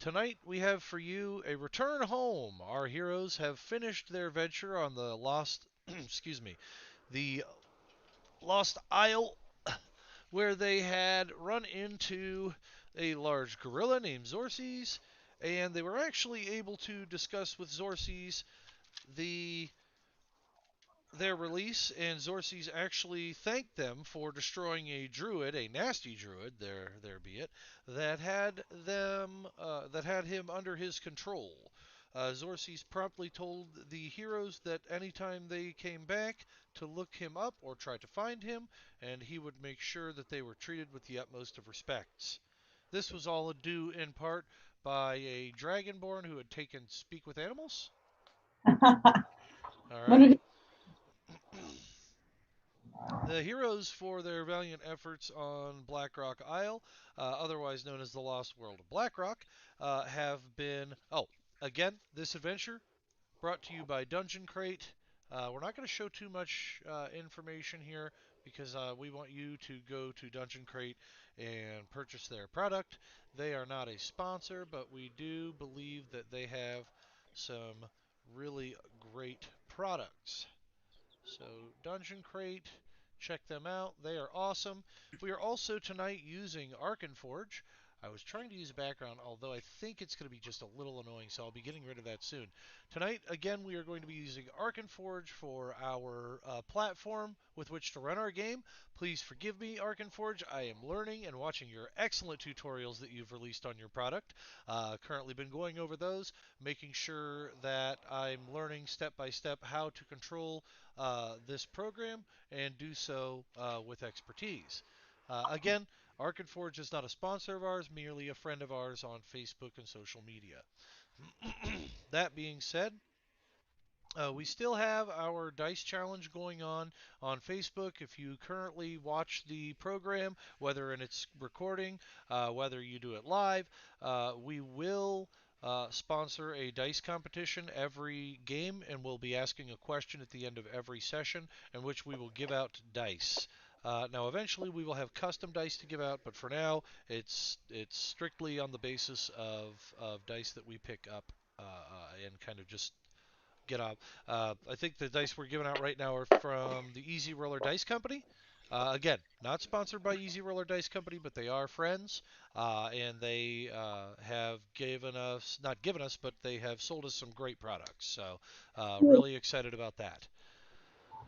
tonight we have for you a return home. Our heroes have finished their venture on the lost, excuse me, the Lost Isle, where they had run into a large gorilla named Zorces, and they were actually able to discuss with Zorces the their release, and Zorces actually thanked them for destroying a druid, a nasty druid, there be it, that had him under his control. Zorces promptly told the heroes that anytime they came back to look him up or try to find him, and he would make sure that they were treated with the utmost of respects. This was all due in part by a dragonborn who had taken speak with animals. All What right. did The heroes, for their valiant efforts on Blackrock Isle, otherwise known as the Lost World of Blackrock, have been. Oh, again, this adventure brought to you by Dungeon Crate. We're not going to show too much information here because we want you to go to Dungeon Crate and purchase their product. They are not a sponsor, but we do believe that they have some really great products. So, Dungeon Crate, check them out. They are awesome. We are also tonight using Arkenforge. I was trying to use a background, although I think it's going to be just a little annoying, so I'll be getting rid of that soon. Tonight, again, we are going to be using Arkenforge for our platform with which to run our game. Please forgive me, Arkenforge. I am learning and watching your excellent tutorials that you've released on your product. Currently been going over those, making sure that I'm learning step by step how to control this program and do so with expertise. Again, Arkenforge is not a sponsor of ours, merely a friend of ours on Facebook and social media. That being said, we still have our dice challenge going on Facebook. If you currently watch the program, whether in its recording, whether you do it live, we will sponsor a dice competition every game, and we'll be asking a question at the end of every session in which we will give out dice. Now, eventually, we will have custom dice to give out, but for now, it's strictly on the basis of dice that we pick up and kind of just get off. I think the dice we're giving out right now are from the Easy Roller Dice Company. Again, not sponsored by Easy Roller Dice Company, but they are friends, and they have given us, not given us, but they have sold us some great products. So, really excited about that.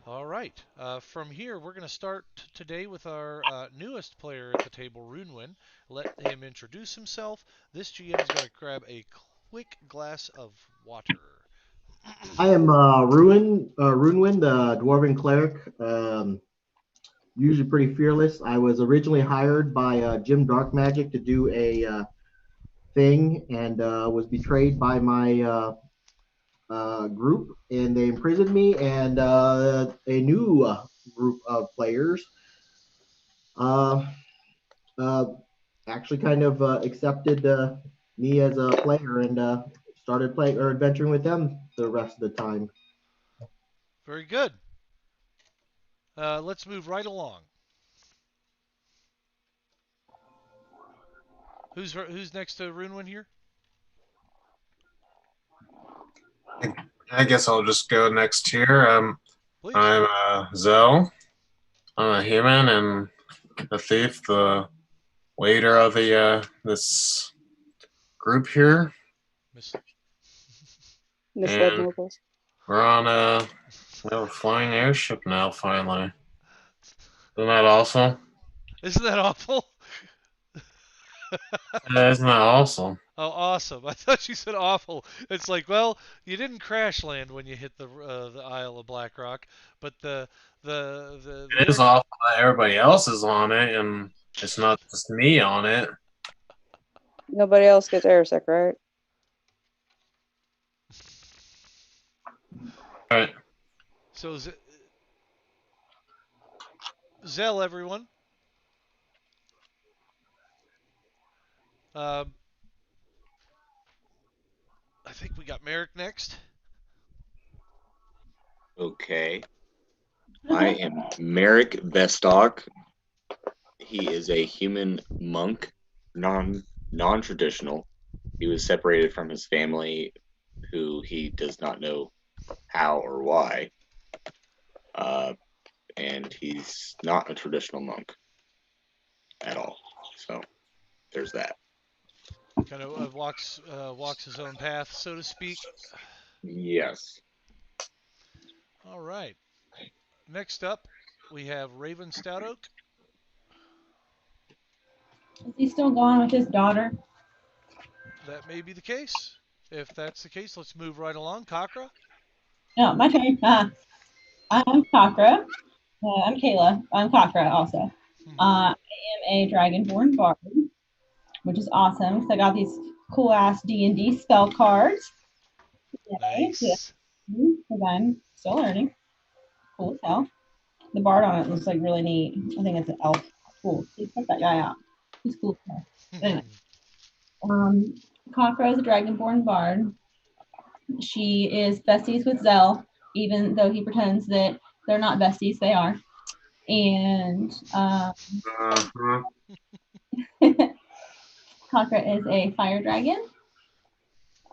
All right. From here, we're going to start today with our newest player at the table, Runewin. Let him introduce himself. This GM is going to grab a quick glass of water. I am Ruinwind, the Dwarven Cleric. Usually pretty fearless. I was originally hired by Jim Dark Magic to do a thing and was betrayed by my group, and they imprisoned me and a new group of players uh, uh, actually kind of accepted me as a player and started playing or adventuring with them the rest of the time. Very good. Let's move right along. Who's next to Runewin here? I guess I'll just go next here. Please. I'm Zell. I'm a human and a thief, the leader of the this group here, Miss. misled and nobles? we're on we have a flying airship now. Finally, isn't that awesome? Isn't that awful? Isn't that awesome? Oh, awesome! I thought you said awful. It's like, well, you didn't crash land when you hit the Isle of Blackrock, but the It is awful that everybody else is on it, and it's not just me on it. Nobody else gets airsick, right? All right. So Zell, everyone. Um, I think we got Merrick next. Okay. I am Merrick Vestock. He is a human monk, non traditional, He was separated from his family, who he does not know how or why. And he's not a traditional monk at all. So there's that. Kind of walks his own path, so to speak. Yes. All right. Next up, we have Raven Stoutoak. Is he still gone with his daughter? That may be the case. If that's the case, let's move right along. Kakra. No, my turn. I'm Kakra. I'm Kayla. I'm Kakra also. I am a Dragonborn bard, which is awesome because I got these cool ass D&D spell cards. Nice. Because I'm still learning. Cool as hell. The bard on it looks like really neat. I think it's an elf. Cool. See, check that guy out. He's cool. Anyway, Kakra is a Dragonborn bard. She is besties with Zell, even though he pretends that they're not besties. They are. And Kakra is a fire dragon.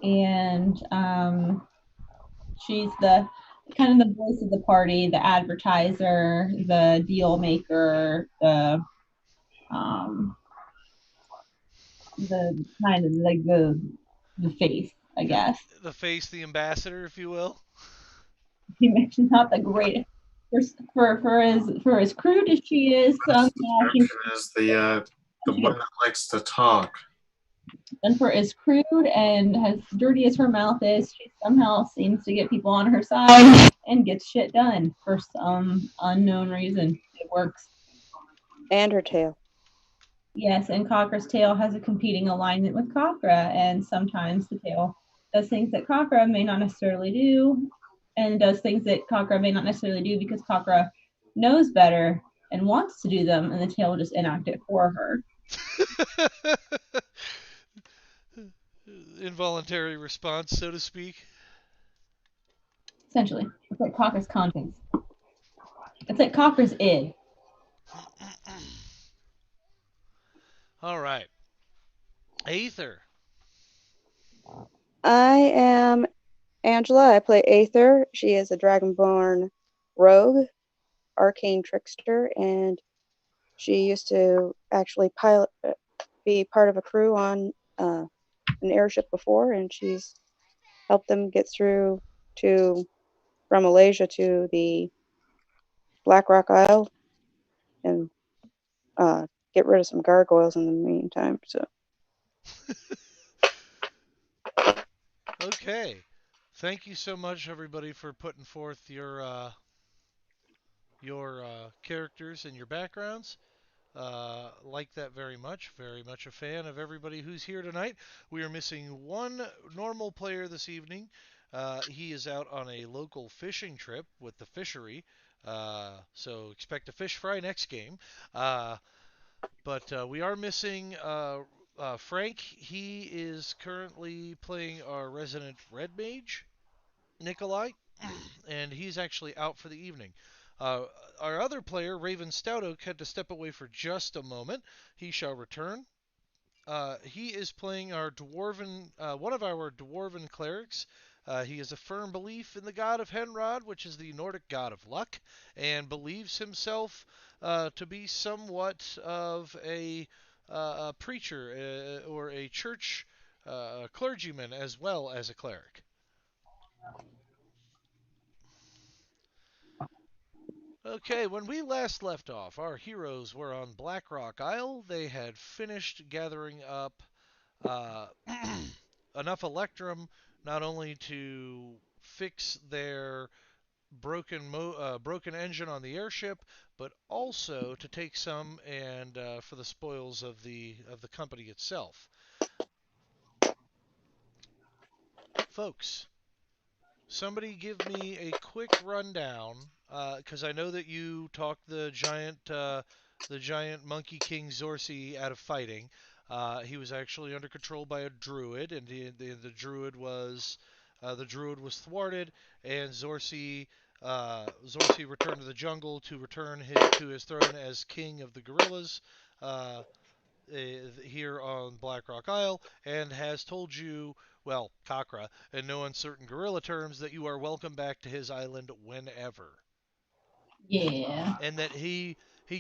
And she's the kind of the voice of the party, the advertiser, the deal maker, the kind of like the face, I guess. The face, the ambassador, if you will. He mentioned not the great for as crude as she is. Description is the one that likes to talk. And for as crude and as dirty as her mouth is, she somehow seems to get people on her side and gets shit done for some unknown reason. It works. And her tail. Yes, and Cockra's tail has a competing alignment with Cockra, and sometimes the tail does things that Cockra may not necessarily do, and does things that Cockra may not necessarily do because Cockra knows better and wants to do them, and the tail will just enact it for her. Involuntary response, so to speak. Essentially, it's like Cockra's conscience. It's like Cockra's id. All right. Aether. I am Angela. I play Aether. She is a Dragonborn rogue, arcane trickster, and she used to actually be part of a crew on an airship before, and she's helped them get through from Malaysia to the Black Rock Isle and get rid of some gargoyles in the meantime. So. Okay. Thank you so much, everybody, for putting forth your characters and your backgrounds. Like that very much. Very much a fan of everybody who's here tonight. We are missing one normal player this evening. He is out on a local fishing trip with the fishery. So expect a fish fry next game. But we are missing Frank. He is currently playing our resident red mage, Nikolai, and he's actually out for the evening. Uh, our other player, Raven Stoutoak, had to step away for just a moment. He shall return. He is playing one of our dwarven clerics. He has a firm belief in the god of Henrod, which is the Nordic god of luck, and believes himself to be somewhat of a preacher or a church clergyman as well as a cleric. Okay, when we last left off, our heroes were on Blackrock Isle. They had finished gathering up enough electrum not only to fix their broken engine on the airship, but also to take some and for the spoils of the company itself. Folks, somebody give me a quick rundown, because I know that you talked the giant Monkey King Zorsi out of fighting. He was actually under control by a druid, and the druid was thwarted, and Zorsi returned to the jungle to return to his throne as king of the gorillas. here on Blackrock Isle and has told you, well, Kakra, in no uncertain gorilla terms, that you are welcome back to his island whenever. Yeah. And that he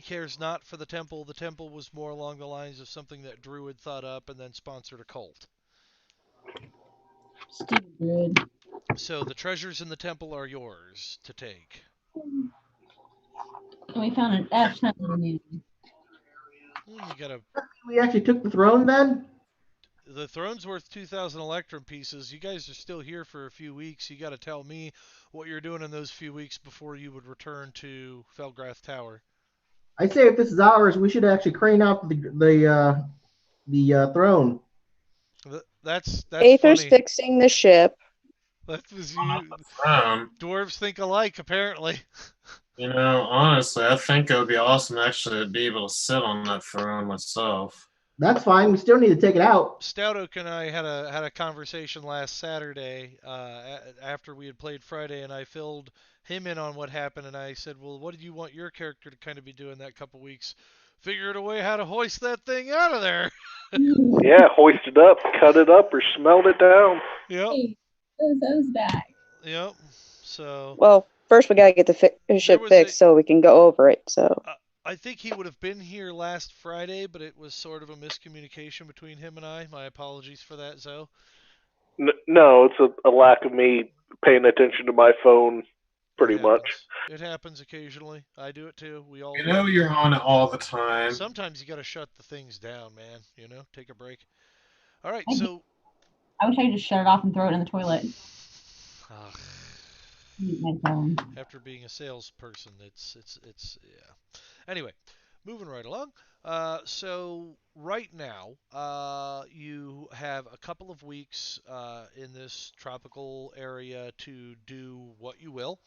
cares not for the temple. The temple was more along the lines of something that Druid thought up and then sponsored a cult. Stupid. So the treasures in the temple are yours to take. And we found an F ton of new. You gotta. We actually took the throne then? The throne's worth 2,000 Electrum pieces. You guys are still here for a few weeks. You got to tell me what you're doing in those few weeks before you would return to Felgrath Tower. I say if this is ours, we should actually crane out the throne. That's Aether's funny. fixing the ship. That was you. Um, Dwarves think alike, apparently. honestly, I think it would be awesome actually to be able to sit on that throne myself. That's fine. We still need to take it out. Stout Oak and I had a conversation last Saturday after we had played Friday, and I filled him in on what happened. And I said, "Well, what did you want your character to kind of be doing that couple weeks? Figured a way how to hoist that thing out of there." Yeah, hoist it up, cut it up, or smelt it down. Yep. Hey, those back. Yep. So. Well, first we gotta get the ship fixed so we can go over it. So. I think he would have been here last Friday, but it was sort of a miscommunication between him and I. My apologies for that, Zoe. No, it's a lack of me paying attention to my phone, pretty much. It happens occasionally. I do it too. We all. You're on it all the time. Sometimes you got to shut the things down, man. Take a break. All right, so. I wish I could just shut it off and throw it in the toilet. My phone. After being a salesperson, it's yeah. Anyway, moving right along. So right now, you have a couple of weeks in this tropical area to do what you will.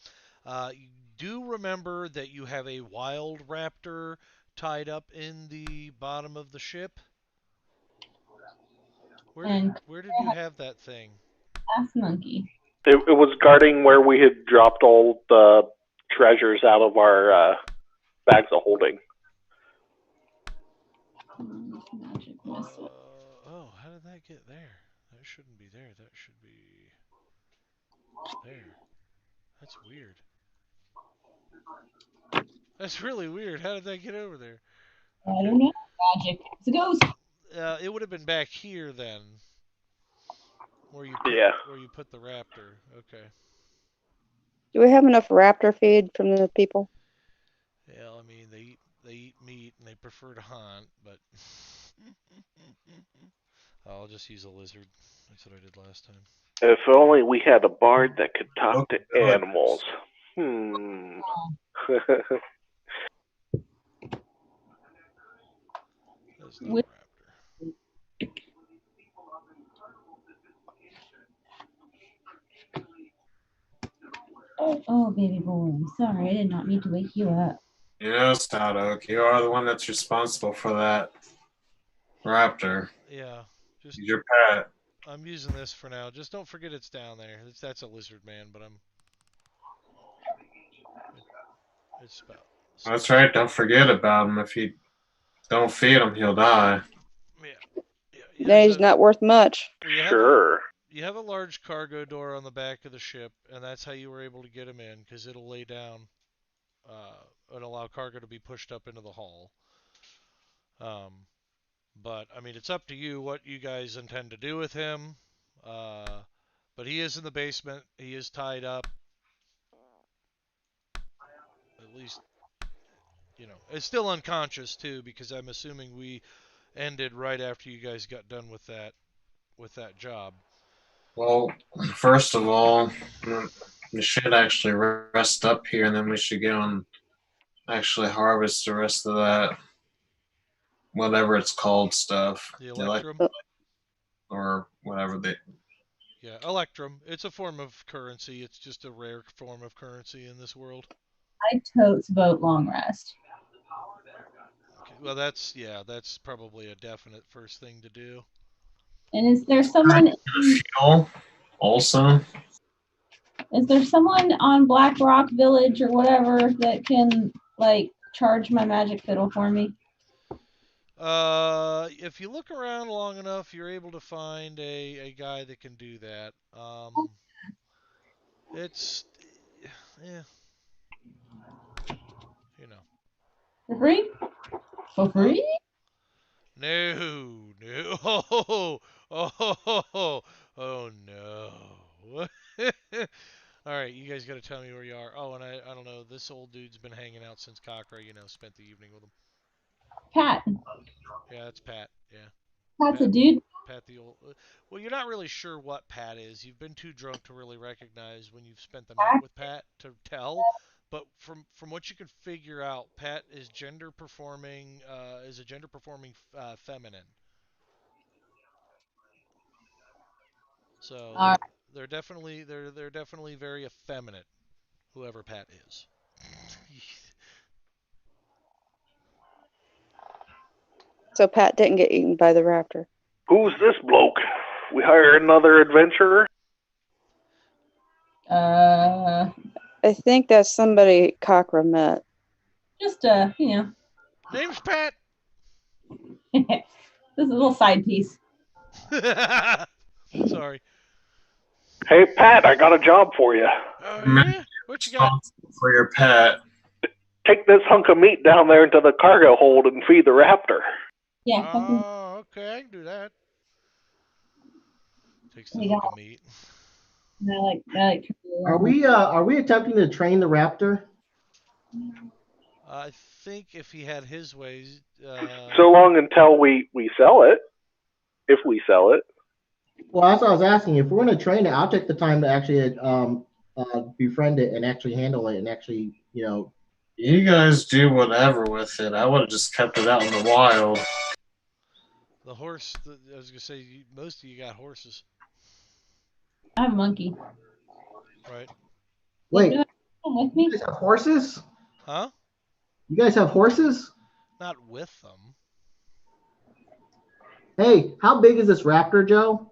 You do remember that you have a wild raptor tied up in the bottom of the ship. Where did you have that thing? Ask Monkey. It was guarding where we had dropped all the treasures out of our bags of holding. Magic missile. How did that get there? That shouldn't be there. That should be there. That's weird. That's really weird. How did that get over there? Okay. I don't know. Magic. It's a ghost. It would have been back here then, where you put the raptor. Okay. Do we have enough raptor feed from the people? Yeah, I mean they eat meat and they prefer to hunt, but I'll just use a lizard. That's what I did last time. If only we had a bard that could talk to animals. That's not a raptor. Oh, baby boy. Sorry, I did not mean to wake you up. Stout Oak, you are the one that's responsible for that raptor. Yeah. Just your pet. I'm using this for now. Just don't forget it's down there. That's a lizard man, but it's about. That's right. Don't forget about him. If you don't feed him, he'll die. Yeah. He's not worth much. Sure. You have a large cargo door on the back of the ship, and that's how you were able to get him in, because it'll lay down and allow cargo to be pushed up into the hull. But, I mean, it's up to you what you guys intend to do with him. But he is in the basement. He is tied up. At least, it's still unconscious, too, because I'm assuming we ended right after you guys got done with that job. Well, first of all, we should actually rest up here, and then we should go and actually harvest the rest of that, whatever it's called stuff. The Electrum? Or whatever they... Yeah, Electrum. It's a form of currency. It's just a rare form of currency in this world. I totes vote long rest. Okay, well, that's probably a definite first thing to do. And is there someone fuel also? Is there someone on Black Rock Village or whatever that can charge my magic fiddle for me? If you look around long enough, you're able to find a guy that can do that. It's, yeah, you know. For free? For Huh? free? No, no. Oh no. All right, you guys got to tell me where you are. Oh, and I don't know. This old dude's been hanging out since Cockra, spent the evening with him. Pat. Yeah, that's Pat. Yeah, Pat's a Pat. dude. Pat the old. Well, you're not really sure what Pat is. You've been too drunk to really recognize when you've spent the night with Pat to tell. But from what you can figure out, Pat is gender performing. Is a gender performing feminine. So All right. they're definitely very effeminate. Whoever Pat is. So Pat didn't get eaten by the raptor. Who's this bloke? We hire another adventurer? Uh, I think that's somebody Cochran met. just Name's Pat. this is a little side piece. Sorry. Hey, Pat, I got a job for you. Yeah. What you got? For your pet. Take this hunk of meat down there into the cargo hold and feed the raptor. Yeah. Oh, okay, I can do that. Takes the Yeah. hunk of meat. I like. Are we attempting to train the raptor? I think if he had his ways. So long until we sell it. If we sell it. Well, that's what I was asking. If we're going to train it, I'll take the time to actually befriend it and actually handle it and actually, You guys do whatever with it. I would have just kept it out in the wild. The horse. I was gonna say most of you got horses, I have a monkey. right? Wait, Come with you me. guys have horses? Huh? You guys have horses? Not with them. Hey, how big is this raptor, Joe?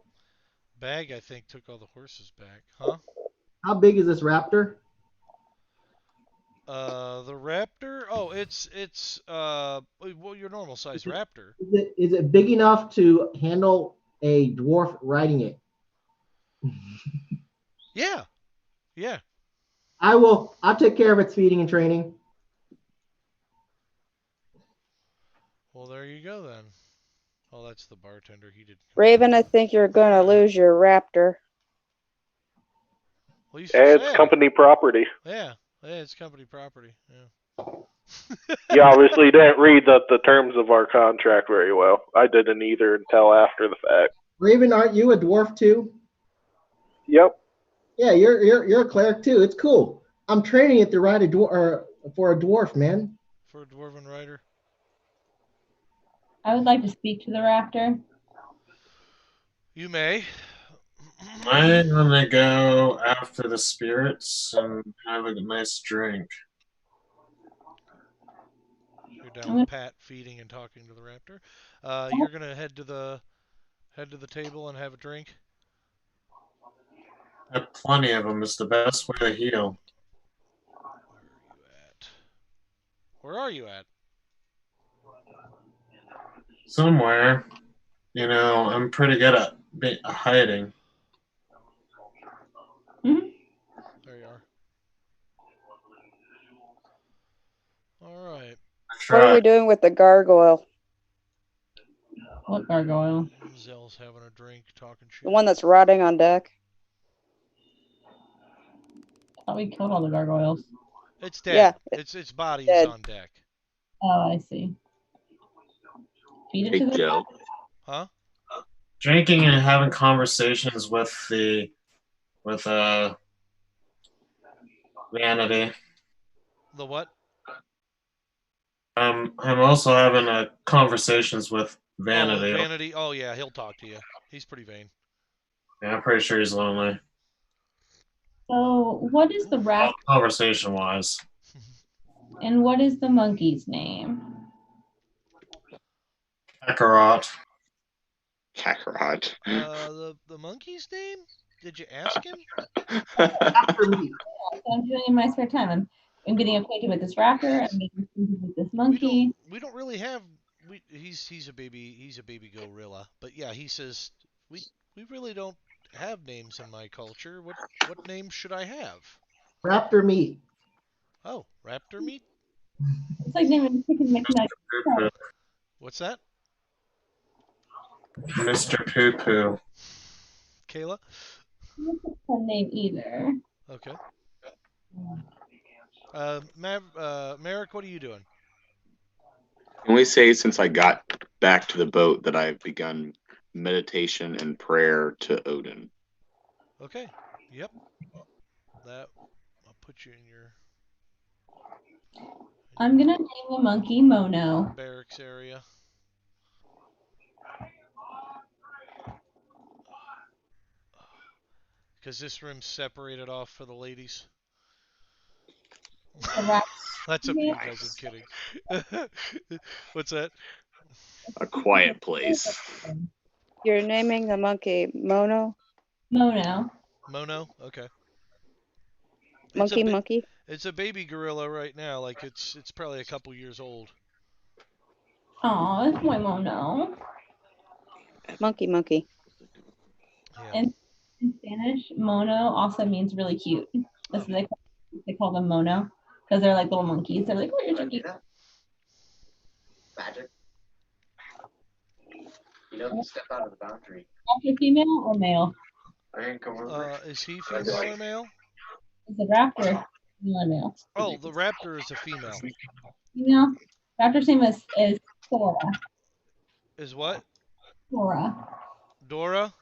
Bag, I think, took all the horses back. Huh? How big is this raptor? The raptor. Oh, it's well, your normal size raptor. Is it big enough to handle a dwarf riding it? Yeah. Yeah. I'll take care of its feeding and training. Well, there you go then. Oh, that's the bartender. He did. Raven, I think you're going to lose your raptor. Well, It's company property. Yeah, it's company property. Yeah. You obviously didn't read the terms of our contract very well. I didn't either until after the fact. Raven, aren't you a dwarf too? Yep. Yeah, you're a cleric too. It's cool. I'm training it to ride a dwarf for a dwarf, man. For a dwarven rider. I would like to speak to the raptor. You may. I'm gonna go after the spirits and have a nice drink. You're down with Pat feeding and talking to the raptor. You're gonna head to the table and have a drink. Have plenty of them. It's the best way to heal. Where are you at? Somewhere. I'm pretty good at hiding. Mm-hmm. There you are. All right. What are we doing with the gargoyle? What gargoyle? Zell's having a drink, talking shit. The one that's rotting on deck. I thought we killed all the gargoyles. It's dead. Yeah, its body dead. is on deck. Oh, I see. Feed it to the Joe. Huh? Drinking and having conversations with Vanity. The what? I'm also having conversations with Vanity. Oh, Vanity. Oh yeah, he'll talk to you. He's pretty vain. Yeah, I'm pretty sure he's lonely. So, what is the raptor? Conversation wise. And what is the monkey's name? Kakarot. Kakarot. The monkey's name? Did you ask him? After me. That's what I'm doing in my spare time. I'm getting acquainted with this raptor. I'm getting acquainted with this monkey. We don't really have he's a baby gorilla. But yeah, he says we really don't have names in my culture. What name should I have? Raptor meat. Oh, raptor meat. It's like naming chicken McNugget. Poo What's that? Poo. Mr. Poo Poo. Kayla. That's not a fun name either. Okay. Merrick, what are you doing? Can we say since I got back to the boat that I've begun meditation and prayer to Odin? Okay. Yep. That I'll put you in your I'm gonna name the monkey Mono. barracks area. Because this room's separated off for the ladies. The rat. That's up to you guys. I'm kidding. What's that? A quiet place. You're naming the monkey Mono? Mono. Mono. Okay. It's a Monkey, monkey? it's a baby gorilla right now. Like it's probably a couple years old. Aw, it's my Mono. Monkey, monkey. Yeah. And in Spanish, mono also means really cute. That's what they call them mono because they're like little monkeys. They're like, oh, you're so cute. Magic. You don't step out of the boundary. Raptor female or male? Is he female or male? It's a raptor. Female or male? Oh, the raptor is a female. Female. Raptor's name is Sora. Is what? Sora Dora?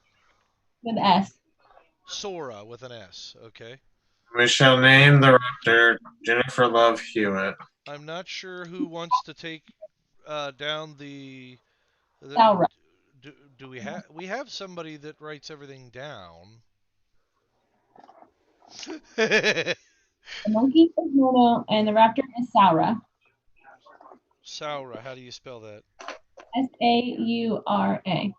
with an S. Sora with an S. Okay. We shall name the raptor Jennifer Love Hewitt. I'm not sure who wants to take down the Saura. do we have somebody that writes everything down? The monkey is Mono and the raptor is Saura. Saura, how do you spell that? Saura.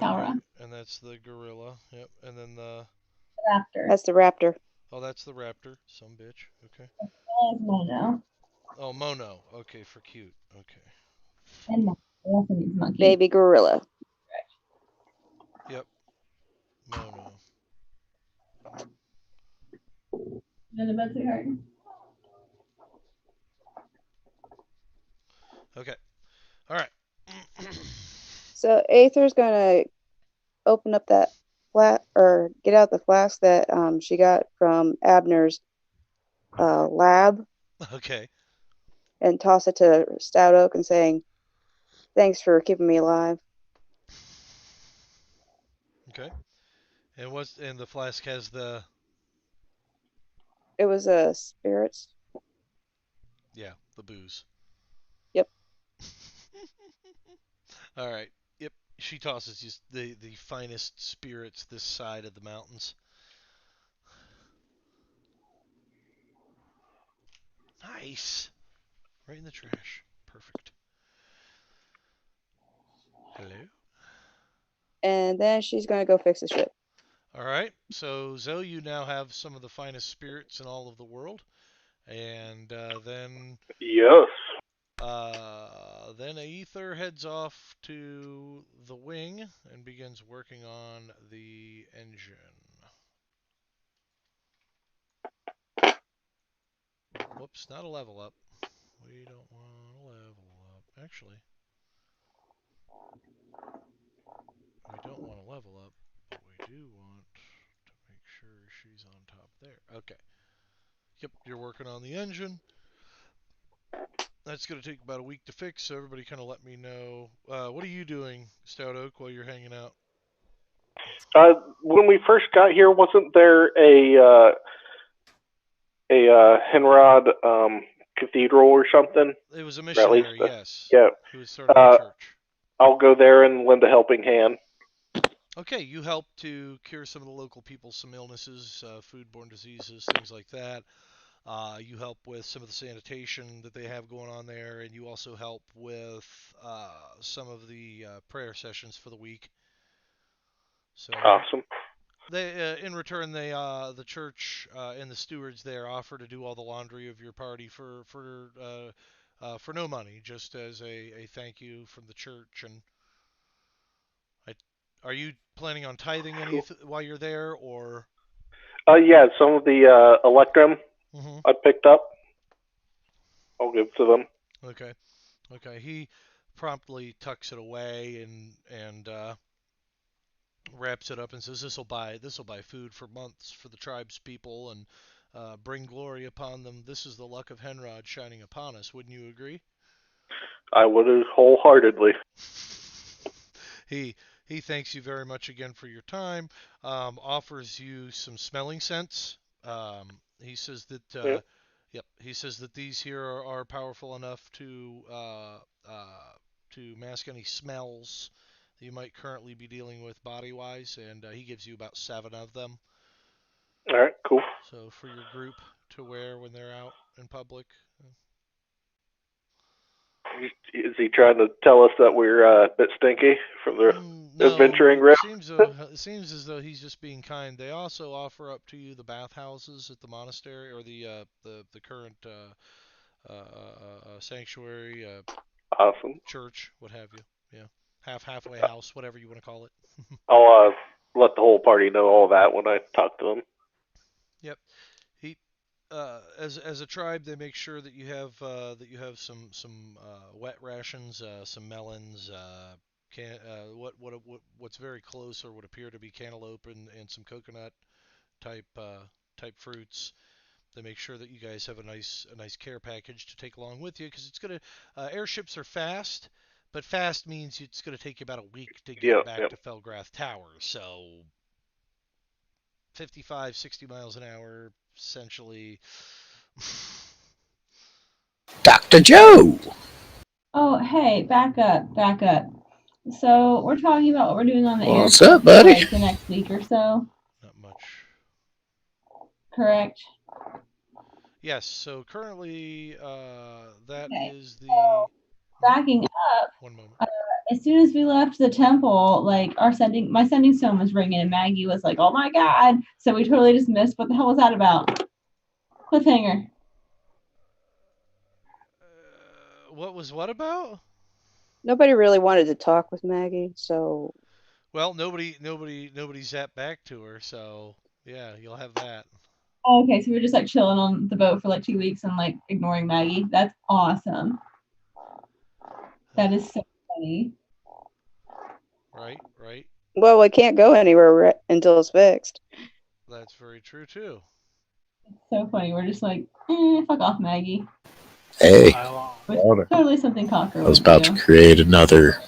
Saura. Okay, and that's the gorilla. Yep. And then the Raptor. That's the raptor. oh, that's the raptor. Some bitch. Okay. That is Mono. Oh, Mono. Okay, for cute. Okay. And monkey. It also means monkey. Baby gorilla. Yep. Mono. And the bed sweetheart. Okay. All right. So Aether's gonna open up that or get out the flask that she got from Abner's lab Okay. and toss it to Stout Oak and saying, "Thanks for keeping me alive." Okay. And the flask has the It was spirits. the booze. Yep. All right. Yep. She tosses just the finest spirits this side of the mountains. Nice. Right in the trash. Perfect. Hello. And then she's gonna go fix the ship. All right. So Zoe, you now have some of the finest spirits in all of the world, and Yes. then Aether heads off to the wing and begins working on the engine. Whoops, not a level up. We don't want a level up. Actually, we don't want a level up, but we do want to make sure she's on top there. Okay. Yep, you're working on the engine. That's going to take about a week to fix, so everybody kind of let me know. What are you doing, Stout Oak, while you're hanging out? When we first got here, wasn't there a Henrod cathedral or something? It was a Or at least, missionary, yes, yeah. who was starting a church. I'll go there and lend a helping hand. Okay, you help to cure some of the local people some illnesses, foodborne diseases, things like that. You help with some of the sanitation that they have going on there, and you also help with some of the prayer sessions for the week. So Awesome. they, in return, the church and the stewards there offer to do all the laundry of your party for for no money, just as a thank you from the church. And I, are you planning on tithing any while you're there, or? Yeah, some of the Electrum Hmm. I picked up, I'll give to them. Okay, okay. He promptly tucks it away and wraps it up and says, "This will buy food for months for the tribe's people and bring glory upon them. This is the luck of Henrod shining upon us. Wouldn't you agree?" I would wholeheartedly. he he thanks you very much again for your time. Offers you some smelling scents. He says that Yeah. yep. He says that these here are powerful enough to mask any smells that you might currently be dealing with body wise, and he gives you about 7 of them. All right, cool. So for your group to wear when they're out in public. Is he trying to tell us that we're a bit stinky from the No, adventuring rail? it seems as though he's just being kind. They also offer up to you the bathhouses at the monastery or the current sanctuary, Awesome. church, what have you. Yeah, halfway house, whatever you want to call it. I'll let the whole party know all that when I talk to them. Yep. He as a tribe, they make sure that you have some wet rations, some melons, what's very close or would appear to be cantaloupe and some coconut type type fruits. They make sure that you guys have a nice care package to take along with you because it's gonna airships are fast, but fast means it's gonna take you about a week to get Yep, back yep. to Felgrath Tower. So 55, 60 miles an hour, essentially. Dr. Joe. Oh, hey, back up, back up. So we're talking about what we're doing on the What's airship up, for buddy? like the next week or so, Not much. correct? Yes, so currently that Okay. is the. So Mhm. backing up, One moment. as soon as we left the temple, like my sending stone was ringing, and Maggie was like, "Oh my god!" So we totally just missed. What the hell was that about? Cliffhanger. What was what about? Nobody really wanted to talk with Maggie, so Well, nobody zapped back to her, so yeah, you'll have that. Okay, so we're just like chilling on the boat for like 2 weeks and like ignoring Maggie. That's awesome. That is so funny. Right, right. well, we can't go anywhere until it's fixed. That's very true too. So funny. We're just like, fuck off, Maggie. Hey, Which is I totally something Cocker was would about to do. create another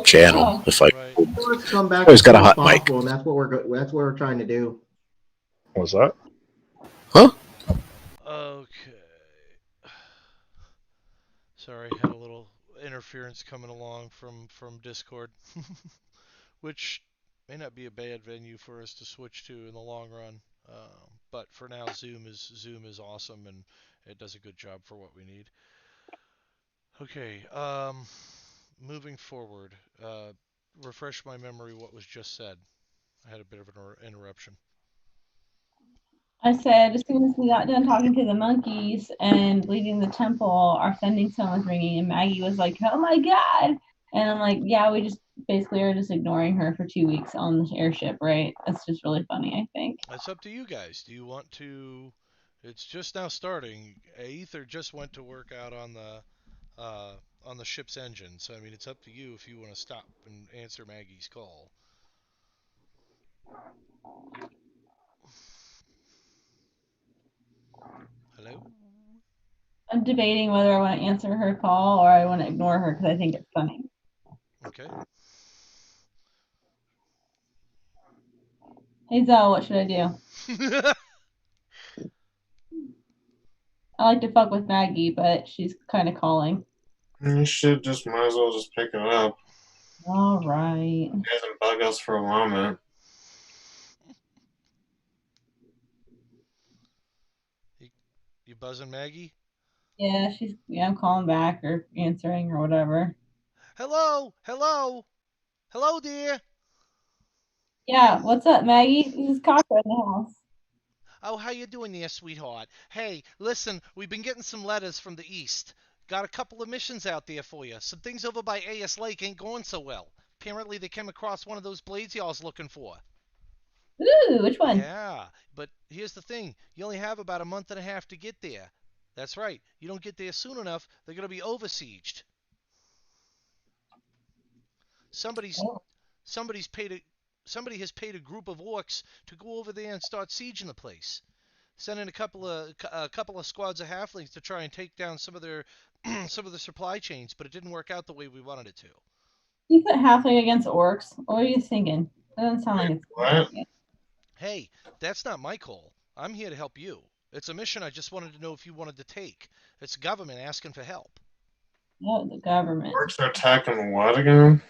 channel Oh, if I Right. could. Let's come back Always as got a soon as hot mic. possible, and that's what we're trying to do. What's that? Huh? Okay. Sorry, had a little interference coming along from Discord, which may not be a bad venue for us to switch to in the long run. But for now, Zoom is awesome and it does a good job for what we need. Okay. Moving forward, refresh my memory what was just said. I had a bit of an interruption. I said as soon as we got done talking to the monkeys and leaving the temple, our sending stone was ringing, and Maggie was like, "Oh my god!" And I'm like, "Yeah, we just basically are just ignoring her for 2 weeks on the airship, right?" That's just really funny, I think. It's up to you guys. Do you want to? It's just now starting. Ether just went to work out uh, on the ship's engine. So I mean, it's up to you if you want to stop and answer Maggie's call. Hello. I'm debating whether I want to answer her call or I want to ignore her because I think it's funny. Okay. Hey Zell, what should I do? I like to fuck with Maggie, but she's kind of calling. You should just might as well just pick it up. All right. It hasn't bug us for a moment. you, you buzzing Maggie? Yeah, I'm calling back or answering or whatever. Hello, hello, hello, dear. Yeah, what's up, Maggie? This is Cocker in the house. Oh, how you doing there, sweetheart? Hey, listen, we've been getting some letters from the east. Got a couple of missions out there for you. Some things over by A.S. Lake ain't going so well. Apparently they came across one of those blades y'all's looking for. Ooh, which one? Yeah, but here's the thing. You only have about a month and a half to get there. That's right. You don't get there soon enough, they're going to be oversieged. Somebody's Oh. somebody's paid a somebody has paid a group of orcs to go over there and start sieging the place. Sending a couple of squads of halflings to try and take down some of their some of the supply chains, but it didn't work out the way we wanted it to. You put halfling against orcs. What are you thinking? That doesn't sound like it's a good What? idea. Hey, that's not my call. I'm here to help you. It's a mission I just wanted to know if you wanted to take. It's government asking for help. Oh, the government. Orcs are attacking what again?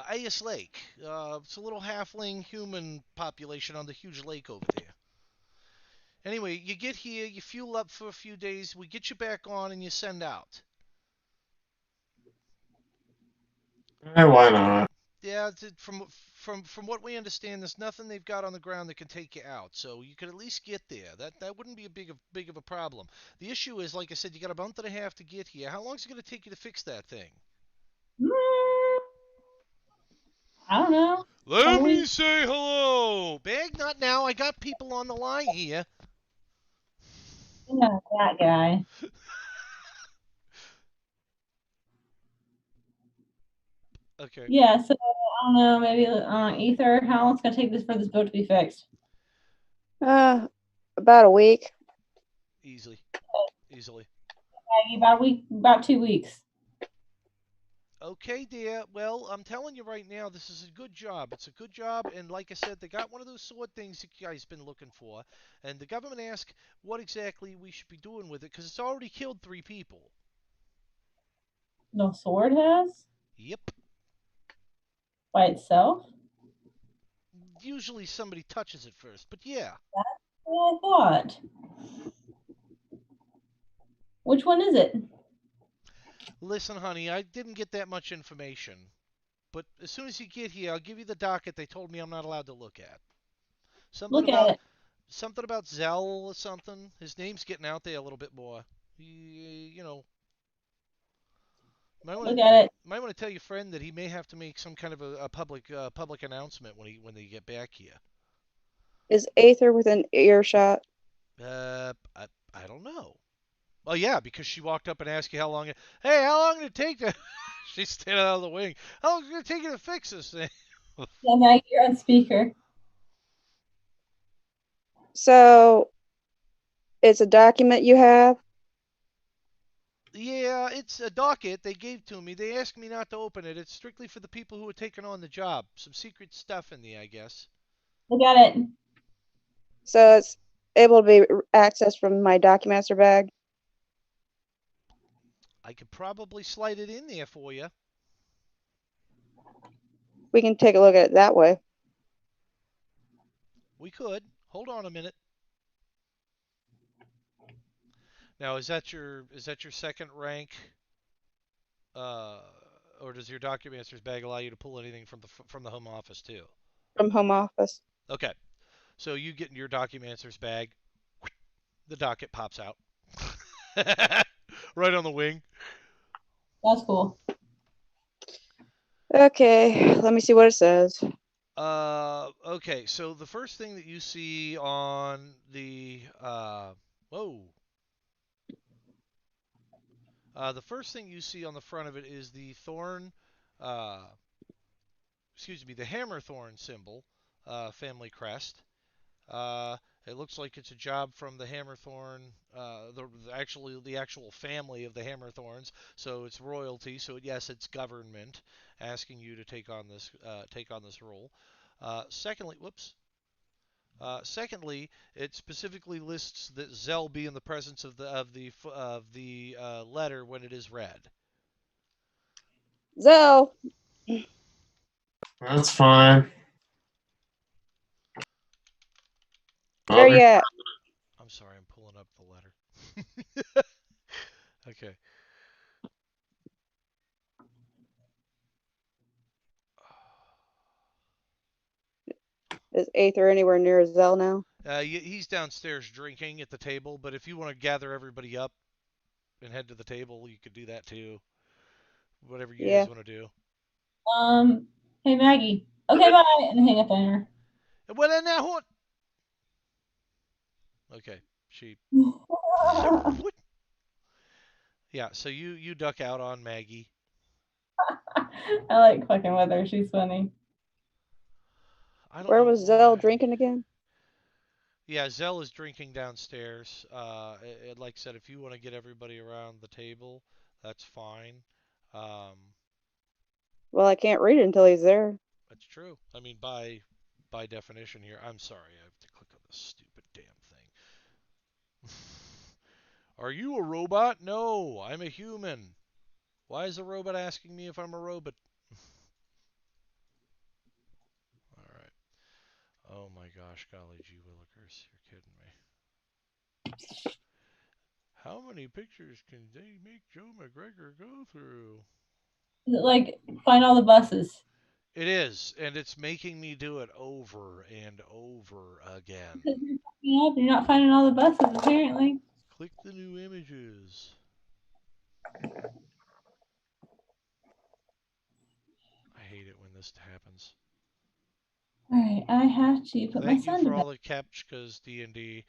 Ayus Lake. It's a little halfling human population on the huge lake over there. Anyway, you get here, you fuel up for a few days, we get you back on, and you send out. Why not? Yeah, from what we understand, there's nothing they've got on the ground that can take you out. So you could at least get there. That wouldn't be a big of a problem. The issue is, like I said, you got a month and a half to get here. How long is it going to take you to fix that thing? Mm, I don't know. Let Couple me weeks. say hello. Bag, not now. I got people on the line here. Yeah, that guy. Okay, Yeah, so I don't know, maybe Ether, how long it's gonna take this for this boat to be fixed? Uh, about a week. easily, easily. Maggie, about a week, about 2 weeks. Okay, dear. Well, I'm telling you right now, this is a good job. It's a good job, and like I said, they got one of those sword things that you guys been looking for, and the government asked what exactly we should be doing with it because it's already killed 3 people. The sword has Yep. by itself? Usually somebody touches it first, but yeah. That's what I thought. Which one is it? Listen, honey, I didn't get that much information, but as soon as you get here, I'll give you the docket they told me I'm not allowed to look at. Something Look at about it. something about Zell or something. His name's getting out there a little bit more. You know, might want Look to at it. might want to tell your friend that he may have to make some kind of a public announcement when they get back here. Is Aether within earshot? I don't know. Well, yeah, because she walked up and asked you how long. Hey, how long did it take to? She's standing out of the wing. How long is it gonna take you to fix this thing? Yeah, Maggie, you're on speaker. So it's a document you have Yeah, it's a docket they gave to me. They asked me not to open it. It's strictly for the people who are taking on the job. Some secret stuff in there, I guess. Look at it. so it's able to be accessed from my Documaster bag. I could probably slide it in there for you. We can take a look at it that way. We could. Hold on a minute. Now, is that your second rank? Uh, or does your Documenter's bag allow you to pull anything from the home office too? From home office. Okay. So you get in your Documenter's bag. The docket pops out. Right on the wing. That's cool. Okay, let me see what it says. Okay, so the first thing that you see on the whoa, the first thing you see on the front of it is the thorn, uh, excuse me, the hammer thorn symbol, family crest. Uh, it looks like it's a job from the Hammerthorn, the actual family of the Hammerthorns. So it's royalty. So yes, it's government asking you to take on this role. Secondly, whoops. Secondly, it specifically lists that Zell be in the presence of the letter when it is read. Zell, That's fine. where I'll be. you at? I'm sorry, I'm pulling up the letter. Okay. Is Aether anywhere near Zell now? He's downstairs drinking at the table, but if you want to gather everybody up and head to the table, you could do that too. Whatever you Yeah. guys want to do. Hey Maggie. Okay, bye, and hang up on her. Well, now what? Okay, she. What? Yeah, so you duck out on Maggie. I like fucking with her. She's funny. I don't Where know was Zell why. drinking again? Yeah, Zell is drinking downstairs. Like I said, if you want to get everybody around the table, that's fine. Um, Well, I can't read it until he's there. that's true. I mean, by definition here, I'm sorry, I have to click on this stupid damn thing. Are you a robot? No, I'm a human. Why is a robot asking me if I'm a robot? All right. Oh my gosh, golly gee willikers, you're kidding me. How many pictures can they make Joe McGregor go through? Like, find all the buses. It is, and it's making me do it over and over again. You're not finding all the buses, apparently. Click the new images. I hate it when this happens. All right, I have to put my Thank you son to for bed. all the captchas, D&D.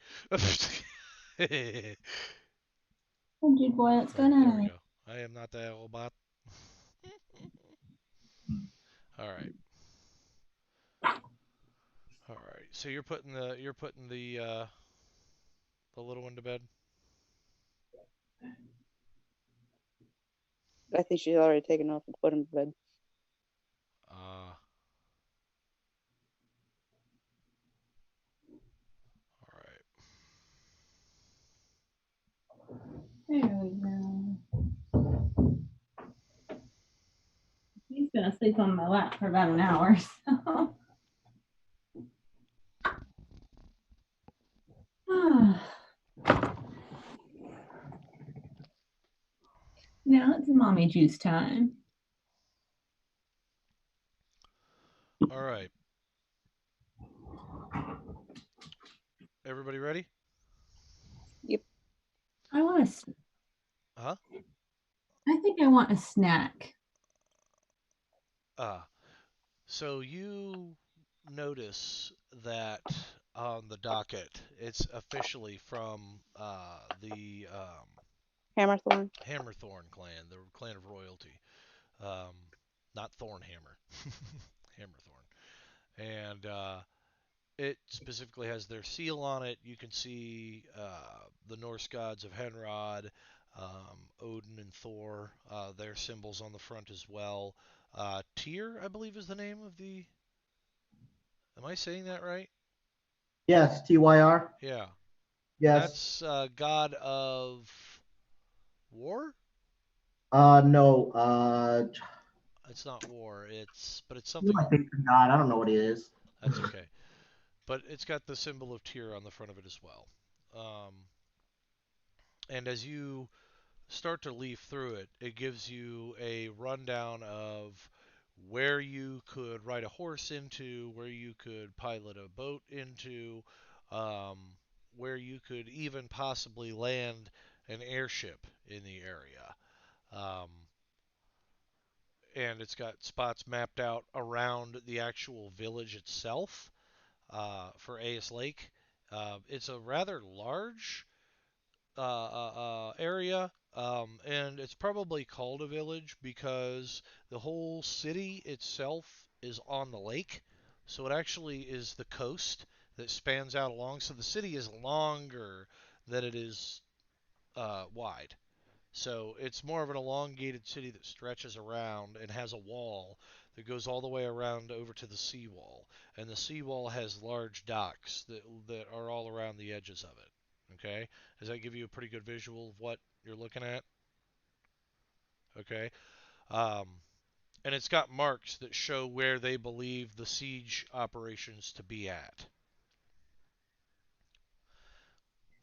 Oh, dude boy, let's go Alright, there we now. go. I am not the robot. Alright. Alright. So you're putting the little one to bed? I think she's already taken off and put him to bed. Alright. There we go. He's gonna sleep on my lap for about an hour. So. Now it's mommy juice time. Alright. Everybody ready? Yep. I want a. Huh? I think I want a snack. So you notice that on the docket, it's officially from the Hammerthorn. Hammerthorn clan, the clan of royalty. Um, Not Thornhammer, Hammerthorn. And it specifically has their seal on it. You can see the Norse gods of Henrod, Odin and Thor, their symbols on the front as well. Tyr, I believe, is the name of the. Am I saying that right? Yes, TYR. Yeah. Yes. That's god of war? No. It's not war. But it's Who something. am I thinking? God, I don't know what it is. That's okay. But it's got the symbol of Tyr on the front of it as well. Um, and as you start to leaf through it, it gives you a rundown of where you could ride a horse into, where you could pilot a boat into, um, where you could even possibly land an airship in the area. Um, and it's got spots mapped out around the actual village itself for Aes Lake. It's a rather large area, and it's probably called a village because the whole city itself is on the lake. So it actually is the coast that spans out along. So the city is longer than it is wide. So it's more of an elongated city that stretches around and has a wall that goes all the way around over to the seawall. And the seawall has large docks that are all around the edges of it. Okay? Does that give you a pretty good visual of what you're looking at? Okay. Um, and it's got marks that show where they believe the siege operations to be at.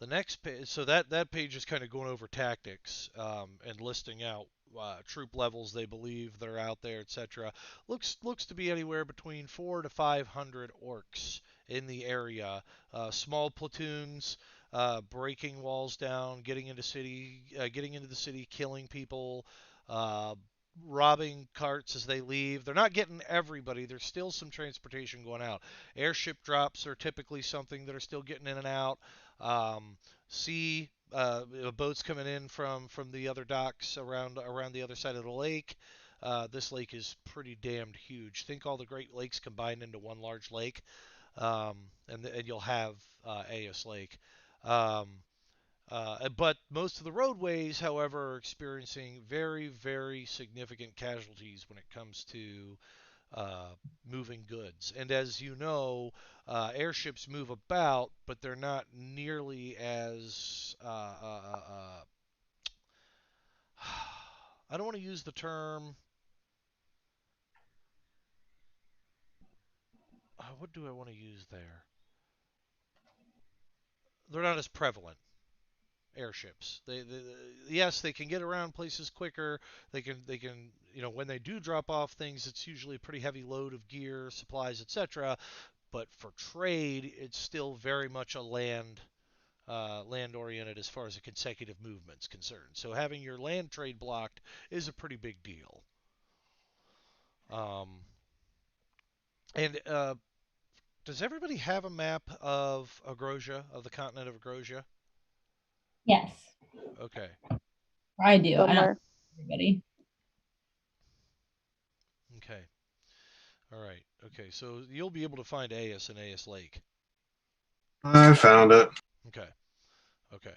The next page, so that page is kind of going over tactics and listing out troop levels they believe that are out there, etc. Looks to be anywhere between 400 to 500 orcs in the area. Small platoons breaking walls down, getting into the city, killing people, uh, robbing carts as they leave. They're not getting everybody. There's still some transportation going out. Airship drops are typically something that are still getting in and out. Sea boats coming in from the other docks around the other side of the lake. This lake is pretty damned huge. Think all the Great Lakes combined into one large lake, and you'll have Aes Lake. Um, but most of the roadways, however, are experiencing very, very significant casualties when it comes to moving goods. And as you know, airships move about, but they're not nearly as I don't want to use the term. What do I want to use there? They're not as prevalent. Airships. Yes, they can get around places quicker. They can when they do drop off things, it's usually a pretty heavy load of gear, supplies, etc. But for trade, it's still very much a land oriented as far as a consecutive movement's concerned. So having your land trade blocked is a pretty big deal. Um, and does everybody have a map of Agrosia, of the continent of Agrosia? Yes, Okay. I do. I don't Somewhere. everybody. Okay. All right. Okay. So you'll be able to find Aes and Aes Lake. I found it. Okay. Okay.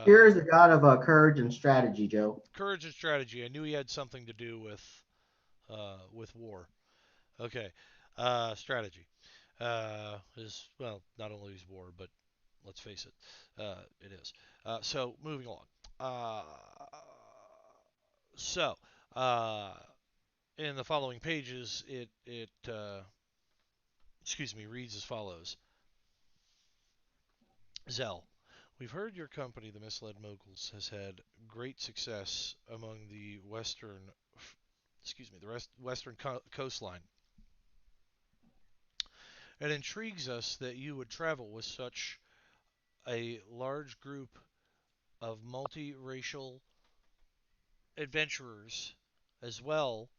Here is the god of courage and strategy, Joe. Courage and strategy. I knew he had something to do with war. Okay. Strategy is well not only is war, but let's face it, it is. So moving along. Uh, so uh, in the following pages, it excuse me reads as follows. Zell, we've heard your company, the Misled Moguls, has had great success among the western coastline. It intrigues us that you would travel with such a large group of multiracial adventurers, as well,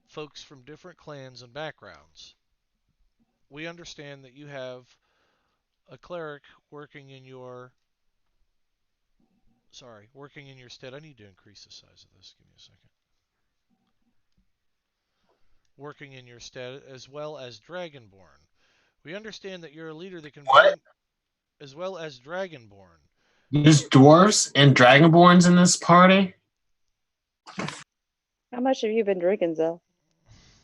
folks from different clans and backgrounds. We understand that you have a cleric working in your stead. I need to increase the size of this. Give me a second. Working in your stead, as well as Dragonborn. We understand that you're a leader that can What? bring, as well as Dragonborn. There's dwarves and dragonborns in this party? How much have you been drinking, Zell?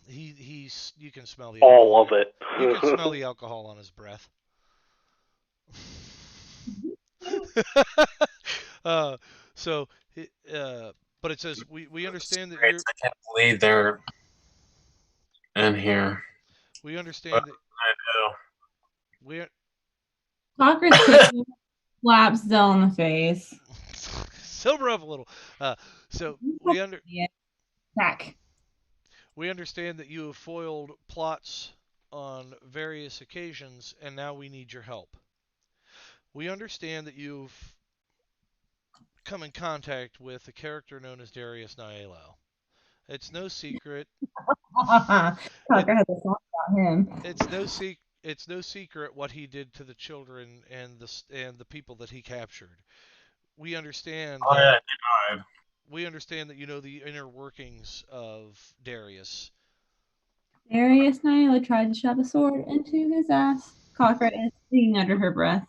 He's you can smell the All alcohol. of it. You can smell the alcohol on his breath. uh, so, but it says we understand that you're I can't believe they're in here. we What understand that I we Cockroach tail slaps Zell in the face. sober up a little. So Yeah. Attack. we understand that you have foiled plots on various occasions, and now we need your help. We understand that you've come in contact with a character known as Darius Nielo. It's no secret. it, Cocker has a song about him. it's no secret what he did to the children and the people that he captured. We understand Oh that yeah, he died. we understand that you know the inner workings of Darius. Darius Nyla tried to shove a sword into his ass. Cocker is singing under her breath.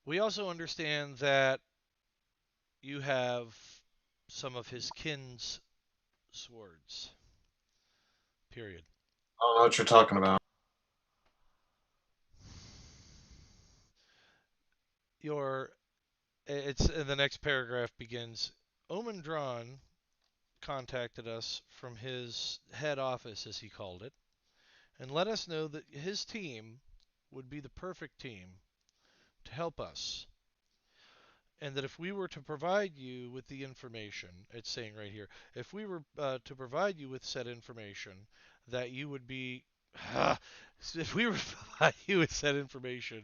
We also understand that you have some of his kin's swords. Period. I don't know what you're talking about. Your it's the next paragraph begins. Omen Drawn contacted us from his head office, as he called it, and let us know that his team would be the perfect team to help us. And that if we were to provide you with the information, it's saying right here, if we were to provide you with said information, that you would be if we were to provide you with that information,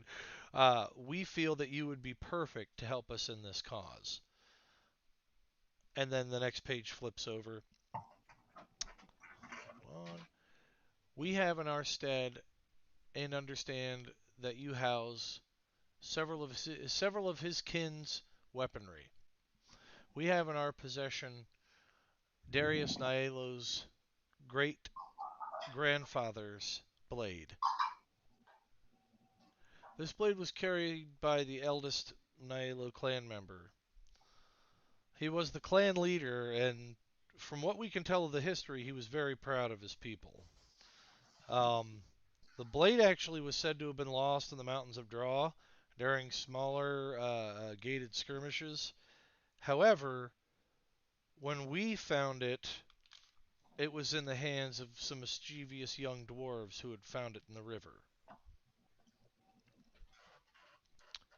we feel that you would be perfect to help us in this cause. And then the next page flips over. We have in our stead and understand that you house several of his kin's weaponry. We have in our possession Darius Nielo's great grandfather's blade. This blade was carried by the eldest Nielo clan member. He was the clan leader, and from what we can tell of the history, he was very proud of his people. Um, the blade actually was said to have been lost in the mountains of Draw during smaller gated skirmishes. However, when we found it, it was in the hands of some mischievous young dwarves who had found it in the river.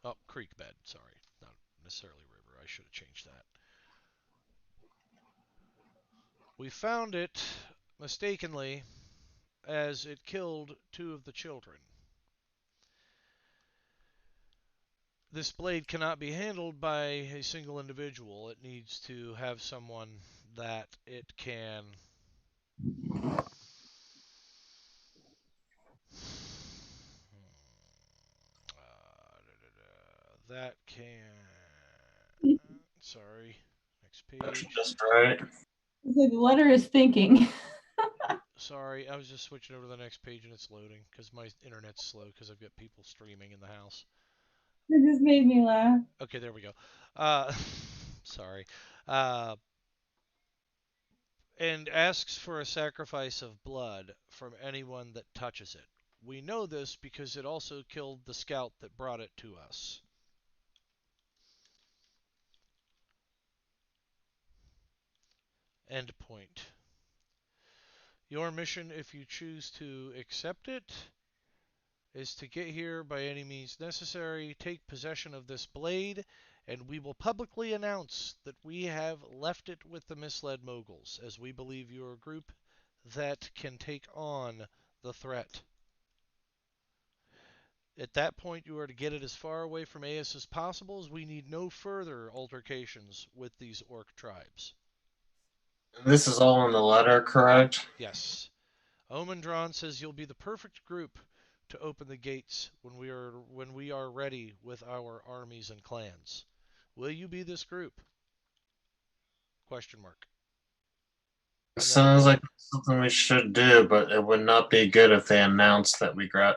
Oh, creek bed, sorry. Not necessarily river. I should have changed that. We found it mistakenly as it killed two of the children. This blade cannot be handled by a single individual. It needs to have someone that it can that can sorry, next page. Just right. The letter is thinking. Sorry, I was just switching over to the next page and it's loading because my internet's slow because I've got people streaming in the house. It just made me laugh. Okay, there we go. Uh, sorry. Uh, and asks for a sacrifice of blood from anyone that touches it. We know this because it also killed the scout that brought it to us. End point. Your mission, if you choose to accept it, is to get here by any means necessary, take possession of this blade, and we will publicly announce that we have left it with the misled moguls, as we believe you are a group that can take on the threat. At that point, you are to get it as far away from Aes as possible, as we need no further altercations with these orc tribes. This is all in the letter, correct? Yes. Omendron says you'll be the perfect group to open the gates when we are ready with our armies and clans. Will you be this group? Question mark. And then Sounds like something we should do, but it would not be good if they announced that we got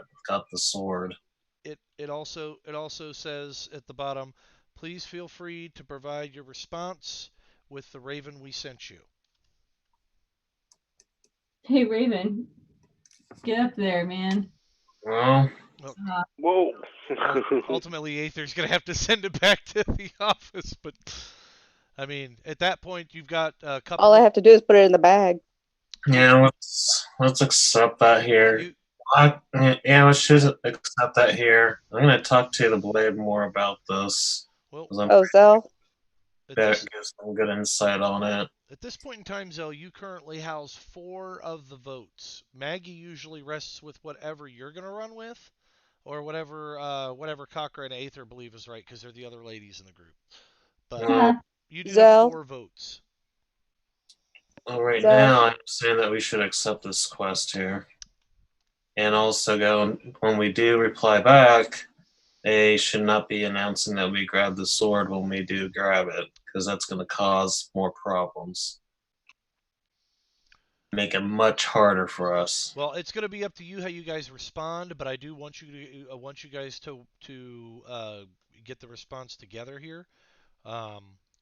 the sword. it also says at the bottom, please feel free to provide your response with the raven we sent you. Hey, Raven, get up there, man. Well, Whoa. Ultimately, Aether's going to have to send it back to the office, but I mean, at that point, you've got a couple. All I have to do is put it in the bag. yeah, let's accept that here. Yeah, let's just accept that here. I'm gonna talk to the blade more about this. Well, Oh, Zell? That gives some good insight on it. At this point in time, Zell, you currently house 4 of the votes. Maggie usually rests with whatever you're going to run with, or whatever Cochran and Aether believe is right, because they're the other ladies in the group. But you do have Zell? 4 votes. Well, right Zell? now, I'm saying that we should accept this quest here. And also go, when we do reply back, they should not be announcing that we grab the sword when we do grab it, because that's going to cause more problems. Make it much harder for us. Well, it's going to be up to you how you guys respond, but I do want you guys to get the response together here.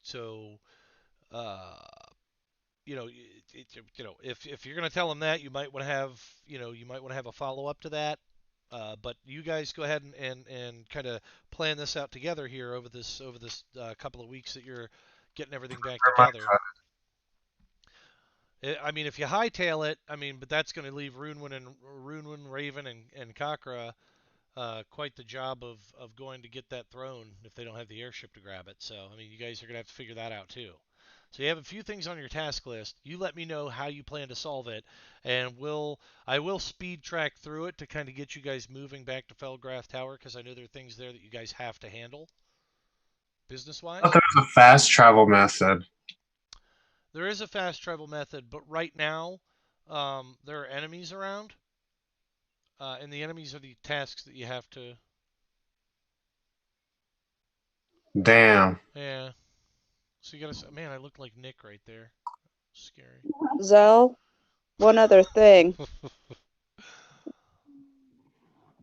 So you know, if you're going to tell them that, you might want to have a follow up to that. But you guys go ahead and kind of plan this out together here over this couple of weeks that you're getting everything back together. I mean, if you hightail it, I mean, but that's going to leave Runewin, Raven, and Kakra quite the job of going to get that throne if they don't have the airship to grab it. So, I mean, you guys are going to have to figure that out too. So you have a few things on your task list. You let me know how you plan to solve it, and I will speed track through it to kind of get you guys moving back to Felgrath Tower because I know there are things there that you guys have to handle business But wise. there's a fast travel method. There is a fast travel method, but right now there are enemies around, and the enemies are the tasks that you have to. Damn. Yeah. So you gotta. Man, I look like Nick right there. Scary. Zell, one other thing.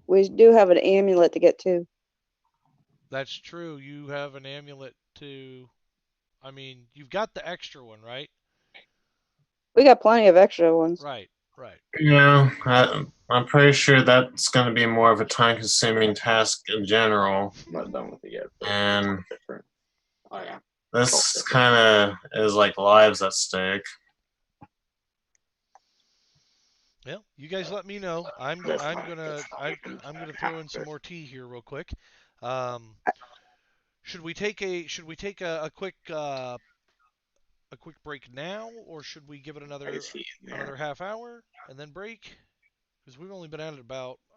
We do have an amulet to get to. That's true. You have an amulet to. I mean, you've got the extra one, right? We got plenty of extra ones. Right. Right. Yeah, I'm pretty sure that's going to be more of a time-consuming task in general. I'm not done with it yet. But And it's different. Oh yeah. this kind of is like lives at stake. Well, you guys let me know. I'm gonna throw in some more tea here real quick. Um, should we take a quick break now, or should we give it I another see in another there. half hour and then break? Because we've only been at it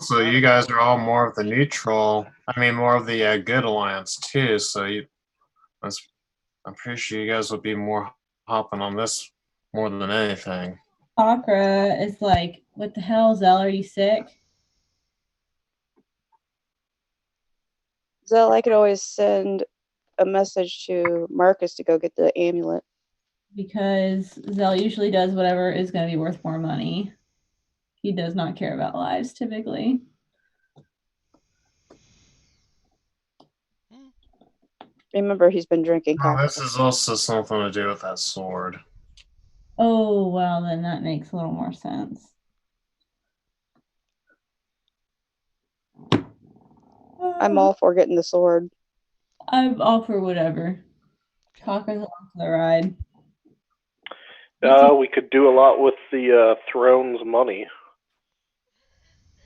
So about you an guys hour are all now. more of the neutral. I mean, more of the good alliance too. So I'm pretty sure you guys would be more hopping on this more than anything. Chakra is like, what the hell, Zell? Are you sick? Zell, I could always send a message to Marcus to go get the amulet. Because Zell usually does whatever is going to be worth more money. He does not care about lives typically. Hmm. Remember, he's been drinking Well, coffee. this is also something to do with that sword. Oh, well, then that makes a little more sense. I'm all for getting the sword. I'm all for whatever. Chakra's along for the ride. We could do a lot with the throne's money.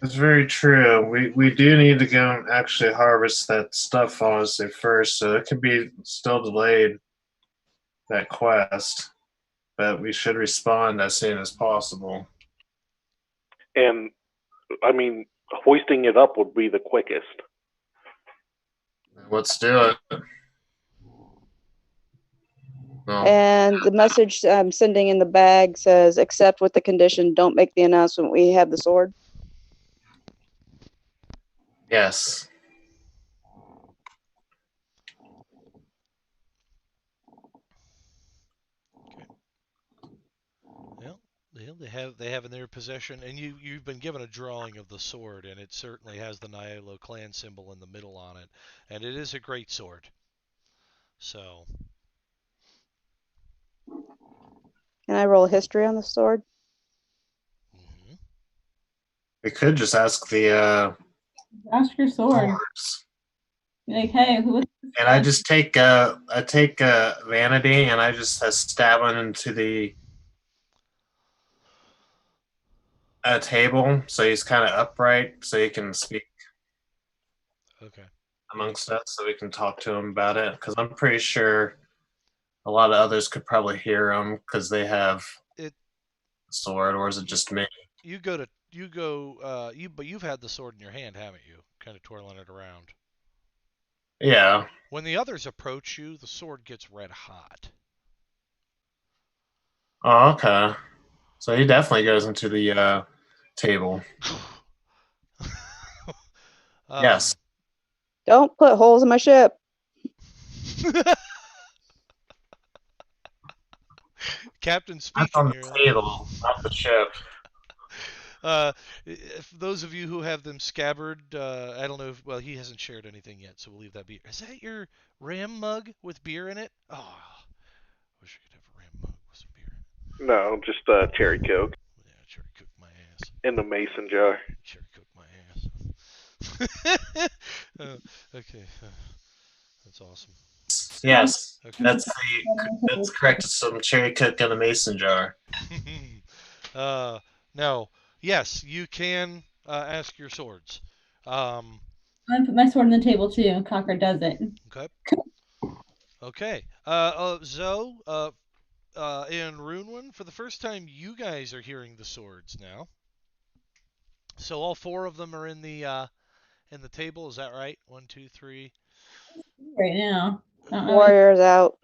It's very true. We do need to go and actually harvest that stuff honestly first, so it could be still delayed, that quest. But we should respond as soon as possible. And, I mean, hoisting it up would be the quickest. Let's do it. No. And the message I'm sending in the bag says, "Accept with the condition, don't make the announcement we have the sword." Yes. Okay. Well, they have in their possession, and you've been given a drawing of the sword, and it certainly has the Nyalo clan symbol in the middle on it, and it is a great sword. So. Can I roll a history on the sword? Mm-hmm. We could just ask the Ask your sword. swords. Like, hey, who is this And guy? I just take vanity and I just stab it into the table so he's kind of upright so he can speak Okay. amongst us so we can talk to him about it because I'm pretty sure a lot of others could probably hear him because they have It. a sword, or is it just me? But you've had the sword in your hand, haven't you? Kind of twirling it around. Yeah. When the others approach you, the sword gets red hot. Oh, okay. So he definitely goes into the table. um, Yes. Don't put holes in my ship. Captain That's speaking on the here. table, not the ship. If those of you who have them scabbard, I don't know if, well, he hasn't shared anything yet, so we'll leave that be. Is that your ram mug with beer in it? Oh, wish I could have a ram mug with some beer in it. No, just cherry coke Yeah, cherry cook my ass. in the mason jar. Cherry cook my ass. Okay, that's awesome. Yes. Okay. That's correct. It's some cherry coke in a mason jar. uh, now, yes, you can ask your swords. Um, I'm gonna put my sword on the table too, and Cocker does it. okay. Okay. Zoe, in Runewind, for the first time, you guys are hearing the swords now. So all four of them are in the table. Is that right? One, two, three. Right now. Warriors out.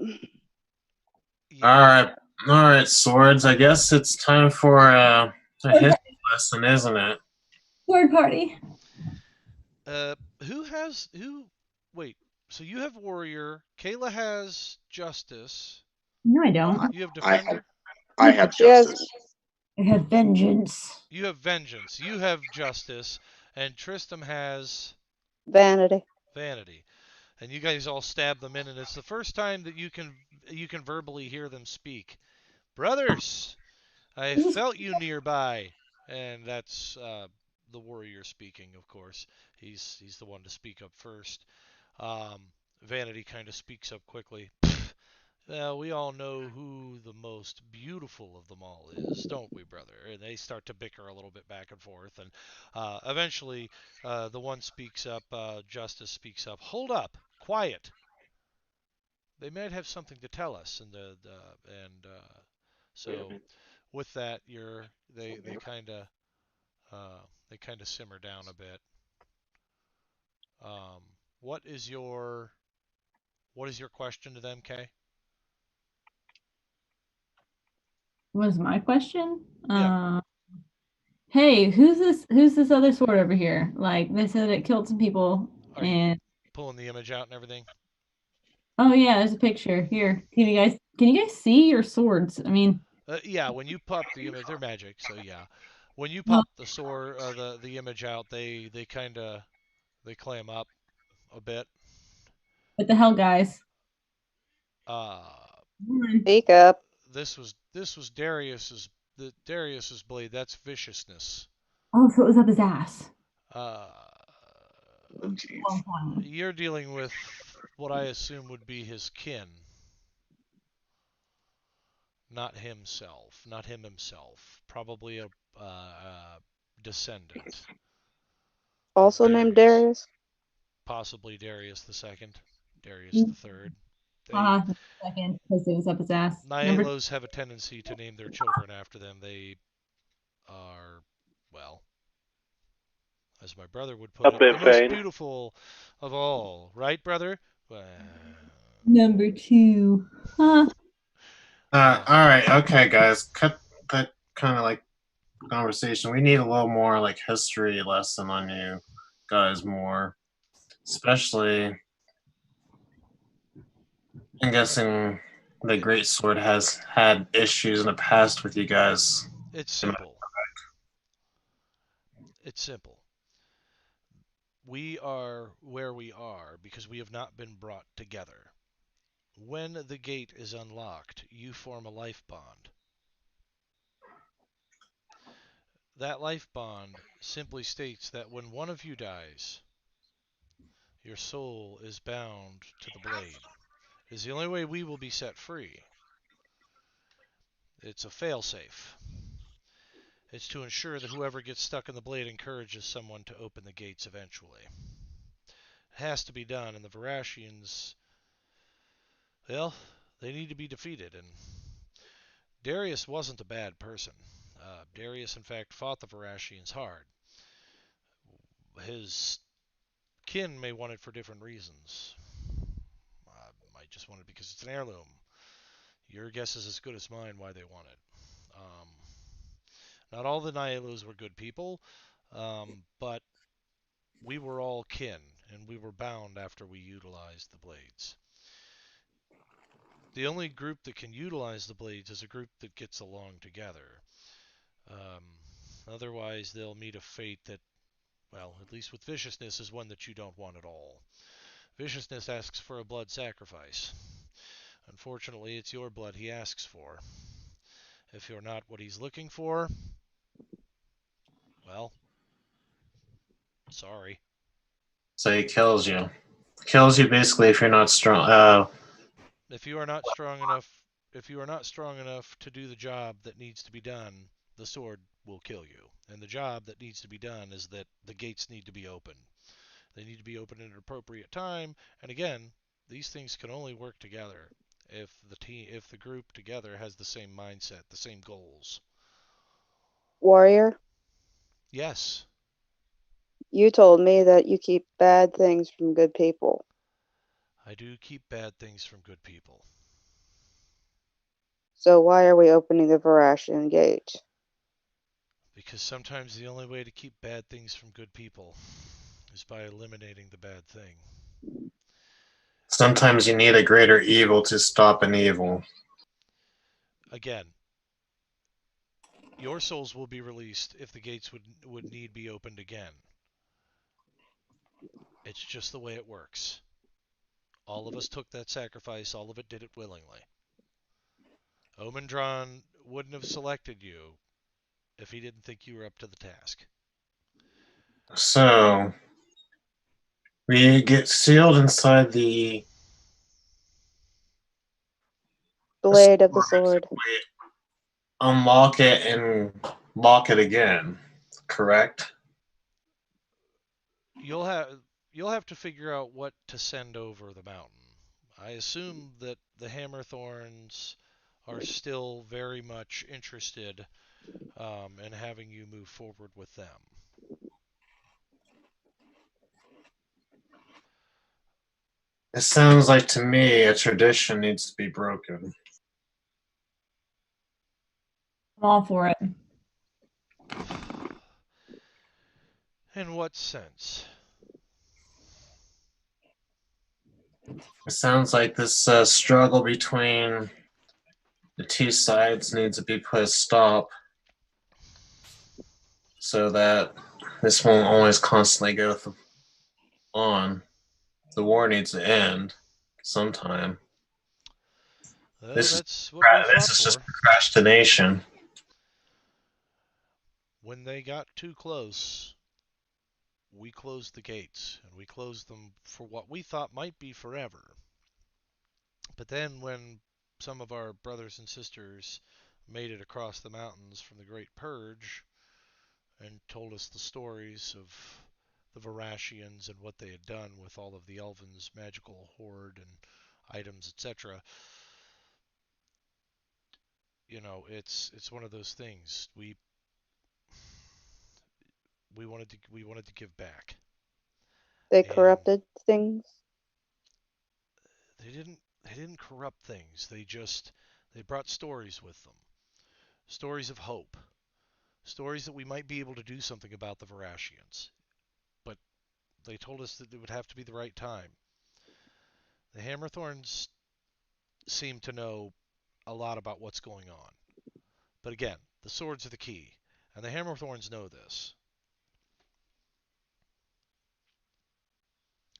Yeah. All right, swords. I guess it's time for a history lesson, isn't it? Sword party. Uh, who has who? Wait. So you have warrior. Kayla has justice. No, I don't. You have I have defender. I have She has justice. I have vengeance. You have vengeance. You have justice, and Tristram has vanity. vanity. And you guys all stab them in, and it's the first time that you can verbally hear them speak. Brothers, I This is felt you nearby, and that's the warrior speaking, of course. He's the one to speak up first. Um, Vanity kind of speaks up quickly. Well, we all know who the most beautiful of them all is, don't we, brother? And they start to bicker a little bit back and forth, and eventually, the one speaks up. Justice speaks up. Hold up, quiet. They might have something to tell us, and so with that, they kind of simmer down a bit. Um, what is your question to them, Kay? what is my question? Yeah. Hey, who's this other sword over here? Like they said it killed some people Are you and pulling the image out and everything? oh yeah, there's a picture here. Can you guys see your swords? I mean, Yeah, when you pop the image, they're magic, so yeah. When you well, pop the sword, the image out, they kind of they clam up a bit. what the hell, guys? Uh, Come on. Speak up. this was Darius's blade. That's viciousness. Oh, so it was up his ass. Uh, Oh, jeez. Long time. you're dealing with what I assume would be his kin, not him himself. Probably a descendant of Also named Darius. Darius. Possibly Darius the second, Darius the Mm, third. They second, because it was up his ass. Number Nihilus have a tendency to name their children after them. They are, well, as my brother would put Up it, in the most Fane. beautiful of all. Right, brother? number two. Huh. Uh, All right. Okay, guys. Cut that kind of like conversation. We need a little more like history lesson on you guys more, especially. I'm guessing the Great Sword has had issues in the past with you guys. it's simple. It's simple. We are where we are because we have not been brought together. When the gate is unlocked, you form a life bond. That life bond simply states that when one of you dies, your soul is bound to the blade. It is the only way we will be set free. It's a failsafe. It's to ensure that whoever gets stuck in the blade encourages someone to open the gates eventually. It has to be done, and the Varashians, well, they need to be defeated. And Darius wasn't a bad person. Darius, in fact, fought the Varashians hard. His kin may want it for different reasons. Might just want it because it's an heirloom. Your guess is as good as mine why they want it. Um, Not all the Nihilus were good people, but we were all kin, and we were bound after we utilized the blades. The only group that can utilize the blades is a group that gets along together. Um, Otherwise, they'll meet a fate that, well, at least with viciousness, is one that you don't want at all. Viciousness asks for a blood sacrifice. Unfortunately, it's your blood he asks for. If you're not what he's looking for, well, sorry. So he kills you. Kills you basically if you're not strong. If you are not strong enough, if you are not strong enough to do the job that needs to be done, the sword will kill you. And the job that needs to be done is that the gates need to be open. They need to be open at an appropriate time. And again, these things can only work together. if the group together has the same mindset, the same goals. Warrior, Yes, you told me that you keep bad things from good people. I do keep bad things from good people. So why are we opening the Verashian Gate? Because sometimes the only way to keep bad things from good people is by eliminating the bad thing. Sometimes you need a greater evil to stop an evil. Again, your souls will be released if the gates would need be opened again. It's just the way it works. All of us took that sacrifice, all of it did it willingly. Omendron wouldn't have selected you if he didn't think you were up to the task. So we get sealed inside the Blade of the sword. we unlock it and lock it again, correct? You'll have to figure out what to send over the mountain. I assume that the Hammerthorns are still very much interested in having you move forward with them. It sounds like to me a tradition needs to be broken. I'm all for it. In what sense? It sounds like this struggle between the two sides needs to be put a stop so that this won't always constantly go on. The war needs to end sometime. Well, This is that's what we fought just for. procrastination. When they got too close, we closed the gates, and we closed them for what we thought might be forever. But then when some of our brothers and sisters made it across the mountains from the Great Purge and told us the stories of the Verashians and what they had done with all of the Elven's magical hoard and items, etc. It's one of those things. We wanted to give back, They and corrupted things. they didn't corrupt things. They brought stories with them, stories of hope, stories that we might be able to do something about the Verashians. But they told us that it would have to be the right time. The Hammerthorns seem to know a lot about what's going on. But again, the swords are the key, and the Hammerthorns know this.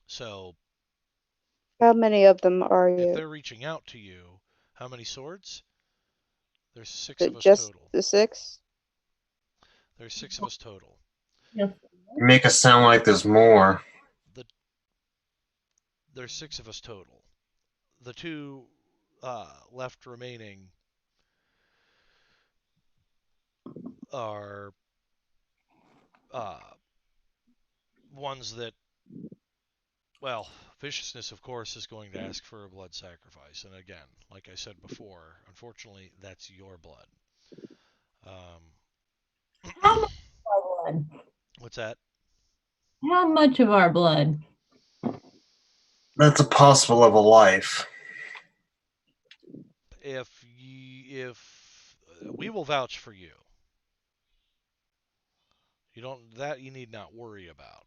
So How many of them are if you? they're reaching out to you, how many swords? There's Is six of it us just total. the 6? There's 6 of us total. Yes. You make it sound like there's more. The, there's 6 of us total. The two left remaining are uh, ones that, well, viciousness, of course, is going to ask for a blood sacrifice. And again, like I said before, unfortunately, that's your blood. How much of our blood? What's that? How much of our blood? That's a possible of a life. If we will vouch for you, you need not worry about.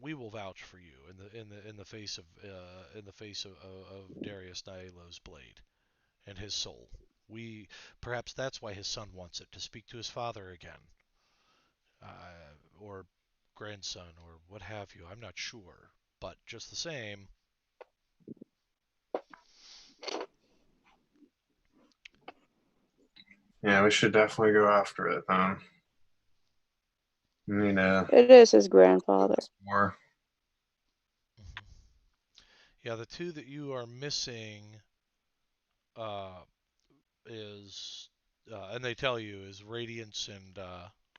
We will vouch for you in the face of Darius Nailo's blade and his soul. We Perhaps that's why his son wants it, to speak to his father again, or grandson, or what have you. I'm not sure, but just the same, Yeah, we should definitely go after it then. We need It is his grandfather. more. yeah, the two that you are missing uh, is, and they tell you, is radiance and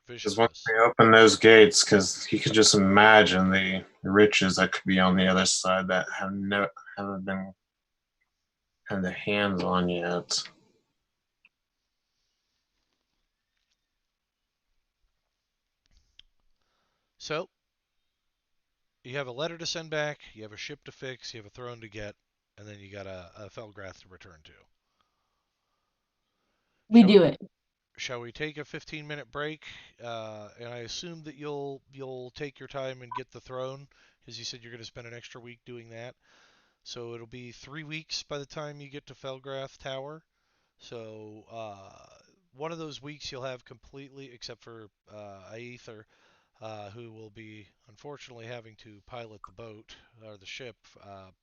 Because once viciousness. we open those gates, because you can just imagine the riches that could be on the other side that haven't been have their hands on yet. So you have a letter to send back, you have a ship to fix, you have a throne to get, and then you got a Felgrath to return to. We Shall do it. shall we take a 15-minute break? And I assume that you'll take your time and get the throne, because you said you're going to spend an extra week doing that. So it'll be 3 weeks by the time you get to Felgrath Tower. So one of those weeks you'll have completely, except for Aether, who will be unfortunately having to pilot the boat or the ship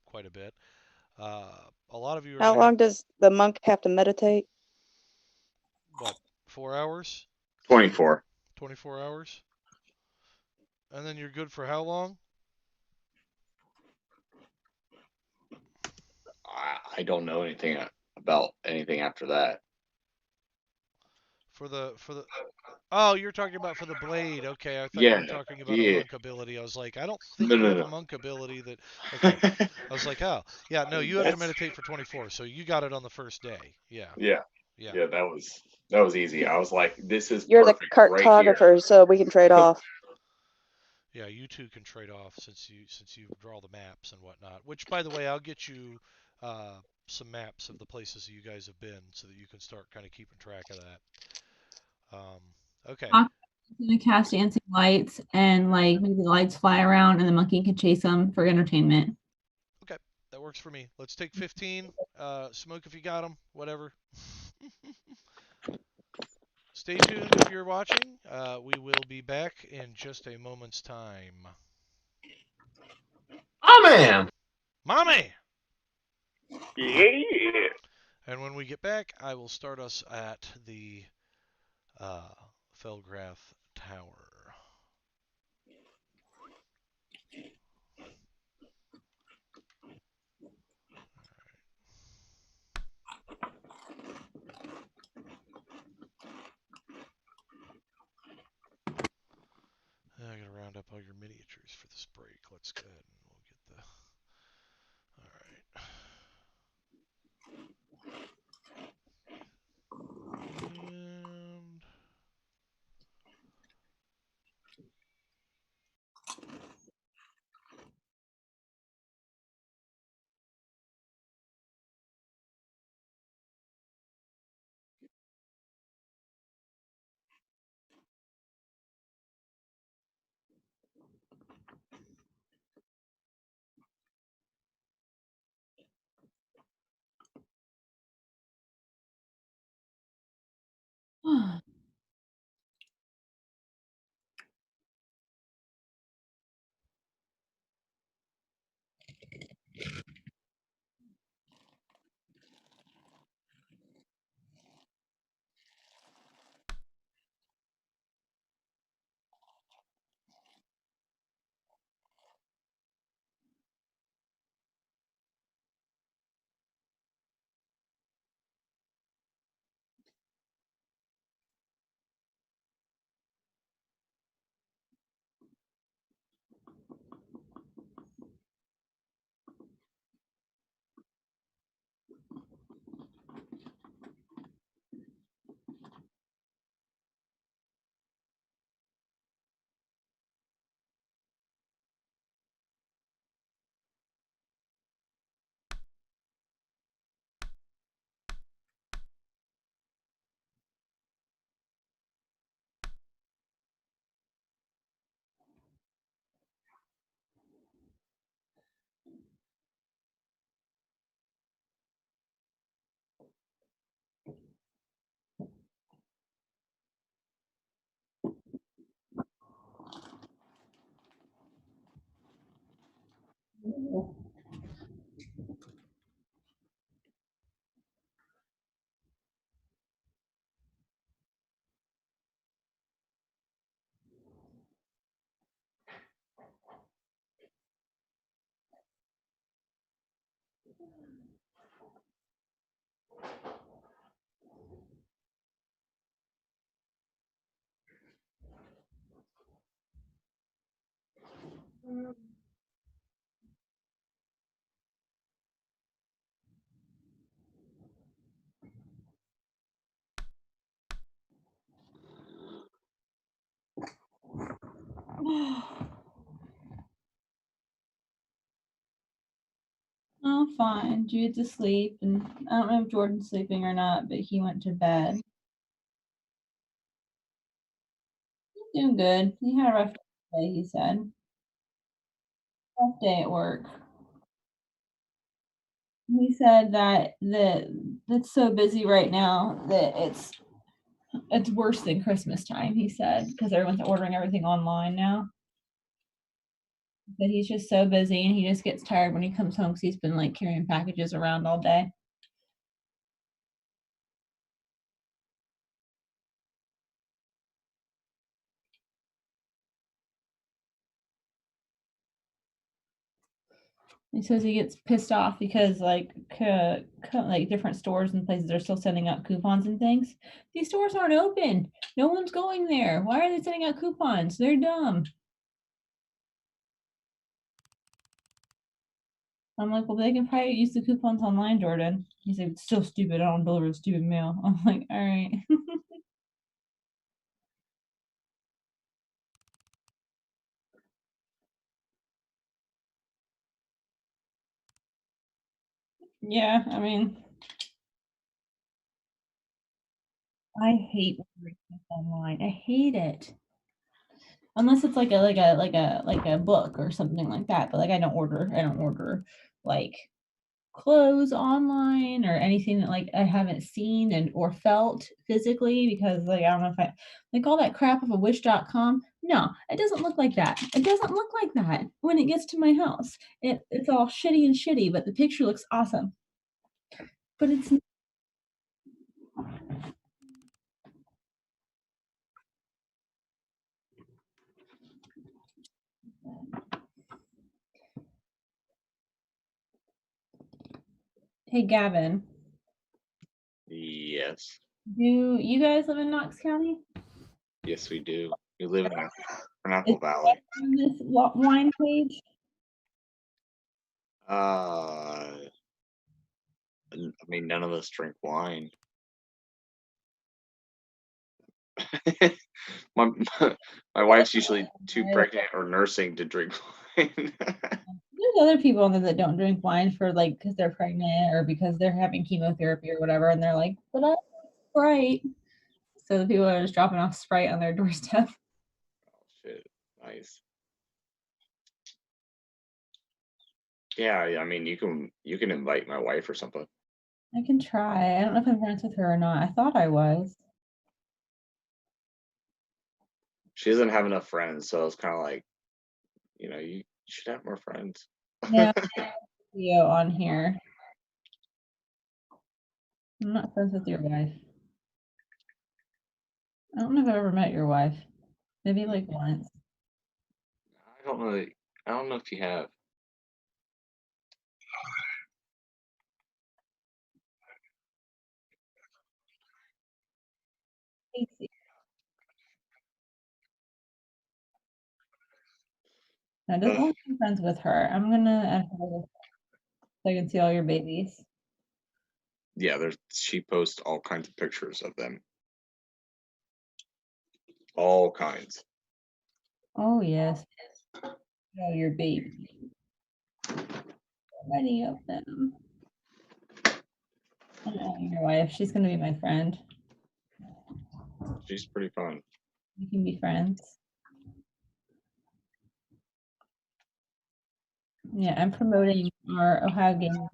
quite a bit. A lot of you are How going to have, long does the monk have to meditate? what, 4 hours? 24. 24 hours? And then you're good for how long? I don't know anything about anything after that. For the Oh, you're talking about for the blade. Okay, I thought you Yeah, were talking about a yeah. monk ability. I was like, I don't No, think you no, have a no. monk ability that. Okay, I was like, oh, yeah, no, you have to That's meditate for 24, so you got it on the first day. Yeah, yeah, yeah, yeah. That was easy. I was like, this is You're the perfect right here. cartographer, so we can trade off. yeah. You two can trade off since you draw the maps and whatnot. Which, by the way, I'll get you uh, some maps of the places you guys have been, so that you can start kind of keeping track of that. Okay. I'm gonna cast dancing lights and like maybe the lights fly around and the monkey can chase them for entertainment. Okay, that works for me. Let's take 15. Smoke if you got them. Whatever. Stay tuned if you're watching. We will be back in just a moment's time. Oh man! Mommy! Yeah. And when we get back, I will start us at the uh, Felgrath Tower. I gotta round up all your miniatures for this break. Let's go ahead and we'll get the. Alright. And. Oh, fine. Jude's asleep, and I don't know if Jordan's sleeping or not, but he went to bed. He's doing good. He had a rough day, he said. Rough day at work. He said that it's so busy right now that it's worse than Christmas time, he said, because everyone's ordering everything online now. But he's just so busy and he just gets tired when he comes home because he's been like carrying packages around all day. He says he gets pissed off because like different stores and places are still sending out coupons and things. These stores aren't open. No one's going there. Why are they sending out coupons? They're dumb. I'm like, well, they can probably use the coupons online, Jordan. He said, it's still stupid. I don't deliver stupid mail. I'm like, all right. Yeah, I mean, I hate ordering stuff online. I hate it. Unless it's like a book or something like that. But like I don't order like clothes online or anything that like I haven't seen and or felt physically because like I don't know if I like all that crap of a wish.com. No, it doesn't look like that. It doesn't look like that when it gets to my house. It's all shitty, but the picture looks awesome. But it's Hey Gavin, Yes. do you guys live in Knox County? Yes, we do. We live in Is Apple Valley. on this wine page? I mean, none of us drink wine. my my wife's usually too pregnant or nursing to drink wine. There's other people on there that don't drink wine for like because they're pregnant or because they're having chemotherapy or whatever, and they're like, but I like Sprite. So the people are just dropping off Sprite on their doorstep. Oh shit! Nice. Yeah, I mean, you can invite my wife or something. I can try. I don't know if I'm friends with her or not. I thought I was. She doesn't have enough friends, so it's kind of like, you should have more friends. Yeah, video on here. I'm not friends with your wife. I don't know if I've ever met your wife. Maybe like once. I don't know. I don't know if you have. Casey. I just want to be friends with her. I'm gonna add her so I can see all your babies. Yeah, she posts all kinds of pictures of them. All kinds. Oh yes. Oh, your baby. Many of them. I know your wife. She's gonna be my friend. She's pretty fun. We can be friends. Yeah, I'm promoting our Ohio game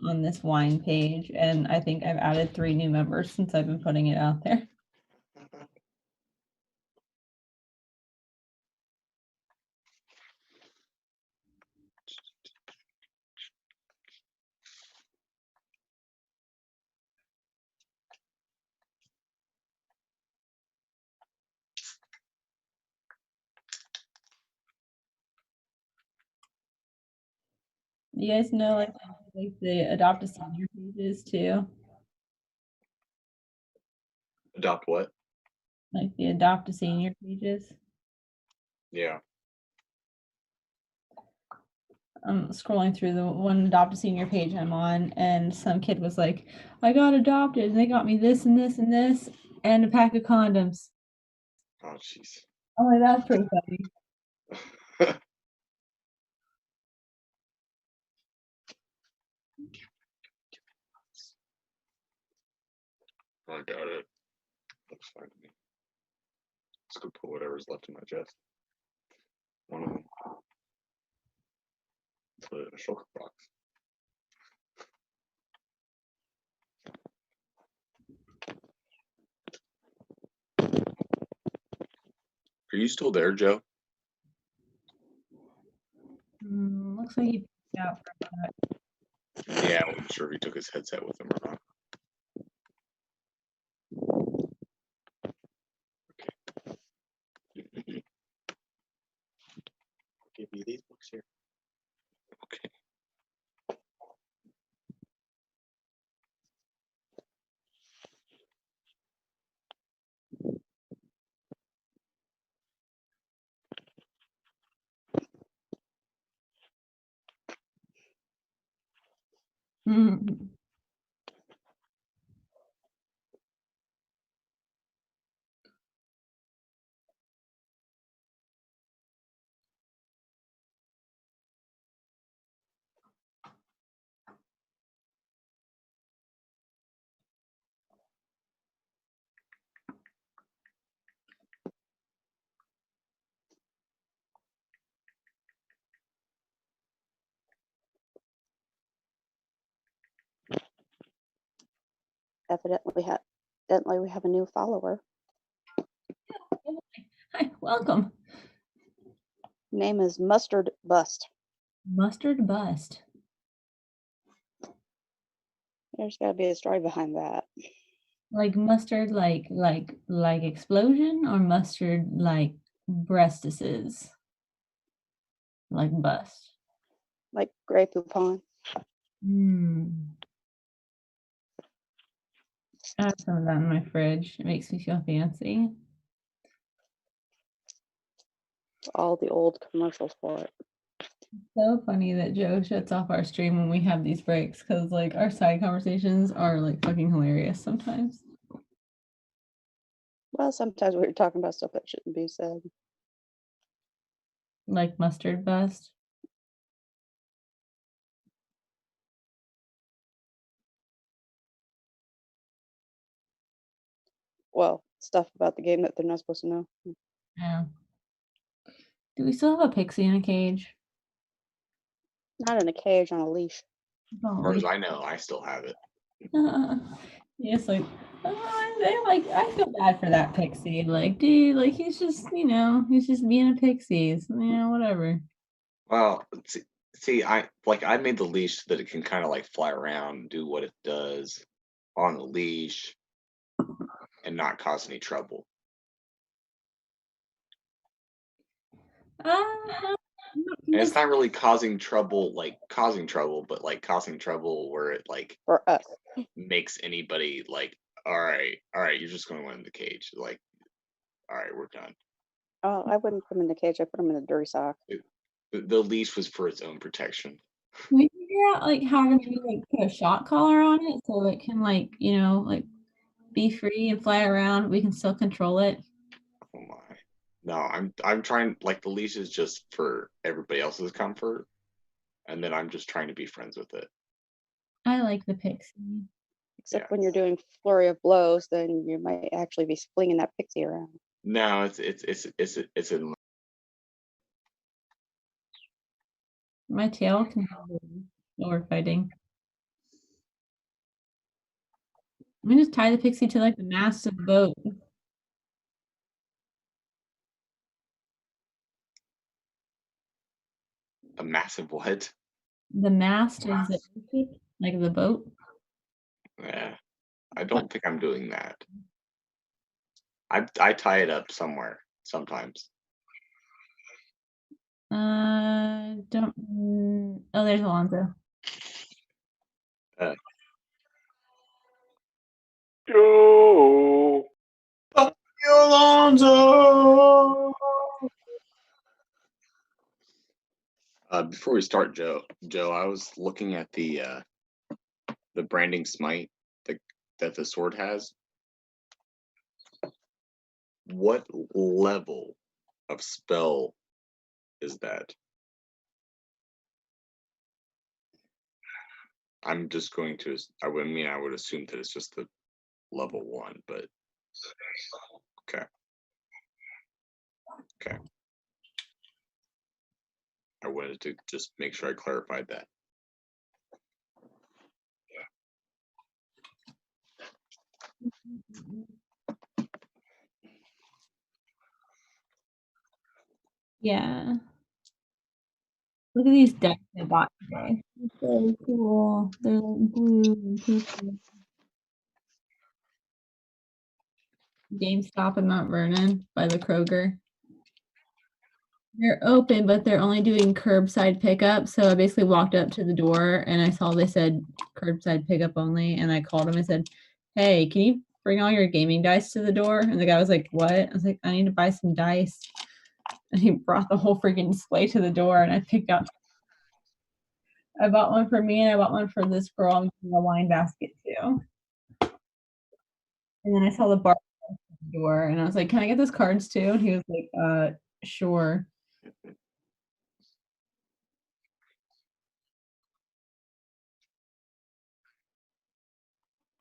on this wine page, and I think I've added 3 new members since I've been putting it out there. You guys know like the adopt a senior pages too? Adopt what? Like the adopt a senior pages. Yeah. I'm scrolling through the one adopt a senior page I'm on, and some kid was like, I got adopted and they got me this and this and this and a pack of condoms. Oh, jeez. I'm like, that's pretty funny. I got it. Looks fine to me. Let's go put whatever's left in my chest. One of them. Put it in a shulker box. Are you still there, Joe? Looks like he picked out for that. Yeah, I wasn't sure if he took his headset with him or not. Okay. I'll give you these books here. Okay. Mhm. Evidently we have a new follower. Hi, welcome. Name is Mustard Bust. Mustard Bust. There's got to be a story behind that. Like mustard, like explosion, or mustard like breastises, like bust. Like Grey Poupon. I have some of that in my fridge. It makes me feel fancy. All the old commercials for it. So funny that Joe shuts off our stream when we have these breaks, because like our side conversations are like fucking hilarious sometimes. Well, sometimes we're talking about stuff that shouldn't be said. Like mustard bust. Well, stuff about the game that they're not supposed to know. Yeah. Do we still have a pixie in a cage? Not in a cage, on a leash. As far as I know, I still have it. Yes, like I feel bad for that pixie. Like, dude, like he's just being a pixie. So, whatever. Well, see, I made the leash so that it can kind of like fly around, do what it does on the leash, and not cause any trouble. And it's not really causing trouble, but like causing trouble where it like For us. makes anybody like, all right, you're just going to win the cage. Like, all right, we're done. Oh, I wouldn't put him in the cage. I put him in a dirty sock. The leash was for its own protection. Can we figure out like how to maybe like put a shock collar on it so it can like like be free and fly around? We can still control it. Oh my! No, I'm trying. Like the leash is just for everybody else's comfort, and then I'm just trying to be friends with it. I like the pixie. Except when you're doing flurry of blows, then you might actually be flinging that pixie around. No, it's in. My tail can while we're fighting. I'm gonna just tie the pixie to like the mast of the boat. A massive what? The mast of the like the boat. Yeah, I don't think I'm doing that. I tie it up somewhere sometimes. Don't. Oh, there's Alonzo. Joe. Alonzo. Before we start, Joe, I was looking at the branding smite that the sword has. What level of spell is that I'm just going to. I would assume that it's just the level 1, but okay. Okay. I wanted to just make sure I clarified that. Yeah. Look at these decks I bought today. They're so cool. They're like blue and purple. GameStop in Mount Vernon by the Kroger. They're open, but they're only doing curbside pickup. So I basically walked up to the door and I saw they said curbside pickup only. And I called him and said, "Hey, can you bring all your gaming dice to the door?" And the guy was like, "What?" I was like, "I need to buy some dice." And he brought the whole freaking display to the door and I picked out. I bought one for me and I bought one for this girl. I'm getting a wine basket too. And then I saw the bar at the door and I was like, "Can I get those cards too?" And he was like, sure.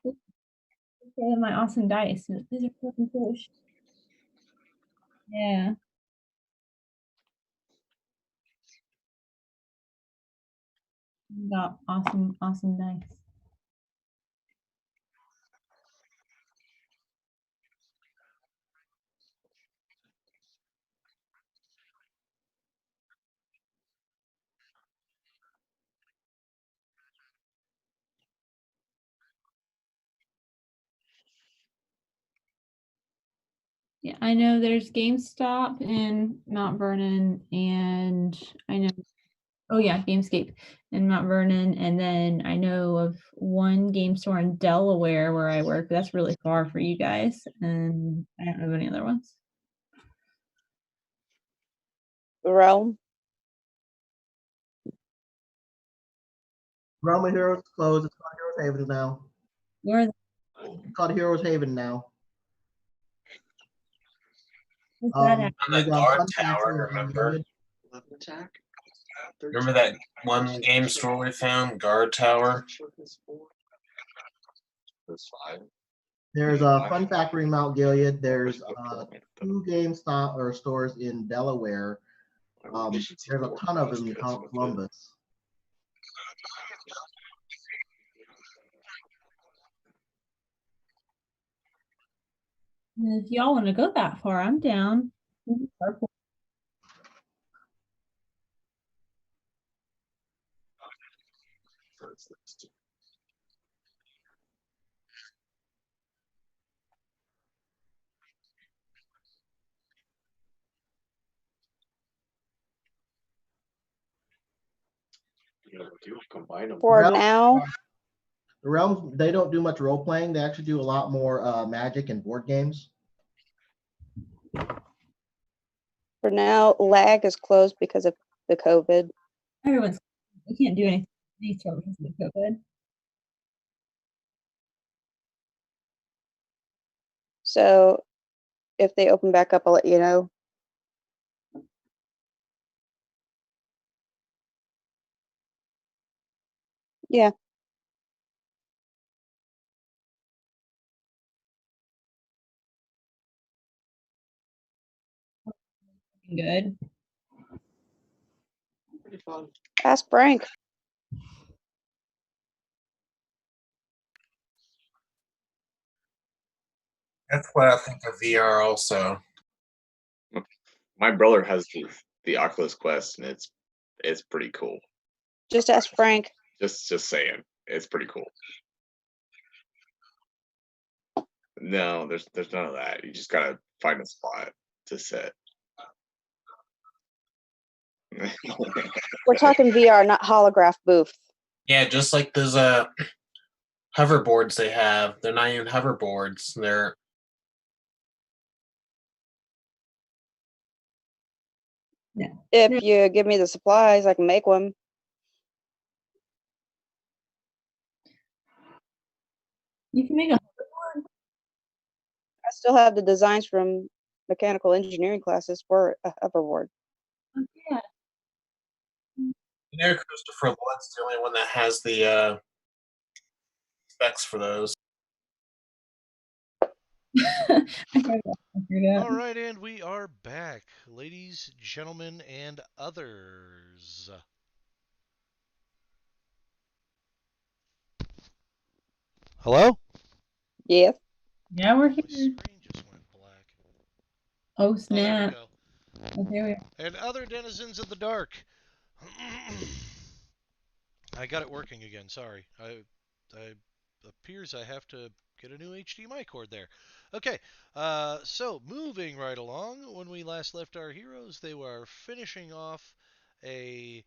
Okay, my awesome dice. These are fucking cool. Yeah. Got awesome, awesome dice. Yeah, I know there's GameStop in Mount Vernon, and I know, oh yeah, Gamescape in Mount Vernon, and then I know of one game store in Delaware where I work, but that's really far for you guys, and I don't know of any other ones. The Realm. Realm of Heroes is closed. It's called Heroes Haven now. Where are It's called Heroes Haven now. where's that at? On that There's a guard Fun tower, Factory remember? 11 attack. Remember that one game store we found, Guard Tower? That's 5. There's a Fun Factory in Mount Gilead. There's 2 GameStop or stores in Delaware. There's a ton of them in Columbus. If y'all want to go that far, I'm down. Combine them. For now, The Realms, they don't do much role playing. They actually do a lot more Magic and board games. for now, lag is closed because of the COVID. Everyone's, we can't do anything because of COVID. So if they open back up, I'll let you know. Yeah. Good. Pretty fun. Ask Frank. That's what I think of VR also. My brother has the Oculus Quest, and it's pretty cool. Just ask Frank. Just saying, it's pretty cool. No, there's none of that. You just gotta find a spot to sit. We're talking VR, not holograph booth. Yeah, just like those hoverboards they have. They're not even hoverboards. They're If you give me the supplies, I can make one. You can make a I still have the designs from mechanical engineering classes for a hoverboard. Yeah. You know, Christopher Lloyd's the only one that has the specs for those. I figured All out. right, and we are back, ladies, gentlemen, and others. Hello? Yes. Yeah, we're My here. screen just went black. Oh, Oh, there we snap. go. Oh, there we are. And other denizens of the dark. I got it working again. Sorry. I appears I have to get a new HDMI cord there. Okay. So moving right along. When we last left our heroes, they were finishing off a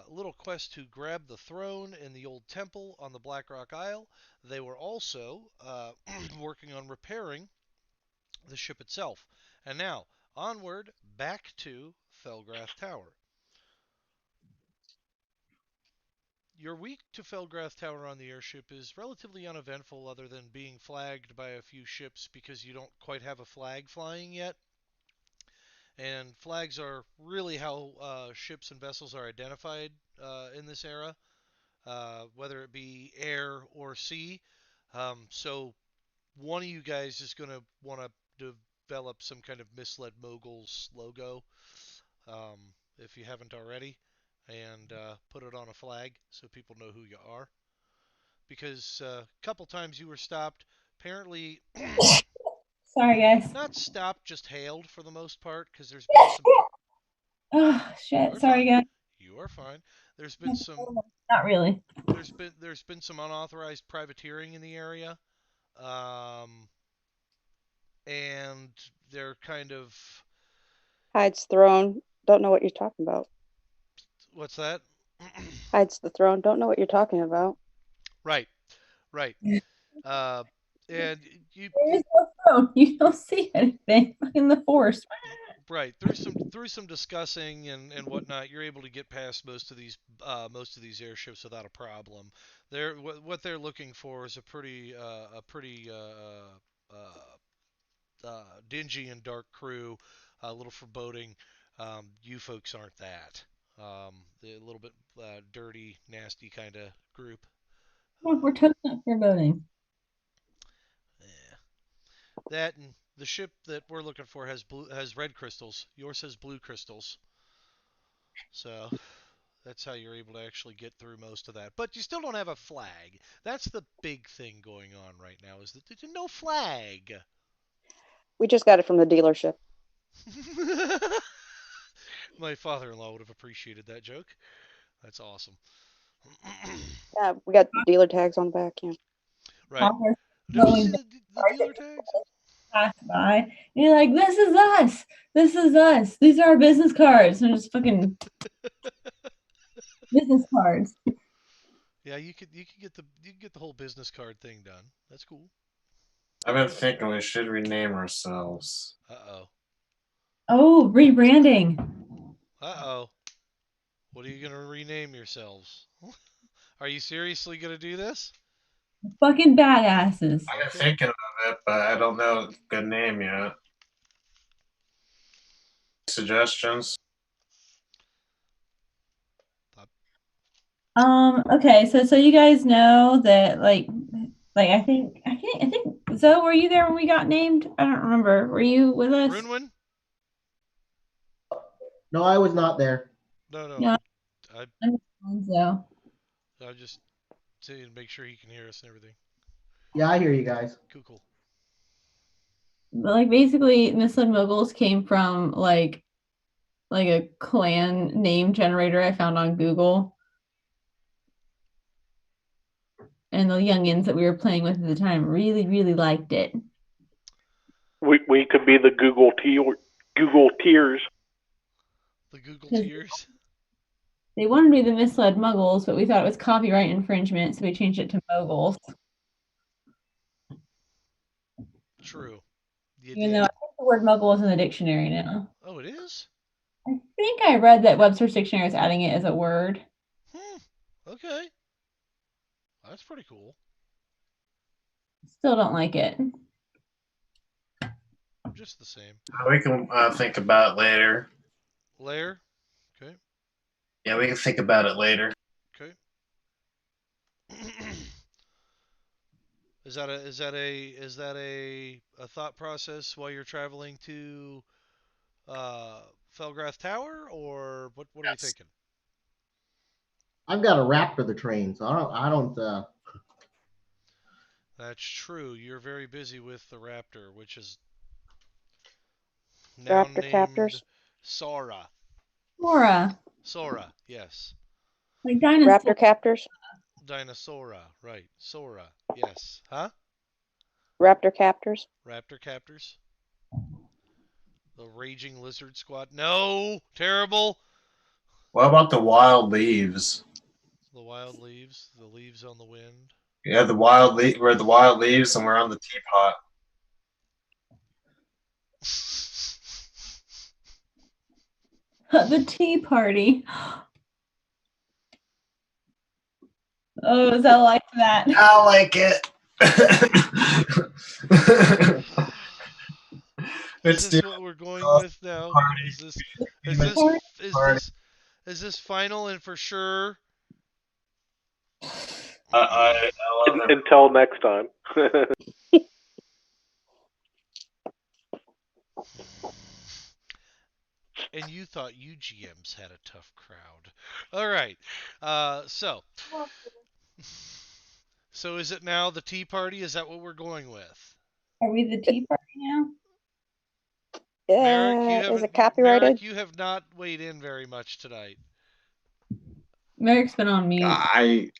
little quest to grab the throne in the old temple on the Blackrock Isle. They were also working on repairing the ship itself. And now onward back to Felgrath Tower. Your week to Felgrath Tower on the airship is relatively uneventful other than being flagged by a few ships because you don't quite have a flag flying yet. And flags are really how ships and vessels are identified in this era, whether it be air or sea. So one of you guys is going to want to develop some kind of misled moguls logo, um, if you haven't already, and put it on a flag so people know who you are. Because a couple times you were stopped, apparently Sorry, guys. not stopped, just hailed for the most part, because there's been some. Oh, You shit. are Sorry, fine. guys. You are fine. There's been some. Not really. There's been some unauthorized privateering in the area, um, and they're kind of. Hides throne. Don't know what you're talking about. What's that? Hides the throne. Don't know what you're talking about. Right, right. Uh, and There is no throne. You don't see anything in the forest. right through some discussing and whatnot, you're able to get past most of these airships without a problem. What they're looking for is a pretty dingy and dark crew, a little foreboding. You folks aren't that. They're a little bit dirty, nasty kind of group. No, we're totally not foreboding. Yeah. That and the ship that we're looking for has red crystals. Yours has blue crystals. So that's how you're able to actually get through most of that. But you still don't have a flag. That's the big thing going on right now is that there's no flag. We just got it from the dealership. My father-in-law would have appreciated that joke. That's awesome. Yeah, we got dealer tags on the back. Yeah. Right. Congress Did you going see to the dealer tags? pass by. And you're like, this is us. This is us. These are our business cards. And just fucking business cards. Yeah, you could get the whole business card thing done. That's cool. I've been thinking we should rename ourselves. Uh-oh. Oh, rebranding. Uh-oh. What are you going to rename yourselves? Are you seriously going to do this? Fucking badasses. I've been Okay. thinking of it, but I don't know a good name yet. Suggestions? Okay, so you guys know that I think Zoe, were you there when we got named? I don't remember. Were you with us? Brunwyn? No, I was not there. No, no. Yeah, I I'm Zoe. I just saying to make sure he can hear us and everything. Yeah, I hear you guys. Cool, cool. But like basically Misled Moguls came from like a clan name generator I found on Google. And the youngins that we were playing with at the time really, really liked it. We could be the Google Tears. The Google 'Cause tears. they wanted to be the Misled Muggles, but we thought it was copyright infringement, so we changed it to Moguls. True. You Even though I did. think the word Muggle is in the dictionary now. Oh, it is? I think I read that Webster's Dictionary is adding it as a word. Hmm. Okay. That's pretty cool. Still don't like it. Just the same. We can think about it later. Lair, Yeah, we can think about it later. Okay. Is that a thought process while you're traveling to Felgrath Tower, or what are we Yes. thinking? I've got a Raptor the train, so I don't. That's true. You're very busy with the Raptor, which is now Raptor named captors. Sora. Laura, Sora, yes. like dinosaur. Raptor captors. Dinosaura, right. Sora, yes. Huh? Raptor captors. Raptor captors. The Raging Lizard Squad. No! Terrible! What about the wild leaves? The wild leaves. The leaves on the wind. Yeah, we're the wild leaves, and we're on the teapot. The tea party. Oh, is that like that? I like it. Is It's this the what we're going with now? Is this is party. this Party? is Party. this is this final and for sure? I love it. Until next time. And you thought UGMs had a tough crowd. All right. So so is it now the Tea Party? Is that what we're going with? Are we the tea party now? Merrick, Is it copyrighted? You have not weighed in very much tonight. Merrick's been on mute,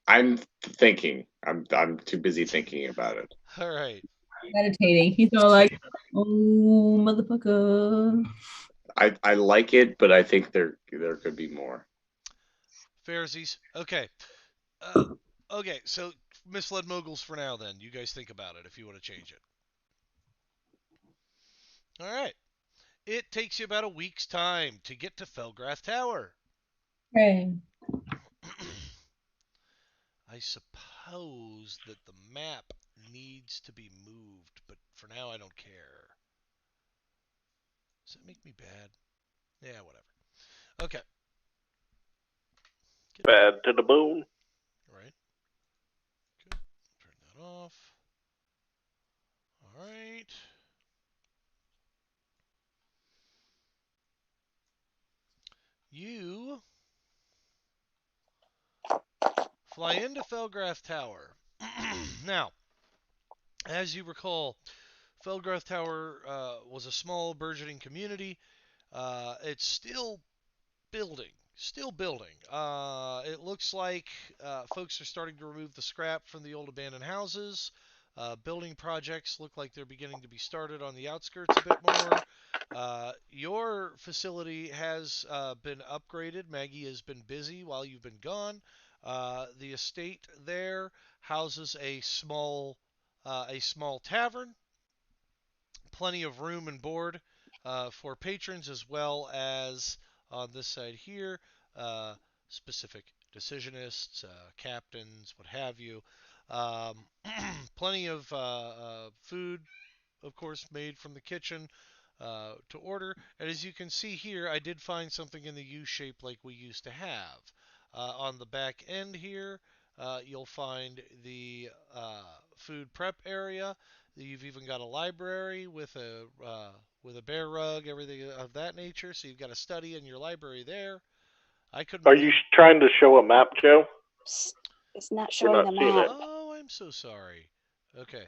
I'm thinking. I'm too busy thinking about it. All right. meditating. He's all like, "Oh, motherfucker." I like it, but I think there could be more. Pharisees. Okay. Uh, okay, so misled moguls for now then. You guys think about it if you want to change it. All right. It takes you about a week's time to get to Felgrath Tower. Hey, I suppose that the map needs to be moved, but for now I don't care. Does that make me bad? Yeah, whatever. Okay. Get that Bad to the bone. right. Good. Turn that off. All right. You fly into Felgrath Tower. Now, as you recall, Felgrath Tower was a small, burgeoning community. It's still building. It looks like folks are starting to remove the scrap from the old abandoned houses. Building projects look like they're beginning to be started on the outskirts a bit more. Your facility has been upgraded. Maggie has been busy while you've been gone. The estate there houses a small tavern, plenty of room and board for patrons, as well as on this side here, uh, specific decisionists, captains, what have you. Um, plenty of food, of course, made from the kitchen to order. And as you can see here, I did find something in the U shape like we used to have. On the back end here, you'll find the food prep area. You've even got a library with a bear rug, everything of that nature. So you've got a study in your library there. I couldn't Are you believe. trying to show a map, Joe? Psst, it's not We're showing not the seeing map. it. Oh, I'm so sorry. Okay.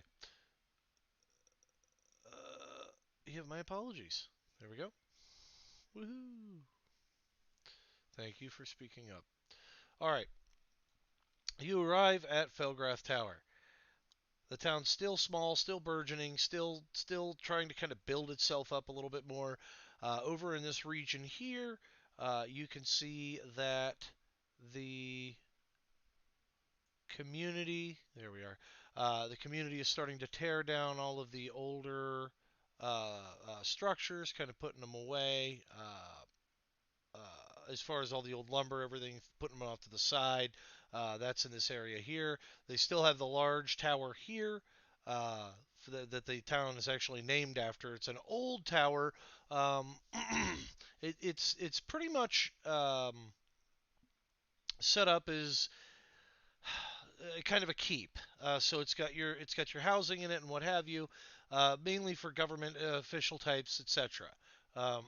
Uh, yeah, my apologies. There we go. Woohoo! Thank you for speaking up. All right. You arrive at Felgrath Tower. The town's still small, still burgeoning, still trying to kind of build itself up a little bit more. Over in this region here, you can see that the community, there we are, the community is starting to tear down all of the older structures, kind of putting them away. As far as all the old lumber, everything, putting them off to the side. That's in this area here. They still have the large tower here uh, that the town is actually named after. It's an old tower. It's pretty much set up is kind of a keep. So it's got your housing in it and what have you, mainly for government official types, etc. Um,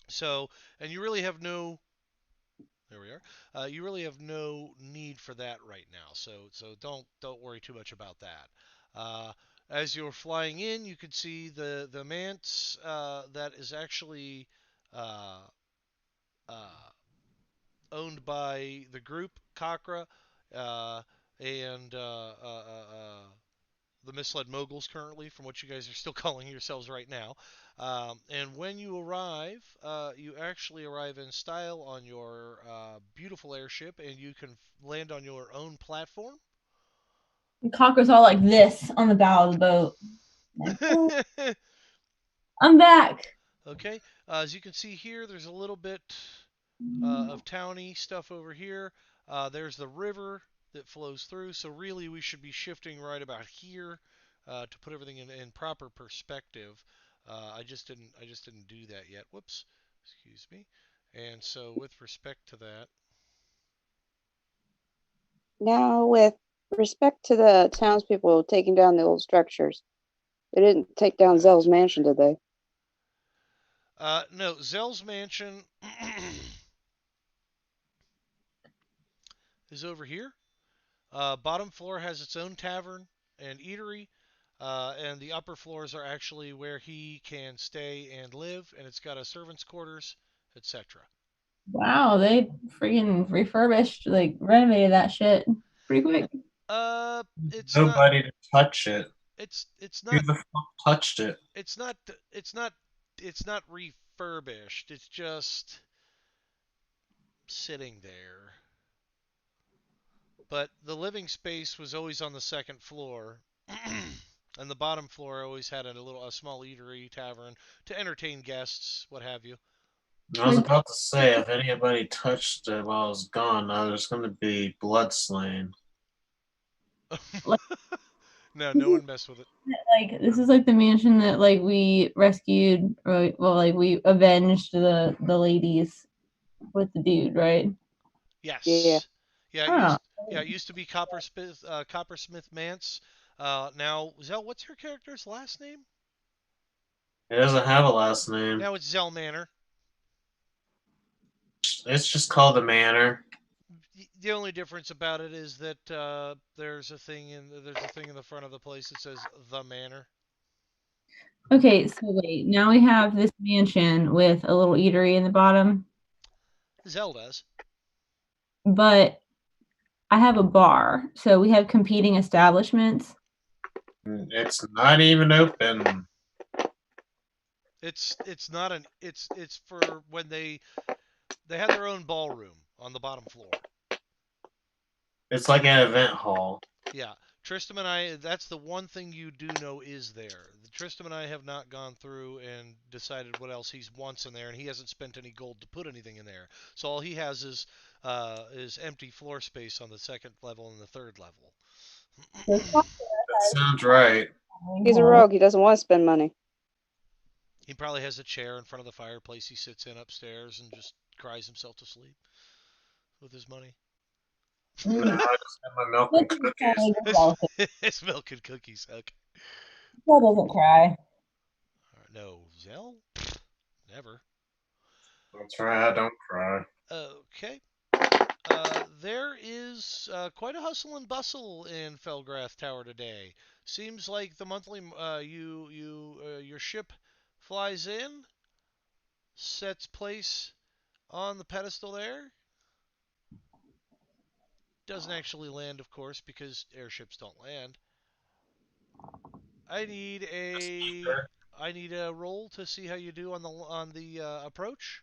so and you really have no there we are. You really have no need for that right now, so don't worry too much about that. Uh, as you're flying in, you can see the manse that is actually uh, uh, owned by the group Kakra uh, and the Misled Moguls currently, from what you guys are still calling yourselves right now. And when you arrive, you actually arrive in style on your beautiful airship, and you can land on your own platform. And Cocker's all like this on the bow of the boat. Like, oh, I'm back. Okay, as you can see here, there's a little bit of towny stuff over here. There's the river that flows through, so really we should be shifting right about here to put everything in proper perspective. I just didn't do that yet. Whoops, excuse me. And so with respect to that, Now, with respect to the townspeople taking down the old structures, they didn't take down Zell's that's mansion, did they? no, Zell's mansion is over here. Bottom floor has its own tavern and eatery, and the upper floors are actually where he can stay and live, and it's got a servant's quarters, etc. Wow, they freaking refurbished, like renovated that shit pretty quick. Uh, it's not. Nobody to touch it. It's Who not. the fuck touched it? It's not. It's not. It's not refurbished. It's just sitting there. But the living space was always on the second floor, and the bottom floor always had a small eatery, tavern to entertain guests, what have you. I was about to say, if anybody touched it while I was gone, there's going to be blood slain. Like, No, this no is one messed with it. this is like the mansion that like we rescued, or well, like we avenged the ladies with the dude, right? Yeah. Yes. Yeah, Oh, it used to be Coppersmith Mance. Now Zell, what's your character's last name? It doesn't have a last name. Now it's Zell Manor. It's just called the manor. The only difference about it is that there's a thing in the front of the place that says the Manor. okay. So wait, now we have this mansion with a little eatery in the bottom, Zell does. but I have a bar, so we have competing establishments. It's not even open. It's not an it's for when they have their own ballroom on the bottom floor. It's like an event hall. Yeah, Tristram and I. That's the one thing you do know is there. Tristram and I have not gone through and decided what else he wants in there, and he hasn't spent any gold to put anything in there. So all he has is empty floor space on the second level and the third level. That sounds right. He's a rogue. He doesn't want to spend money. He probably has a chair in front of the fireplace he sits in upstairs and just cries himself to sleep with his money. No, I just have my milk and cookies. It's milk and cookies. Okay. Zell doesn't cry. No, Zell? Never. That's right, I don't cry. Okay. There is quite a hustle and bustle in Felgrath Tower today. Seems like the monthly your ship flies in, sets place on the pedestal there. Doesn't actually land, of course, because airships don't land. I need a I need a roll to see how you do on the approach.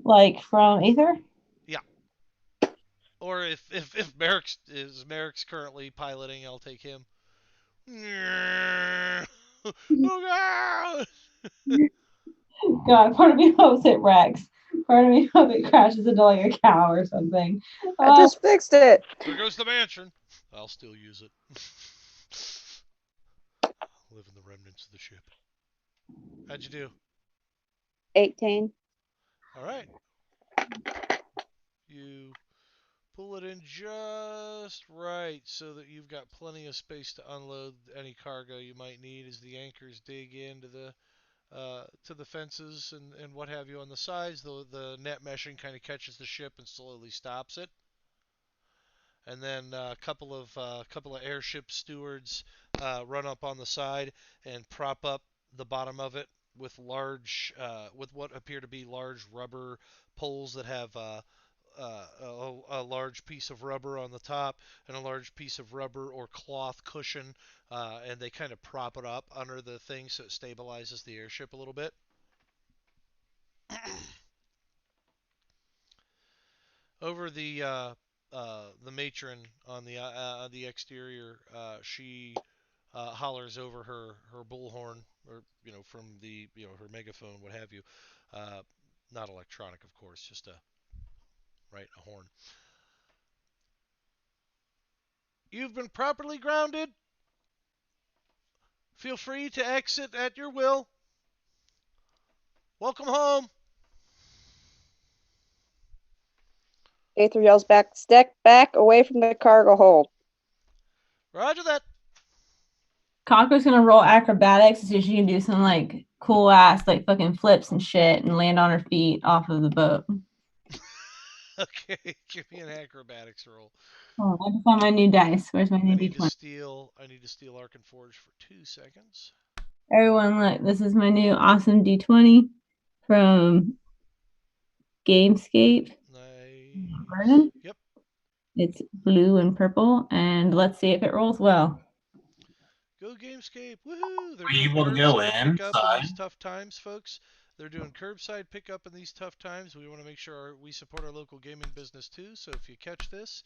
Like from Aether? Yeah. Or if Merrick's currently piloting, I'll take him. Oh god! God, part of me hopes it wrecks. Part of me hopes it crashes into like a cow or something. I just fixed it. There goes the mansion. I'll still use it. Live in the remnants of the ship. How'd you do? 18. All right. you pull it in just right so that you've got plenty of space to unload any cargo you might need as the anchors dig into the fences and what have you on the sides. The net meshing kind of catches the ship and slowly stops it. And then a couple of airship stewards run up on the side and prop up the bottom of it with what appear to be large rubber poles that have a large piece of rubber on the top and a large piece of rubber or cloth cushion, and they kind of prop it up under the thing so it stabilizes the airship a little bit. Over the matron on the exterior, she hollers over her bullhorn, or from the her megaphone, what have you. Uh, Not electronic, of course, just a horn. You've been properly grounded. Feel free to exit at your will. Welcome home. Aether yells back, "Step back away from the cargo hold." Roger that. Conquer's gonna roll acrobatics to see if she can do some like cool ass like fucking flips and shit and land on her feet off of the boat. Okay, give me an acrobatics roll. Oh, I have to find my new dice. Where's my new I need to D20? steal. I need to steal Arkenforge for 2 seconds. Everyone, look, this is my new awesome D20 from Gamescape. Nice. Yep. It's blue and purple, and let's see if it rolls well. Go Gamescape. Woohoo! They're Are you doing able to go curbside pickup in inside? these tough times, folks. They're doing curbside pickup in these tough times. We want to make sure we support our local gaming business too. So if you catch this,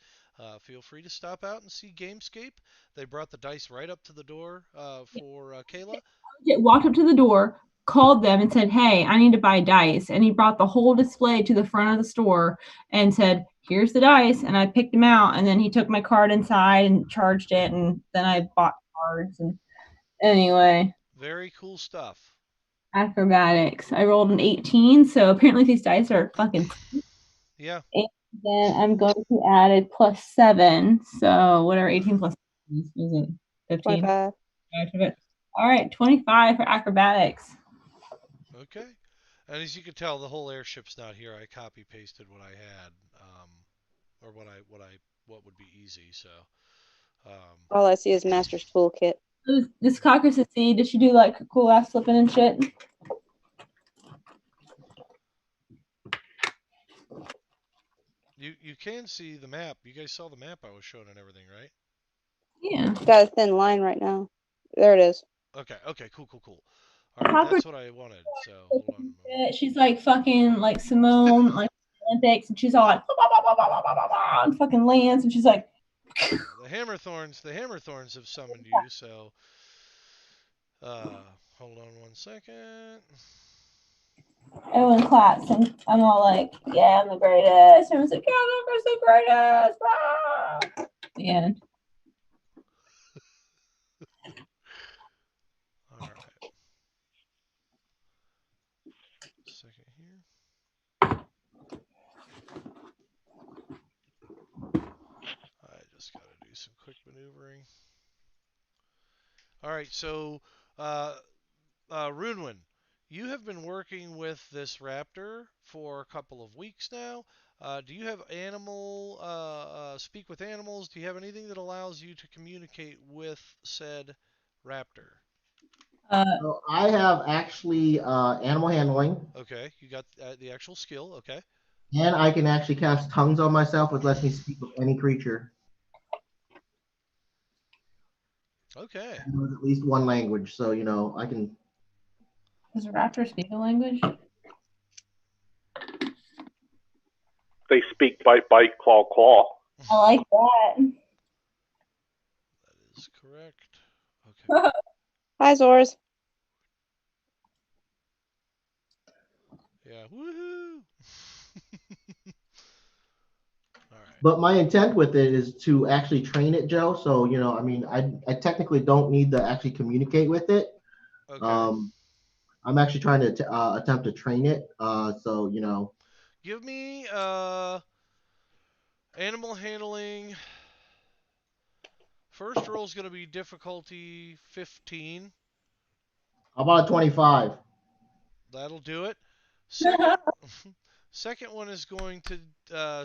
feel free to stop out and see Gamescape. They brought the dice right up to the door for Kayla. Walked up to the door, called them, and said, "Hey, I need to buy dice." And he brought the whole display to the front of the store and said, "Here's the dice." And I picked them out, and then he took my card inside and charged it, and then I bought cards. And anyway, Very cool stuff. acrobatics. I rolled an 18, so apparently these dice are fucking. Yeah. And then I'm going to add a +7. So whatever 18 plus is it 15? 25. All right, 25 for acrobatics. Okay. And as you can tell, the whole airship's not here. I copy pasted what I had, or what would be easy. So. All I see is Master's toolkit. This Cocker said, "See, did she do like cool ass flipping and shit?" You can see the map. You guys saw the map I was showing and everything, right? Yeah. Got a thin line right now. There it is. Okay, cool. All right, that's what I wanted. So hold on a moment. She's like fucking like Simone, like Olympics, and she's all like and fucking lands, and she's like. The Hammerthorns have summoned you. So hold on 1 second. Everyone claps, and I'm all like, "Yeah, I'm the greatest." Everyone's like, "Yeah, Lucas the greatest." Ah! The end. All right. Second here. I just got to do some quick maneuvering. All right, so Runwin, you have been working with this raptor for a couple of weeks now. Do you have speak with animals? Do you have anything that allows you to communicate with said raptor? So I have actually animal handling, Okay, you got the actual skill. Okay. and I can actually cast tongues on myself, which lets me speak with any creature. Okay. It knows at least one language, so I can. Does a raptor speak a language? They speak bite, bite, claw, claw. I like that. That is correct. Okay. Hi, Zors. Yeah. Woohoo! All right. But my intent with it is to actually train it, Joe. So I mean, I technically don't need to actually communicate with it. Okay. I'm actually trying to attempt to train it. So Give me Animal handling. First roll is going to be difficulty 15. How about a 25? That'll do it. Second, second one is going to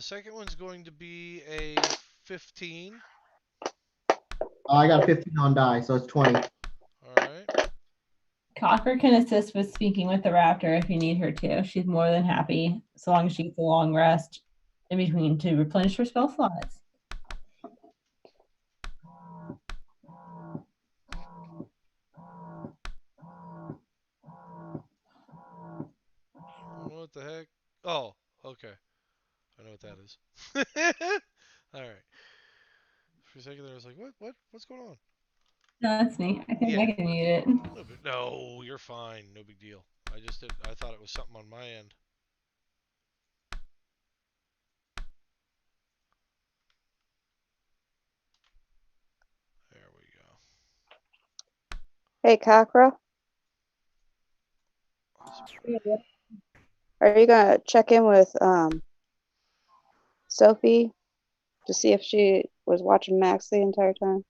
second one's going to be a 15. I got a 15 on die, so it's 20. All right. Cocker can assist with speaking with the raptor if you need her to. She's more than happy, so long as she gets a long rest in between to replenish her spell slots. What the heck? Oh, okay. I know what that is. All right. For a second there, I was like, what's going on? No, that's me. I think Yeah. I can mute it. No, you're fine. No big deal. I thought it was something on my end. There we go. Hey, Kakra, are you gonna check in with Sophie to see if she was watching Max the entire time?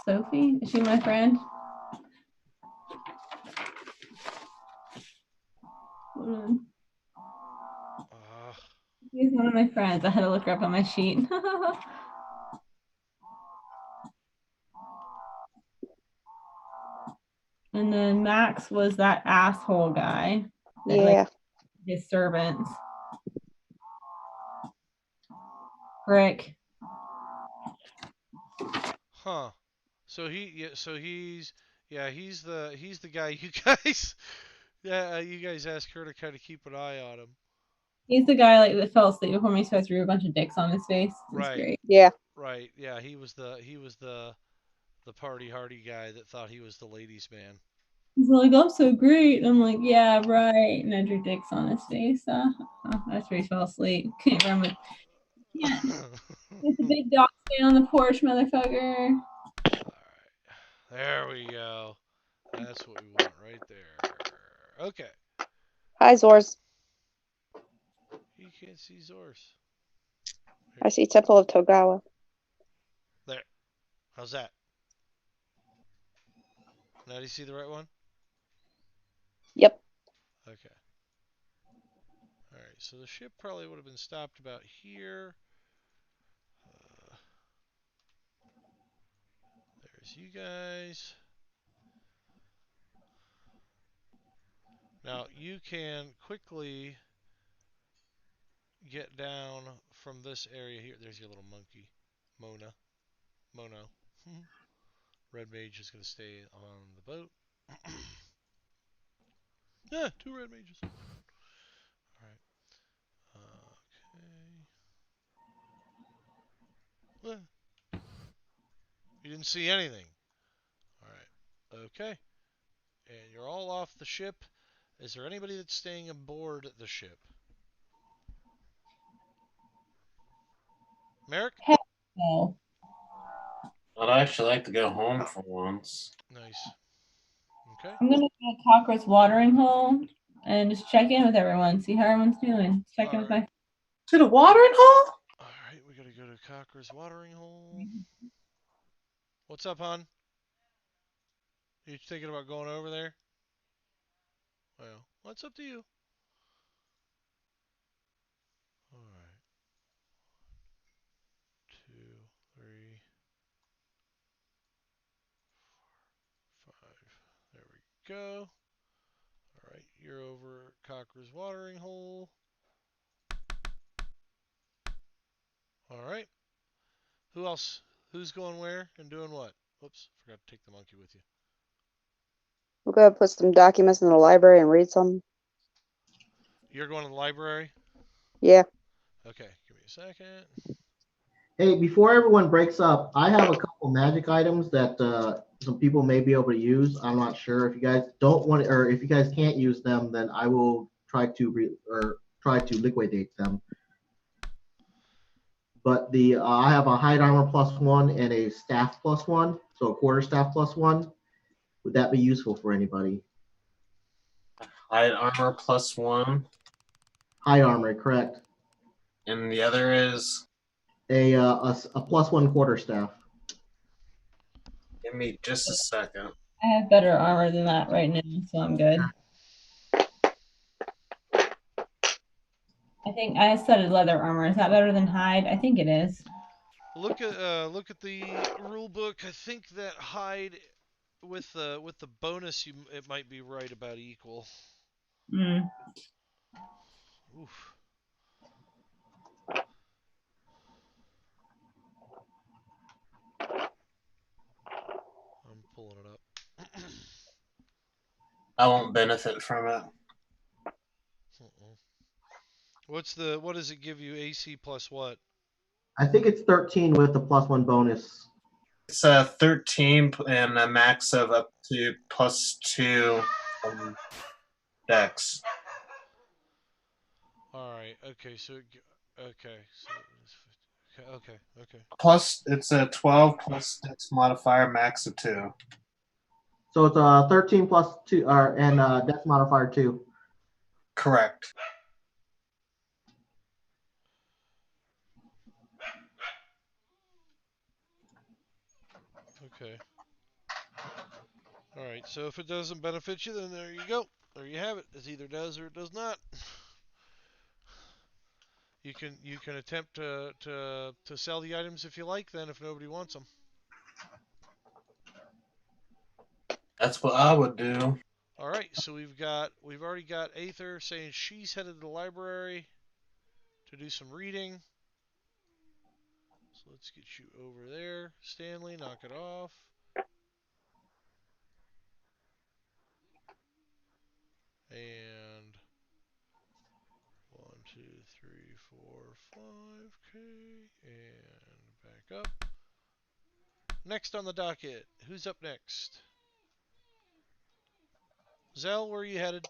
Sophie? Is she my friend? She's one of my friends. I had to look her up on my sheet. And then Max was that asshole guy. That, Yeah. like, his servants. Rick. Huh. So he's the guy you guys you guys asked her to kind of keep an eye on him. He's the guy like that fell asleep before me, so I threw a bunch of dicks on his face. It was Right. great. Yeah. Right. Yeah, he was the party hardy guy that thought he was the ladies' man. He's like, I'm so great. I'm like, yeah, right. And I drew dicks on his face. That's where he fell asleep. Can't remember. Yeah. It's a big dog stay on the porch, motherfucker. Alright. There we go. That's what we want right there. Okay. Hi, Zors. You can't see Zors. I see Temple of Togawa. There. How's that? Now do you see the right one? Yep. Okay. Alright, so the ship probably would have been stopped about here. There's you guys. Now you can quickly get down from this area here. There's your little monkey. Mono. Red Mage is going to stay on the boat. Yeah, 2 red mages. Alright. Okay. You didn't see anything. Alright. Okay. And you're all off the ship. Is there anybody that's staying aboard the ship? Merrick? No. I'd actually like to go home for once. Nice. Okay. I'm gonna go to Cockroach watering hole and just check in with everyone, see how everyone's doing. Check in with my To the watering hole? Alright, we gotta go to Cocker's watering hole. What's up, hon? You thinking about going over there? Well, what's up to you? Alright. 2, 3, 4, 5. There we go. Alright, you're over Cocker's watering hole. Alright. Who else? Who's going where and doing what? Whoops, forgot to take the monkey with you. We'll go put some documents in the library and read some. You're going to the library? Yeah. Okay, give me a second. Hey, before everyone breaks up, I have a couple magic items that some people may be able to use. I'm not sure if you guys don't want, or if you guys can't use them, then I will try to liquidate them. But I have a hide armor +1 and a staff +1, so a quarterstaff +1. Would that be useful for anybody? Hide armor +1. Hide armor, correct? And the other is. A +1 quarterstaff. Give me just a second. I have better armor than that right now, so I'm good. I think I studded leather armor. Is that better than hide? I think it is. Look at the rule book. I think that hide with the bonus, it might be right about equal. Mm. Oof. I'm pulling it up. I won't benefit from it. What does it give you? AC plus what? I think it's 13 with the +1 bonus. It's 13 and a max of up to +2 dex. All right. Okay. So okay. So okay. Plus, it's a 12 plus dex modifier, max of 2. So it's a 13 plus 2, and dex modifier 2. Correct. Okay. All right. So if it doesn't benefit you, then there you go. There you have it. It either does or it does not. You can attempt to sell the items if you like. Then if nobody wants them. That's what I would do. All right. So we've already got Aether saying she's headed to the library to do some reading. So let's get you over there. Stanley, knock it off. And 1, 2, 3, 4, 5. Okay. And back up. Next on the docket. Who's up next? Zell, where are you headed?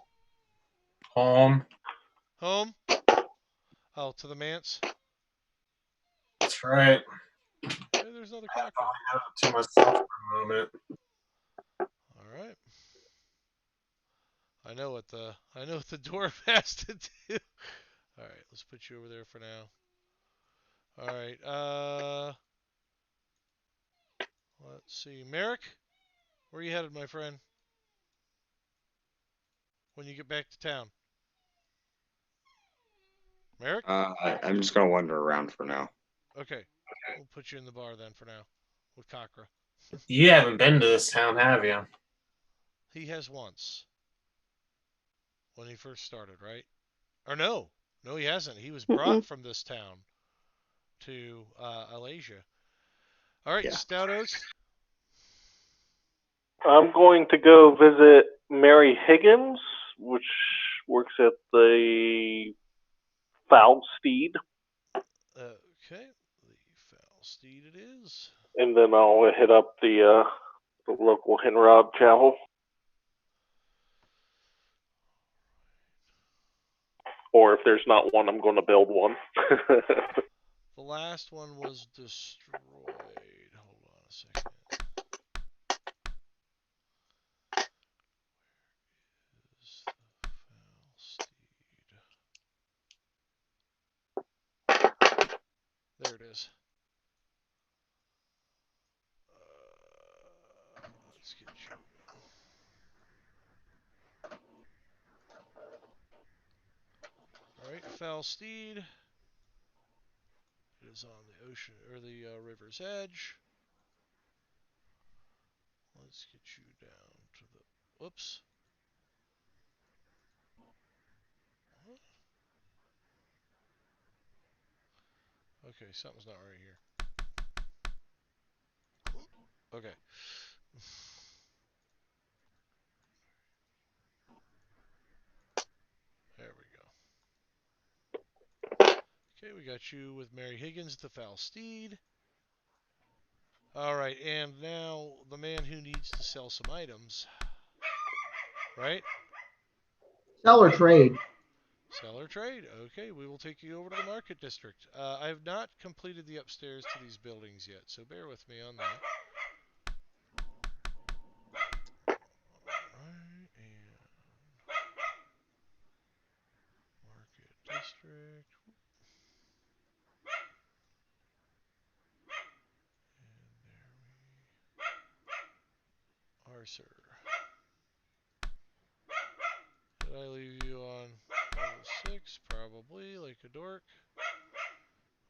Home. Home? Oh, to the manse? That's right. Hey, there's another Cochran. I have it to myself for a moment. All right. I know what the dwarf has to do. All right, let's put you over there for now. All right. Let's see. Merrick, where are you headed, my friend? When you get back to town. Merrick? I'm just gonna wander around for now. Okay. We'll put you in the bar then for now with Cochra. You haven't been to this town, have you? He has once. When he first started, right? Or no. No, he hasn't. He was brought from this town to Alasia. All right, Yeah. Stout Oats. I'm going to go visit Mary Higgins, which works at the Foul Steed, Okay, the Foul Steed it is. and then I'll hit up the local Henrod Chapel. Or if there's not one, I'm going to build one. The last one was destroyed. Hold on a second. Where is the Foul Steed? There it is. Let's get you. All right, Foul Steed. It is on the ocean or the river's edge. Let's get you down to the. Whoops. What? Okay, something's not right here. Okay. There we go. Okay, we got you with Mary Higgins, the Foul Steed. All right, and now the man who needs to sell some items. Right? Sell or trade. Sell or trade. Okay, we will take you over to the market district. I have not completed the upstairs to these buildings yet, so bear with me on that. Alright, and market district. sir. Did I leave you on level 6? Probably, like a dork.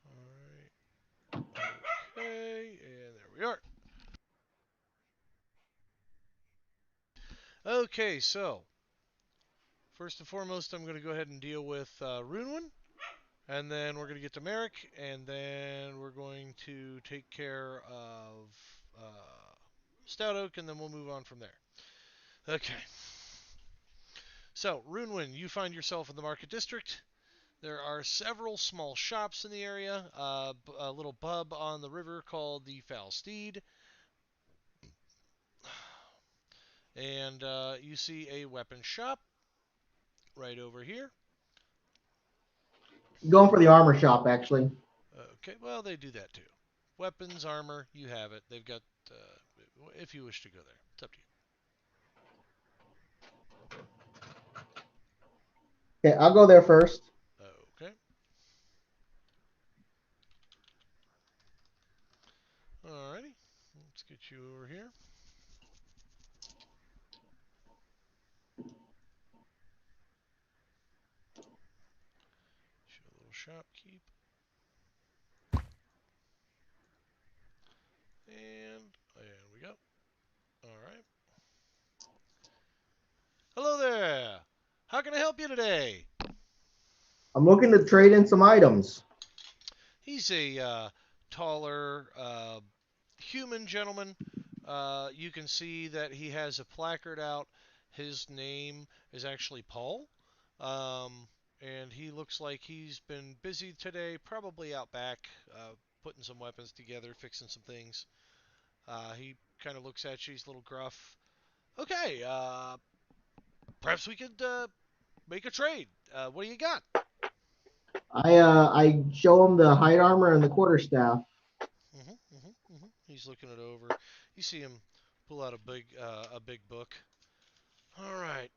Alright. Okay, and there we are. Okay, so first and foremost, I'm going to go ahead and deal with Runewin, and then we're going to get to Merrick, and then we're going to take care of Stout Oak, and then we'll move on from there. Okay. So, Runewin, you find yourself in the Market District. There are several small shops in the area, a little pub on the river called the Foul Steed, and you see a weapon shop right over here. Going for the armor shop, actually. Okay, well, they do that too. Weapons, armor, you have it. They've got, if you wish to go there. It's up to you. Okay, I'll go there first. Okay. Alrighty. Let's get you over here. Show a little shopkeep. And we go. Alright. Hello there. How can I help you today? I'm looking to trade in some items. He's a taller human gentleman. You can see that he has a placard out. His name is actually Paul. And he looks like he's been busy today, probably out back, putting some weapons together, fixing some things. He kind of looks at you. He's a little gruff. Okay, perhaps we could make a trade. What do you got? I show him the hide armor and the quarterstaff. He's looking it over. You see him pull out a big book. All right.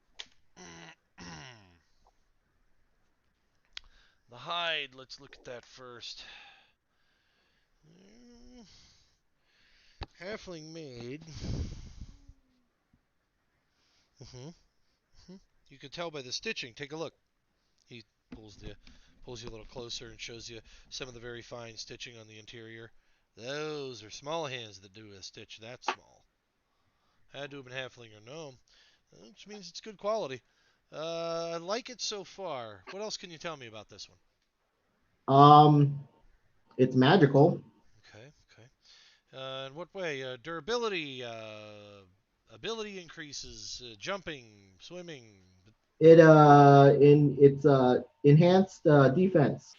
The hide. Let's look at that first. Halfling made. You can tell by the stitching. Take a look. He pulls you a little closer and shows you some of the very fine stitching on the interior. Those are small hands that do a stitch that small. Had to have been halfling or gnome, which means it's good quality. I like it so far. What else can you tell me about this one? It's magical. Okay. In what way? Durability, ability increases, jumping, swimming. It's enhanced defense.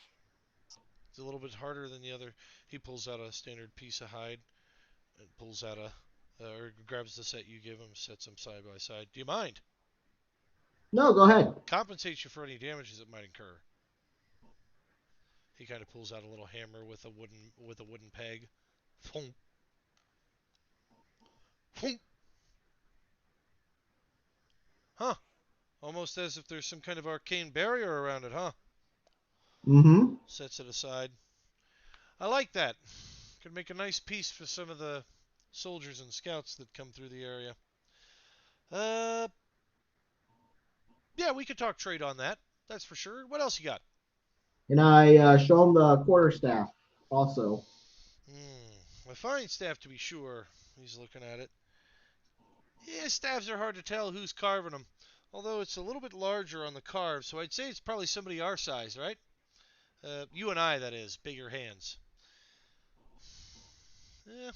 It's a little bit harder than the other. He pulls out a standard piece of hide and pulls out or grabs the set you give him, sets them side by side. Do you mind? No, go ahead. Compensates you for any damages it might incur. He kind of pulls out a little hammer with a wooden peg. Thump. Thump. Huh. Almost as if there's some kind of arcane barrier around it, huh? Mm-hmm. Sets it aside. I like that. Could make a nice piece for some of the soldiers and scouts that come through the area. Yeah, we could talk trade on that. That's for sure. What else you got? And I show him the quarterstaff also. A fine staff to be sure. He's looking at it. Yeah, staffs are hard to tell who's carving them. Although it's a little bit larger on the carve, so I'd say it's probably somebody our size, right? You and I, that is. Bigger hands. Yeah.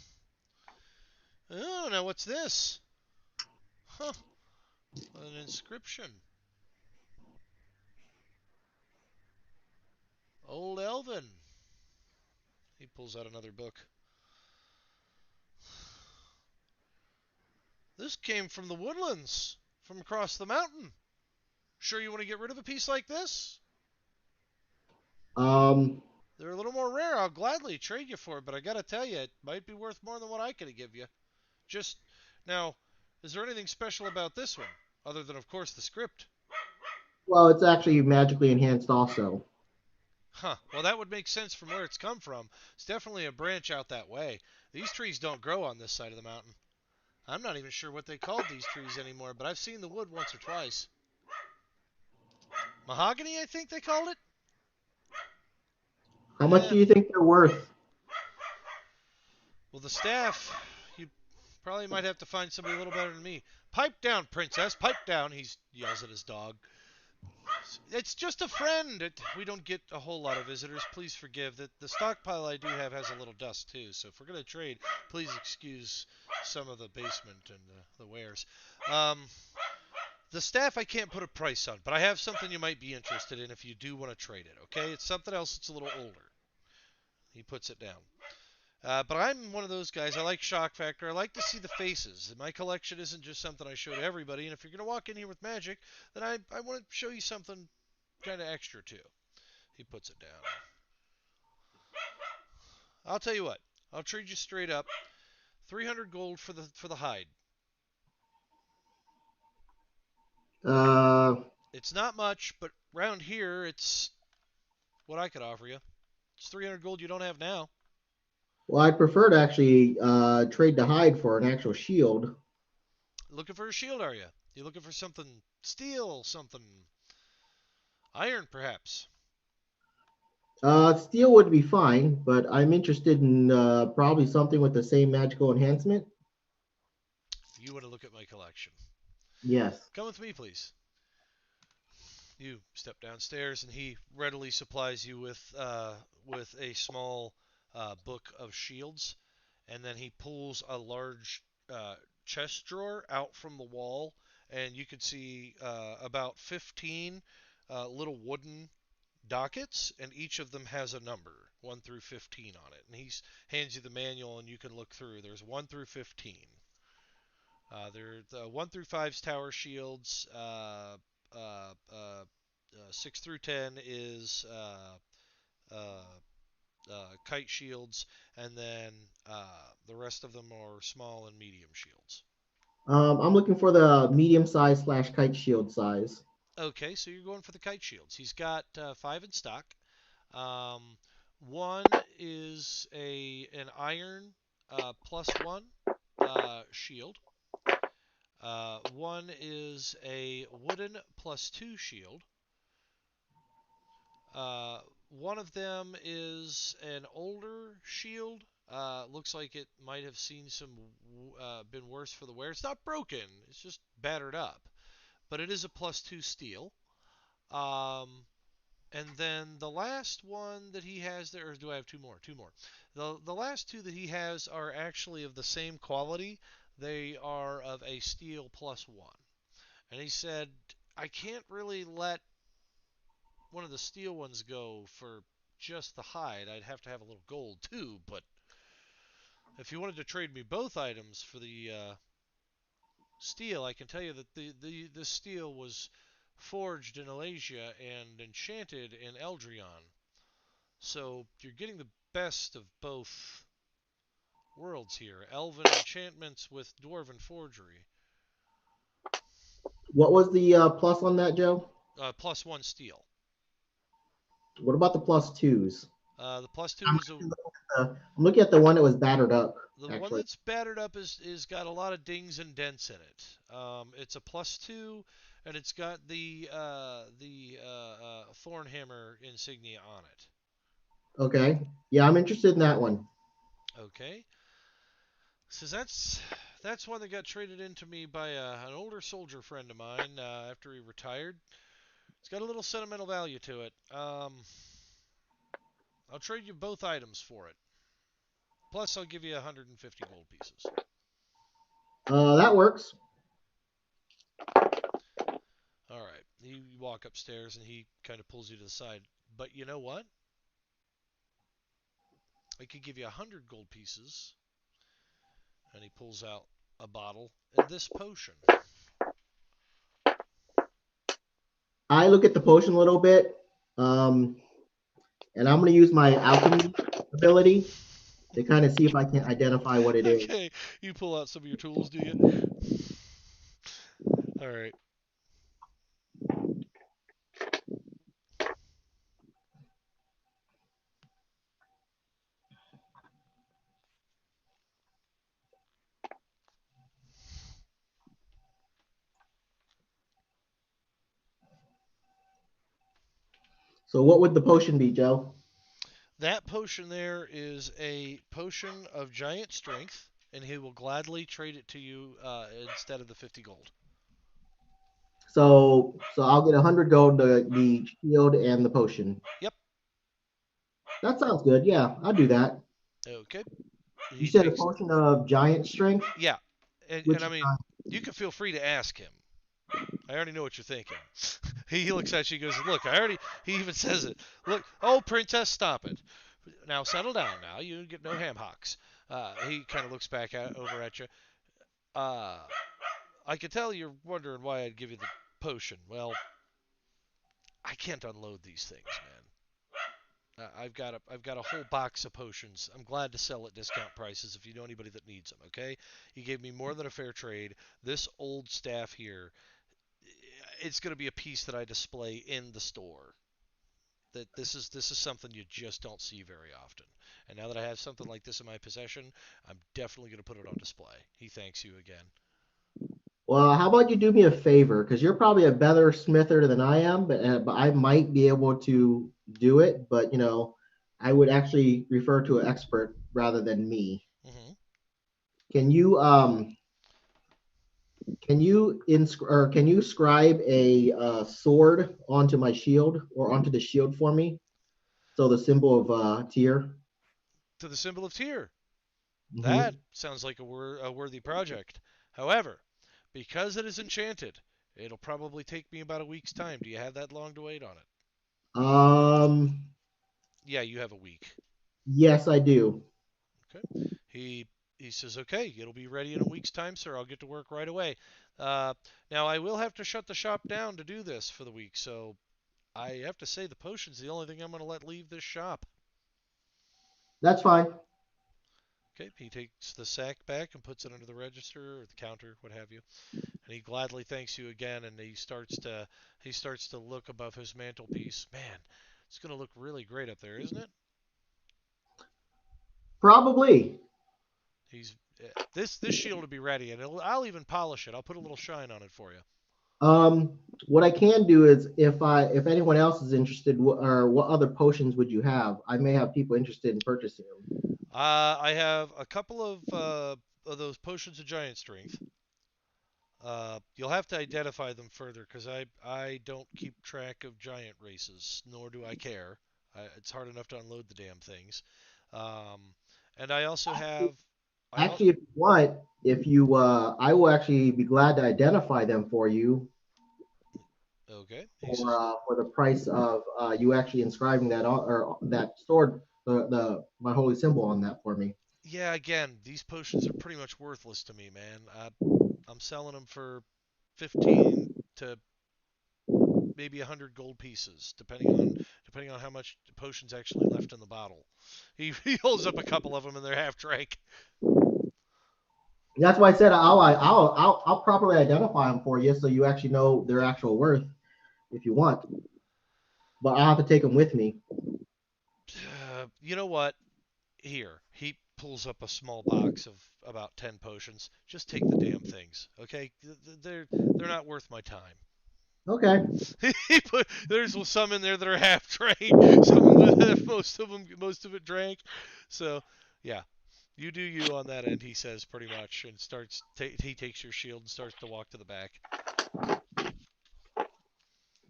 Oh, now what's this? Huh. An inscription. Old Elven. He pulls out another book. This came from the woodlands, from across the mountain. Sure you want to get rid of a piece like this? They're a little more rare. I'll gladly trade you for it, but I gotta tell you, it might be worth more than what I could give you. Just, now, is there anything special about this one? Other than, of course, the script. Well, it's actually magically enhanced also. Huh. Well, that would make sense from where it's come from. It's definitely a branch out that way. These trees don't grow on this side of the mountain. I'm not even sure what they called these trees anymore, but I've seen the wood once or twice. Mahogany, I think they called it. How much Yeah. do you think they're worth? Well, the staff, you probably might have to find somebody a little better than me. Pipe down, princess, pipe down, he yells at his dog. It's just a friend. We don't get a whole lot of visitors. Please forgive that the stockpile I do have has a little dust too. So if we're gonna trade, please excuse some of the basement and the wares. Um, the staff I can't put a price on, but I have something you might be interested in if you do want to trade it. Okay, it's something else that's a little older. He puts it down. But I'm one of those guys. I like shock factor. I like to see the faces. My collection isn't just something I show to everybody. And if you're going to walk in here with magic, then I want to show you something kind of extra too. He puts it down. I'll tell you what. I'll trade you straight up 300 gold for the hide. Uh, It's not much, but round here it's what I could offer you. It's 300 gold you don't have now. well, I'd prefer to actually trade the hide for an actual shield. Looking for a shield, are you? You looking for something steel, something iron, perhaps? Steel would be fine, but I'm interested in probably something with the same magical enhancement. You want to look at my collection. Yes. Come with me, please. You step downstairs, and he readily supplies you with a small book of shields, and then he pulls a large chest drawer out from the wall, and you could see about 15 little wooden dockets, and each of them has a number, 1 through 15 on it. And he hands you the manual, and you can look through. There's 1 through 15. They're the 1 through 5's tower shields. 6 through 10 is kite shields, and then the rest of them are small and medium shields. I'm looking for the medium size / kite shield size. Okay, so you're going for the kite shields. He's got 5 in stock. Um, one is an iron +1 shield. One is a wooden +2 shield. Uh, One of them is an older shield. Looks like it might have seen been worse for the wear. It's not broken. It's just battered up, but it is a +2 steel. Um, and then the last one that he has there, or do I have two more? Two more. The last two that he has are actually of the same quality. They are of a steel +1. And he said, I can't really let one of the steel ones go for just the hide. I'd have to have a little gold too, but if you wanted to trade me both items for the steel, I can tell you that the steel was forged in Alasia and enchanted in Eldrion. So you're getting the best of both worlds here. Elven enchantments with dwarven forgery. What was the plus on that, Joe? +1 steel. What about the +2s? The +2 is I'm looking at the one that was battered up, the one actually. that's battered up is got a lot of dings and dents in it. It's a +2, and it's got the Thornhammer insignia on it. Okay. Yeah, I'm interested in that one. Okay, so that's one that got traded into me by an older soldier friend of mine after he retired. It's got a little sentimental value to it. I'll trade you both items for it. Plus, I'll give you 150 gold pieces. That works. All right. You walk upstairs and he kind of pulls you to the side. But you know what? I could give you 100 gold pieces. And he pulls out a bottle and this potion. I look at the potion a little bit, and I'm going to use my alchemy ability to kind of see if I can identify what it is. Okay. You pull out some of your tools, do you? All right. So what would the potion be, Joe? That potion there is a potion of giant strength, and he will gladly trade it to you instead of the 50 gold. So I'll get 100 gold, the shield and the potion. Yep. That sounds good. Yeah, I'll do that. Okay. You He said a takes. potion of giant strength, Yeah. And which I is mean, you can feel free to ask him. I already know what you're thinking. He looks at you and goes, "Look, I already." He even says it. Look, oh, princess, stop it. Now settle down. Now you get no ham hocks. He kind of looks back over at you. Uh, I can tell you're wondering why I'd give you the potion. Well, I can't unload these things, man. I've got a whole box of potions. I'm glad to sell at discount prices if you know anybody that needs them. Okay, you gave me more than a fair trade. This old staff here, it's going to be a piece that I display in the store. That this is something you just don't see very often. And now that I have something like this in my possession, I'm definitely going to put it on display. He thanks you again. well. How about you do me a favor? Because you're probably a better smither than I am, but I might be able to do it. But I would actually refer to an expert rather than me. Hmm. Can you can you scribe a sword onto my shield or onto the shield for me? So the symbol of tier. To the symbol of Tyr. That Hmm. sounds like a worthy project. However, because it is enchanted, it'll probably take me about a week's time. Do you have that long to wait on it? Um, Yeah, you have a week. yes, I do. Okay. He he says, "Okay, it'll be ready in a week's time, sir. I'll get to work right away." Uh, Now I will have to shut the shop down to do this for the week, so I have to say the potion's the only thing I'm going to let leave this shop. That's fine. Okay. He takes the sack back and puts it under the register or the counter, what have you. And he gladly thanks you again, and he starts to look above his mantelpiece. Man, it's going to look really great up there, isn't it? Probably. He's this shield will be ready, and I'll even polish it. I'll put a little shine on it for you. What I can do is if anyone else is interested, or what other potions would you have? I may have people interested in purchasing them. I have a couple of those potions of giant strength. You'll have to identify them further because I don't keep track of giant races, nor do I care. It's hard enough to unload the damn things. Um, and I also have I al- Actually, if you want, if you I will actually be glad to identify them for you okay. He says, for the price of you actually inscribing that on, or that sword, the my holy symbol on that for me. yeah. Again, these potions are pretty much worthless to me, man. I'm selling them for 15 to maybe 100 gold pieces, depending on how much potions actually left in the bottle. He holds up a couple of them and they're half drank. That's why I said I'll properly identify them for you so you actually know their actual worth if you want. But I'll have to take them with me. You know what? Here, he pulls up a small box of about 10 potions. Just take the damn things, okay? They're not worth my time. Okay. There's some in there that are half drank. Some of them, most of it drank. So, yeah, you do you on that end. He says pretty much, and he takes your shield and starts to walk to the back.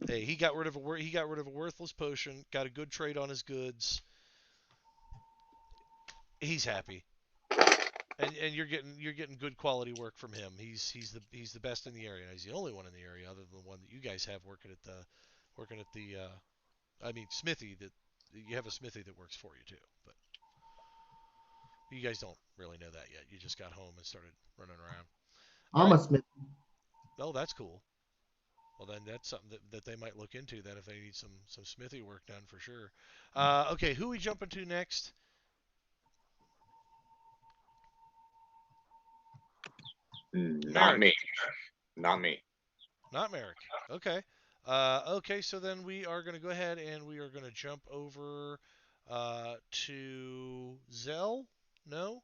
Hey, he got rid of a worthless potion. Got a good trade on his goods. He's happy. And you're getting good quality work from him. He's the best in the area. He's the only one in the area other than the one that you guys have working at the I mean smithy that you have a smithy that works for you too. But you guys don't really know that yet. You just got home and started running around. All I'm right. a smith. Oh, that's cool. Well, then that's something that they might look into. That if they need some smithy work done for sure. Okay, who we jumping to next? Not Merrick. me. Not me. Not Merrick. Okay. Okay, so then we are going to go ahead and we are going to jump over to Zell. No.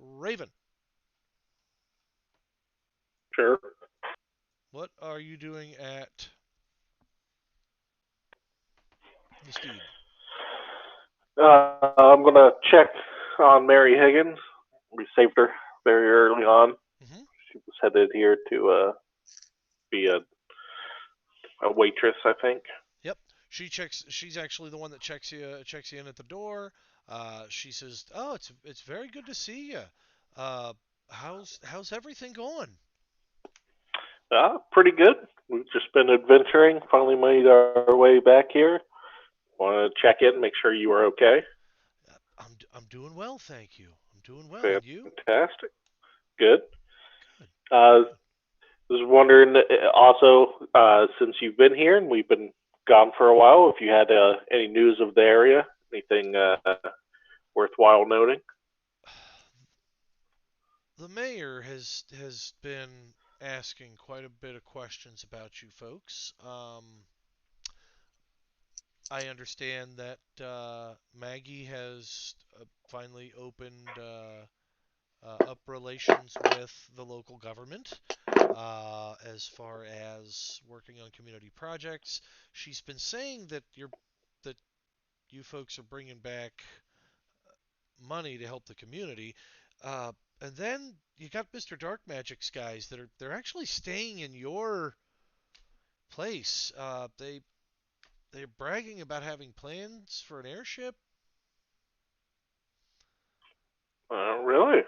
Raven. Sure. What are you doing at Steed. I'm gonna check on Mary Higgins. We saved her very early on. Hmm. She was headed here to be a waitress, I think. Yep. She checks. She's actually the one that checks you in at the door. She says, "Oh, it's very good to see you. Uh, how's everything going?" Pretty good. We've just been adventuring. Finally made our way back here. Want to check in, make sure you are okay. I'm doing well, thank you. I'm doing well, and you? Fantastic. Good. Good. Uh, Good. was wondering also, since you've been here and we've been gone for a while, if you had any news of the area, anything worthwhile noting. The mayor has been asking quite a bit of questions about you folks. I understand that Maggie has finally opened up relations with the local government as far as working on community projects. She's been saying that you folks are bringing back money to help the community. Uh, and then you got Mr. Dark Magic's guys that they're actually staying in your place. They're bragging about having plans for an airship. Really?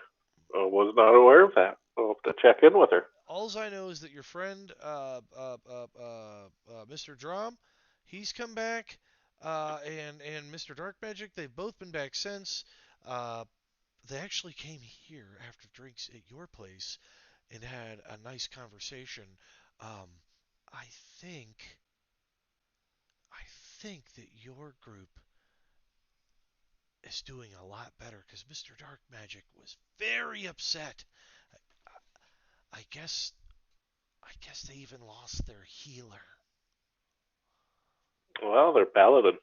I was not aware of that. I'll have to check in with her. Alls I know is that your friend, Mr. Drum, he's come back, and Mr. Dark Magic, they've both been back since. Uh, they actually came here after drinks at your place and had a nice conversation. Um, I think, I think that your group is doing a lot better because Mr. Dark Magic was very upset. I guess, I guess they even lost their healer. Well, they're paladin.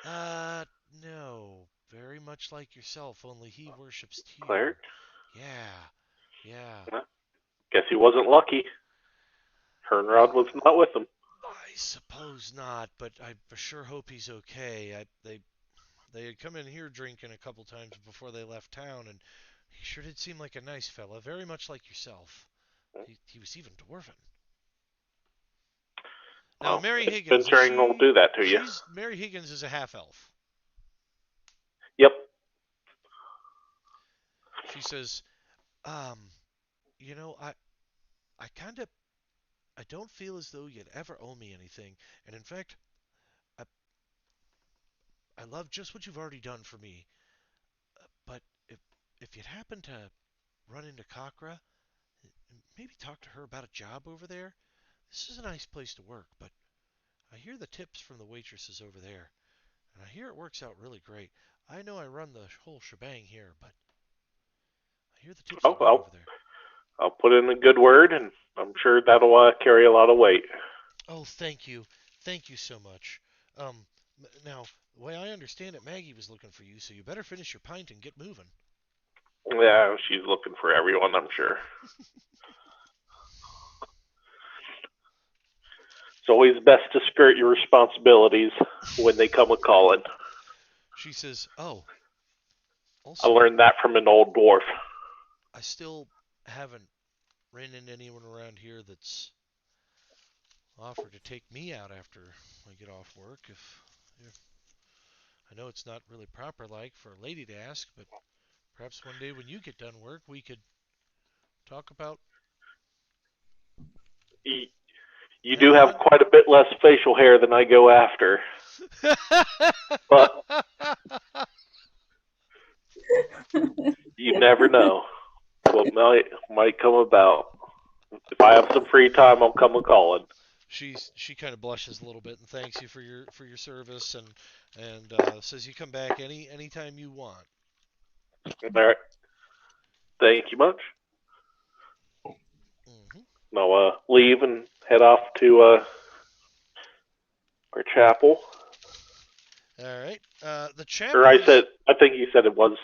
Uh, no. Very much like yourself, only he worships Cleric. Tyr. Yeah, yeah. Guess he wasn't lucky. Hernrod was not with him. I suppose not, but I for sure hope he's okay. They had come in here drinking a couple times before they left town, and he sure did seem like a nice fella, very much like yourself. He was even dwarven. Now, Well, Mary Higgins, adventuring will do that to you. she's Mary Higgins is a half elf. Yep. She says, um, you know, I kind of I don't feel as though you'd ever owe me anything, and in fact, I I love just what you've already done for me. But if you'd happen to run into Kakra, maybe talk to her about a job over there. This is a nice place to work, but I hear the tips from the waitresses over there, and I hear it works out really great. I know I run the whole shebang here, but I hear the tips Oh, are good over there. I'll put in a good word, and I'm sure that'll carry a lot of weight. Oh, thank you. Thank you so much. Um, now, the way I understand it, Maggie was looking for you, so you better finish your pint and get moving. Yeah, she's looking for everyone, I'm sure. It's always best to skirt your responsibilities when they come a calling. She says, "Oh, I also, learned that from an old dwarf. I still haven't ran into anyone around here that's offered to take me out after I get off work. If I know it's not really proper like for a lady to ask, but perhaps one day when you get done work, we could talk about You do hanging have out." quite a bit less facial hair than I go after, but you never know what might come about. If I have some free time, I'll come a calling. She kind of blushes a little bit and thanks you for your service and says you come back anytime you want. All right. Thank you much. Hmm. I'll leave and head off to our chapel. All right. The Or chapel is I think you said it was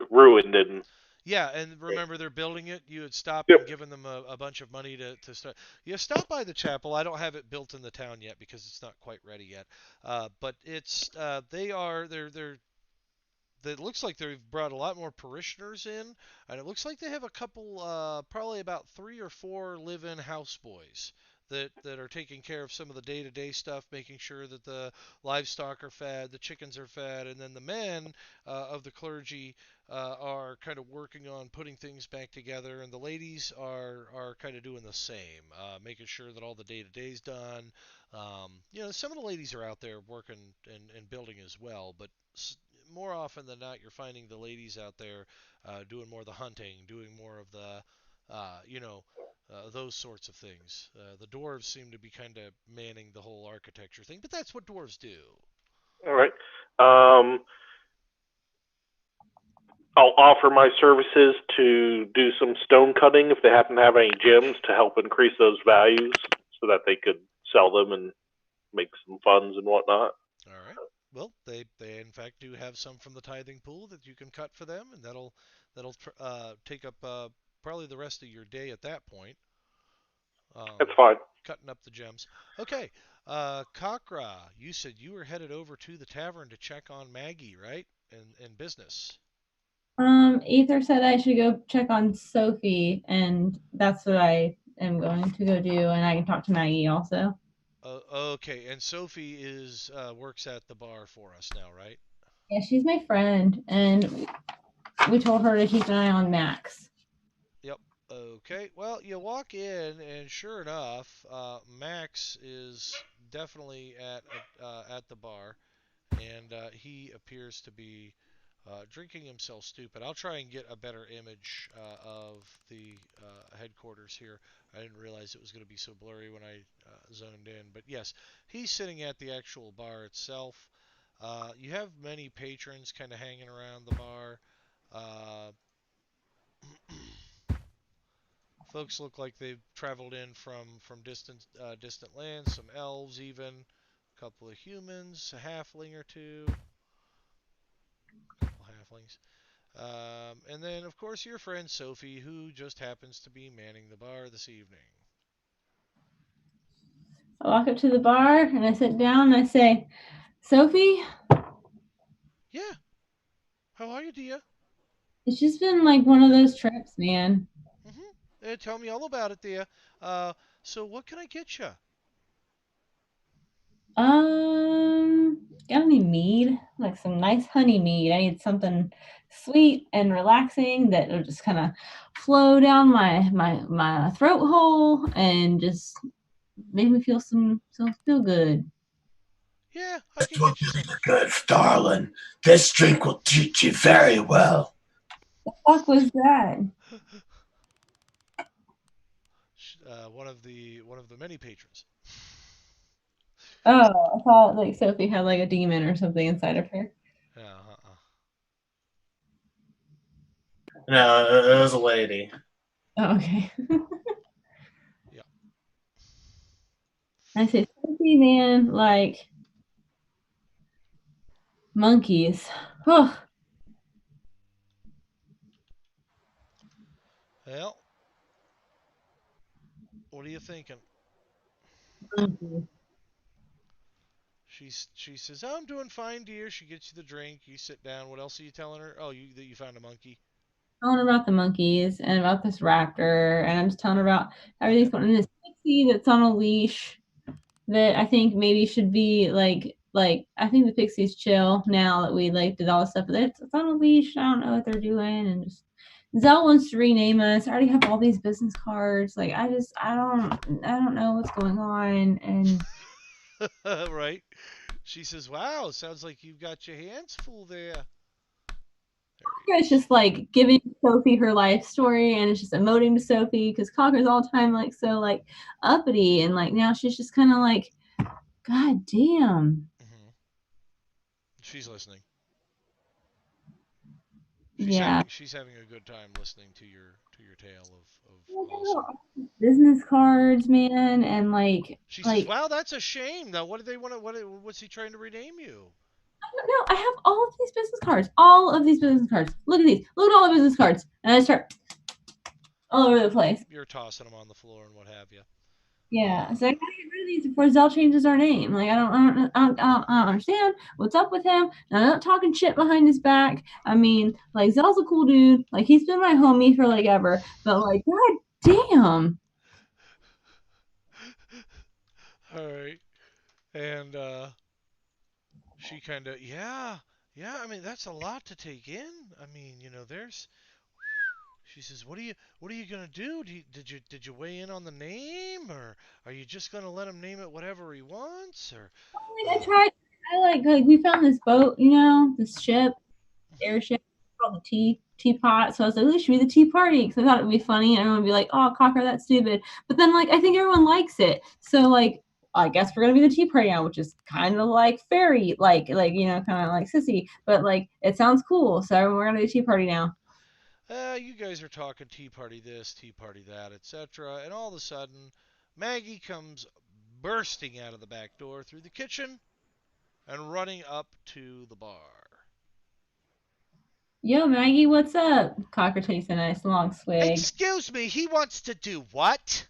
ruined, didn't? Yeah, and remember they're building it. You had stopped Yep. and given them a bunch of money to start. Yeah, stop by the chapel. I don't have it built in the town yet because it's not quite ready yet. But it's they're it looks like they've brought a lot more parishioners in, and it looks like they have a couple, probably about 3 or 4 live-in houseboys that are taking care of some of the day-to-day stuff, making sure that the livestock are fed, the chickens are fed, and then the men of the clergy are kind of working on putting things back together, and the ladies are kind of doing the same, making sure that all the day-to-day's done. Some of the ladies are out there working and building as well, but more often than not, you're finding the ladies out there doing more of the hunting, doing more of the, those sorts of things. The dwarves seem to be kind of manning the whole architecture thing, but that's what dwarves do. All right. Um, I'll offer my services to do some stone cutting if they happen to have any gems to help increase those values so that they could sell them and make some funds and whatnot. All right. Well, they in fact do have some from the tithing pool that you can cut for them, and that'll take up probably the rest of your day at that point. That's Um, fine. Cutting up the gems. Okay. Kakra, you said you were headed over to the tavern to check on Maggie, right? In business. Ether said I should go check on Sophie, and that's what I am going to go do, and I can talk to Maggie also. Okay, and Sophie is works at the bar for us now, right? Yeah, she's my friend, and we told her to keep an eye on Max. Yep. Okay. Well, you walk in, and sure enough, Max is definitely at the bar, and he appears to be drinking himself stupid. I'll try and get a better image of the headquarters here. I didn't realize it was going to be so blurry when I zoned in, but yes, he's sitting at the actual bar itself. You have many patrons kind of hanging around the bar. Uh, Folks look like they've traveled in from distant lands. Some elves, even a couple of humans, a halfling or two, a couple halflings. And then, of course, your friend Sophie, who just happens to be manning the bar this evening. I walk up to the bar and I sit down and I say, Sophie, Yeah, how are you, dear? it's just been like one of those trips, man. Tell me all about it, dear. Uh, so what can I get you? Got any mead? Like some nice honey mead. I need something sweet and relaxing that will just kind of flow down my throat hole and just make me feel good. Yeah, I That's could what get you some. really good, darling. This drink will treat you very well. Fuck was that? One of the many patrons. Oh, I thought like Sophie had like a demon or something inside of her. Yeah, No, it was a lady. Oh, okay. yeah. I say, Sophie, man, like monkeys. Oh, Well, what are you thinking? monkeys. She says, "Oh, I'm doing fine, dear." She gets you the drink. You sit down. What else are you telling her? Oh, that you found a monkey. Telling her about the monkeys and about this raptor, and I'm just telling her about Okay. everything's going on. This pixie that's on a leash that I think maybe should be like I think the pixie's chill now that we like did all this stuff, but it's on a leash. I don't know what they're doing, and just Zell wants to rename us. I already have all these business cards. Like I don't know what's going on, and Right. She says, "Wow, sounds like you've got your hands full there." There he it's is. just like giving Sophie her life story, and it's just emoting to Sophie because Conker's all the time like so like uppity, and like now she's just kind of like, God damn, She's listening. yeah. She's having a good time listening to your tale of awesome. Business cards, man, and like She says, like "Wow, that's a shame. Now, what do they want to? What's he trying to rename you?" No, I have all of these business cards. All of these business cards. Look at these. Look at all the business cards. And I start all over the place. You're tossing them on the floor and what have you. Yeah, so I gotta get rid of these before Zell changes our name. Like I don't understand what's up with him. And I'm not talking shit behind his back. I mean, like Zell's a cool dude. Like he's been my homie for like ever. But like, god damn. All right. And she kind of, yeah, yeah. I mean, that's a lot to take in. I mean, there's. She says, what are you gonna do? Did you weigh in on the name, or are you just gonna let him name it whatever he wants, or? I Uh, tried. I like we found this boat. This ship, mhm. airship called the teapot. So I was like, it should be the tea party because I thought it would be funny and everyone would be like, oh, Cocker, that's stupid. But then like I think everyone likes it. So like I guess we're gonna be the tea party now, which is kind of like fairy, like kind of like sissy, but like it sounds cool. So we're gonna do tea party now. You guys are talking tea party this, tea party that, etc. And all of a sudden, Maggie comes bursting out of the back door through the kitchen and running up to the bar. Yo, Maggie, what's up? Cocker takes a nice long swig. Excuse me, he wants to do what?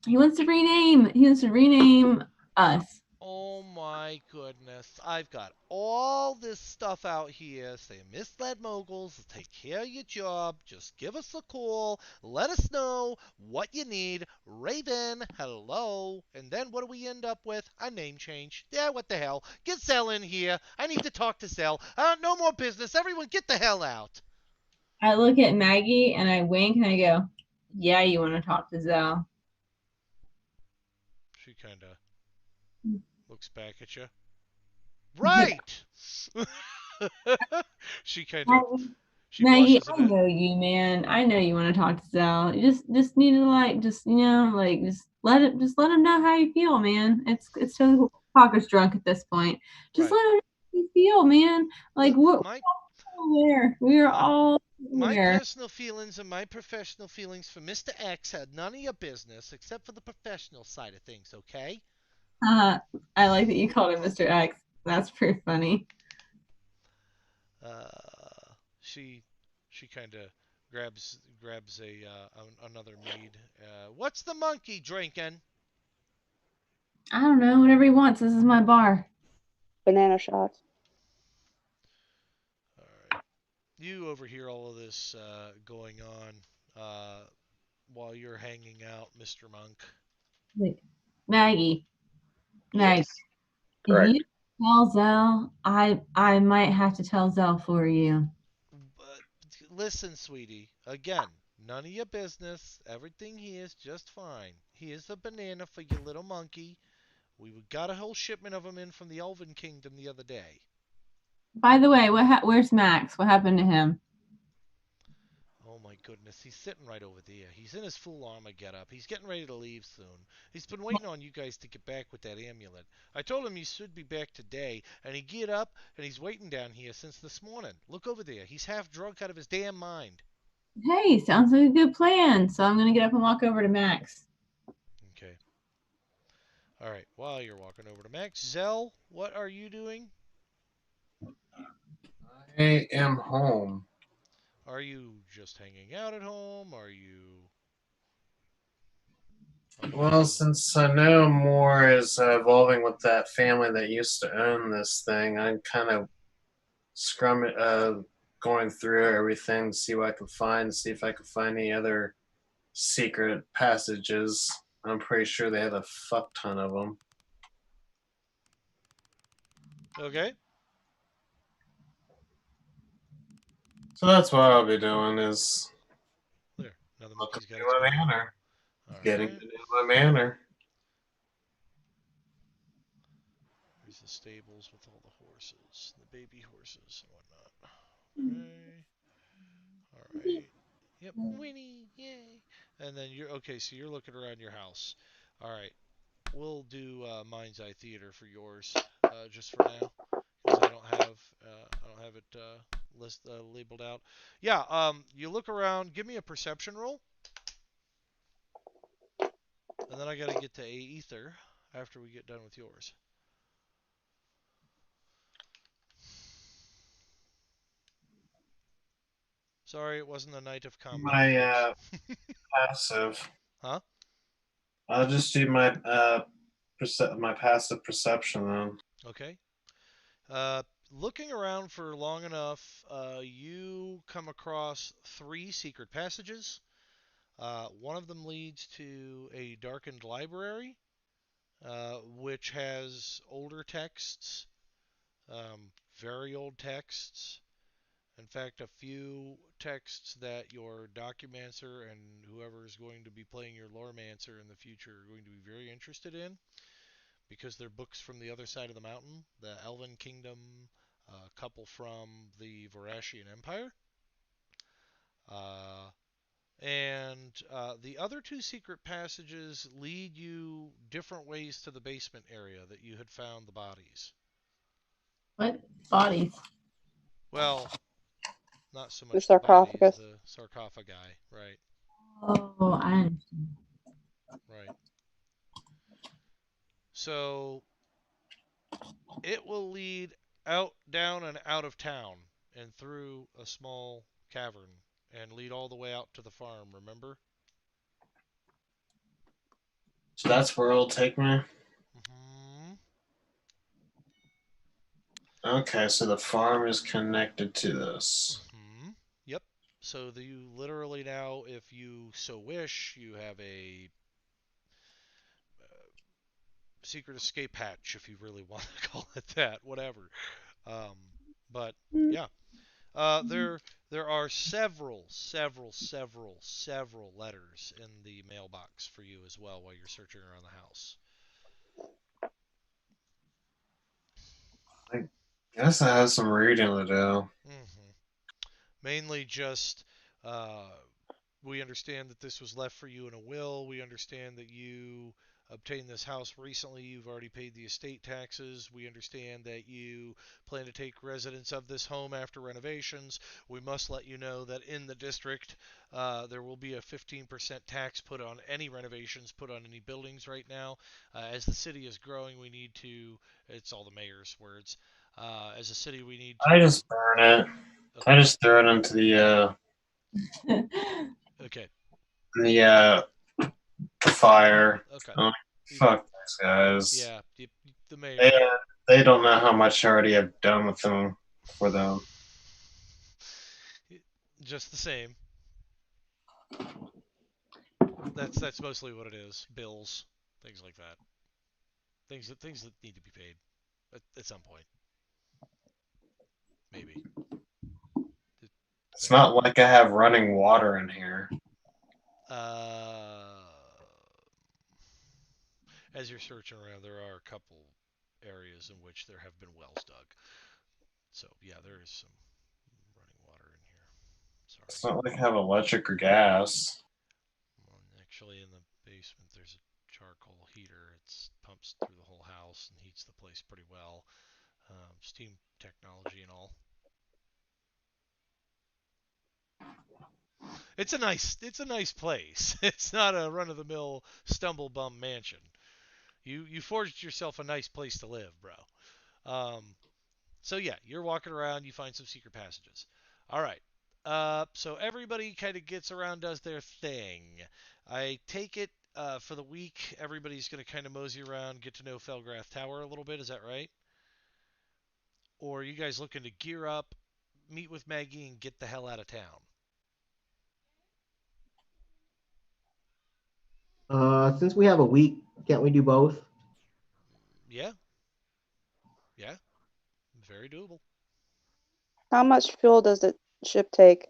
He wants to rename. He wants to rename us. Oh my goodness. I've got all this stuff out here saying misled moguls, take care of your job, just give us a call, let us know what you need. Raven, hello. And then what do we end up with? A name change. Yeah, what the hell? Get Zell in here. I need to talk to Zell. No more business. Everyone get the hell out. I look at Maggie and I wink and I go, yeah, you want to talk to Zell. She kind of looks back at you. Right. she kind of she Maggie, blushes a I bit. know you, man. I know you want to talk to Zell. You just need to like, just let him know how you feel, man. It's totally cool. Parker's drunk at this point. Just Right. let him know how you feel, man. Like Look, we're my all there. We are my all my there. personal feelings and my professional feelings for Mr. X had none of your business except for the professional side of things, okay? Uh, I like that you called him Mr. X. That's pretty funny. She she kind of grabs another mead. What's the monkey drinking? I don't know, whatever he wants. This is my bar. Banana shots. All right. You overhear all of this going on while you're hanging out, Mr. Monk. Wait, Maggie, Maggie, Yes. if Correct. you tell Zell, I might have to tell Zell for you. But listen, sweetie. Again, none of your business. Everything here is just fine. Here's a banana for your little monkey. We got a whole shipment of them in from the Elven Kingdom the other day. By the way, where's Max? What happened to him? Oh my goodness, he's sitting right over there. He's in his full armor getup. He's getting ready to leave soon. He's been waiting on you guys to get back with that amulet. I told him he should be back today, and he geared up and he's waiting down here since this morning. Look over there. He's half drunk out of his damn mind. Hey, sounds like a good plan. So I'm gonna get up and walk over to Max. Okay. All right. While you're walking over to Max, Zell, what are you doing? I am home. Are you just hanging out at home? Are Well, you since I know more is evolving with that family that used to own this thing, I'm kind of going through everything to see what I can find, see if I can find any other secret passages. I'm pretty sure they have a fuck ton of them. okay? So that's what I'll be doing is There. Now the looking monkey's got its through my banana. manor, All getting right. to know my manor. There's the stables with all the horses, the baby horses and whatnot. Okay. All right. Yep. Winnie. Yay. And then you're okay. So you're looking around your house. All right. We'll do Mind's Eye Theater for yours, just for now, because I don't have it labeled out. Yeah. You look around. Give me a perception roll, and then I got to get to Aether after we get done with yours. Sorry, it wasn't a night of combat, My folks. passive. Huh? I'll just do my my passive perception then. Okay. Uh, Looking around for long enough, you come across three secret passages. One of them leads to a darkened library, which has older texts, very old texts. In fact, a few texts that your Documancer and whoever is going to be playing your Loremancer in the future are going to be very interested in because they're books from the other side of the mountain, the Elven Kingdom, a couple from the Vorashian Empire. Uh, and the other two secret passages lead you different ways to the basement area that you had found the bodies. What bodies? Well, not so The much the bodies, sarcophagus. the sarcophagi. Right, Oh, I understand. right. So it will lead out, down, and out of town and through a small cavern and lead all the way out to the farm, remember? So that's where it'll take me. Hmm. Okay, so the farm is connected to this. Hmm. Yep. So you literally now, if you so wish, you have a secret escape hatch, if you really want to call it that, whatever. Um, but yeah, there are several letters in the mailbox for you as well while you're searching around the house. I guess I have some reading to do. Hmm. Mainly just uh, we understand that this was left for you in a will. We understand that you obtained this house recently. You've already paid the estate taxes. We understand that you plan to take residence of this home after renovations. We must let you know that in the district, there will be a 15% tax put on any renovations put on any buildings right now. As the city is growing, we need to, it's all the mayor's words. As a city, we need I to, just burn it. I okay, just throw it into okay, the fire. okay. I'm like, You- fuck these guys. Yeah, the They mayor. they don't know how much I already have done with them for them. Just the same. That's mostly what it is. Bills, things like that. Things that need to be paid at some point. Maybe. It It's depends. not like I have running water in here. Uh, as you're searching around, there are a couple areas in which there have been wells dug. So yeah, there is some running water in here. Sorry. It's not like I have electric or gas. Well, actually, in the basement, there's a charcoal heater. It pumps through the whole house and heats the place pretty well. Steam technology and all. It's a nice place. It's not a run of the mill stumble bum mansion. You forged yourself a nice place to live, bro. Um, so yeah, you're walking around, you find some secret passages. All right. So everybody kind of gets around, does their thing. I take it for the week, everybody's going to kind of mosey around, get to know Felgrath Tower a little bit. Is that right? Or are you guys looking to gear up, meet with Maggie, and get the hell out of town? Since we have a week, can't we do both? Yeah, yeah, very doable. How much fuel does the ship take?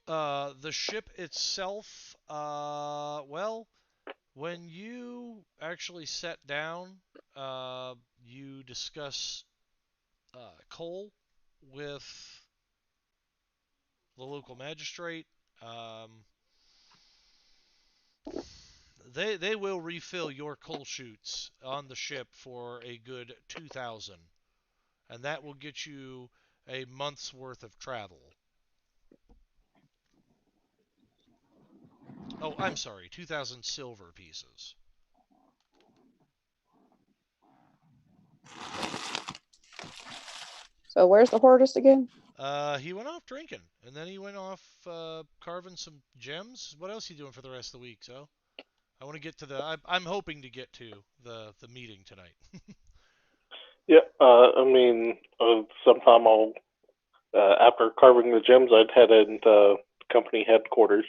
The ship itself, well, when you actually set down, you discuss coal with the local magistrate. Um, they will refill your coal chutes on the ship for a good 2,000, and that will get you a month's worth of travel. Oh, I'm sorry, 2,000 silver pieces. So where's the Hortus again? He went off drinking, and then he went off carving some gems. What else he doing for the rest of the week? So I want to get to the. I'm hoping to get to the meeting tonight. Yeah, I mean, sometime I'll after carving the gems, I'd head into company headquarters.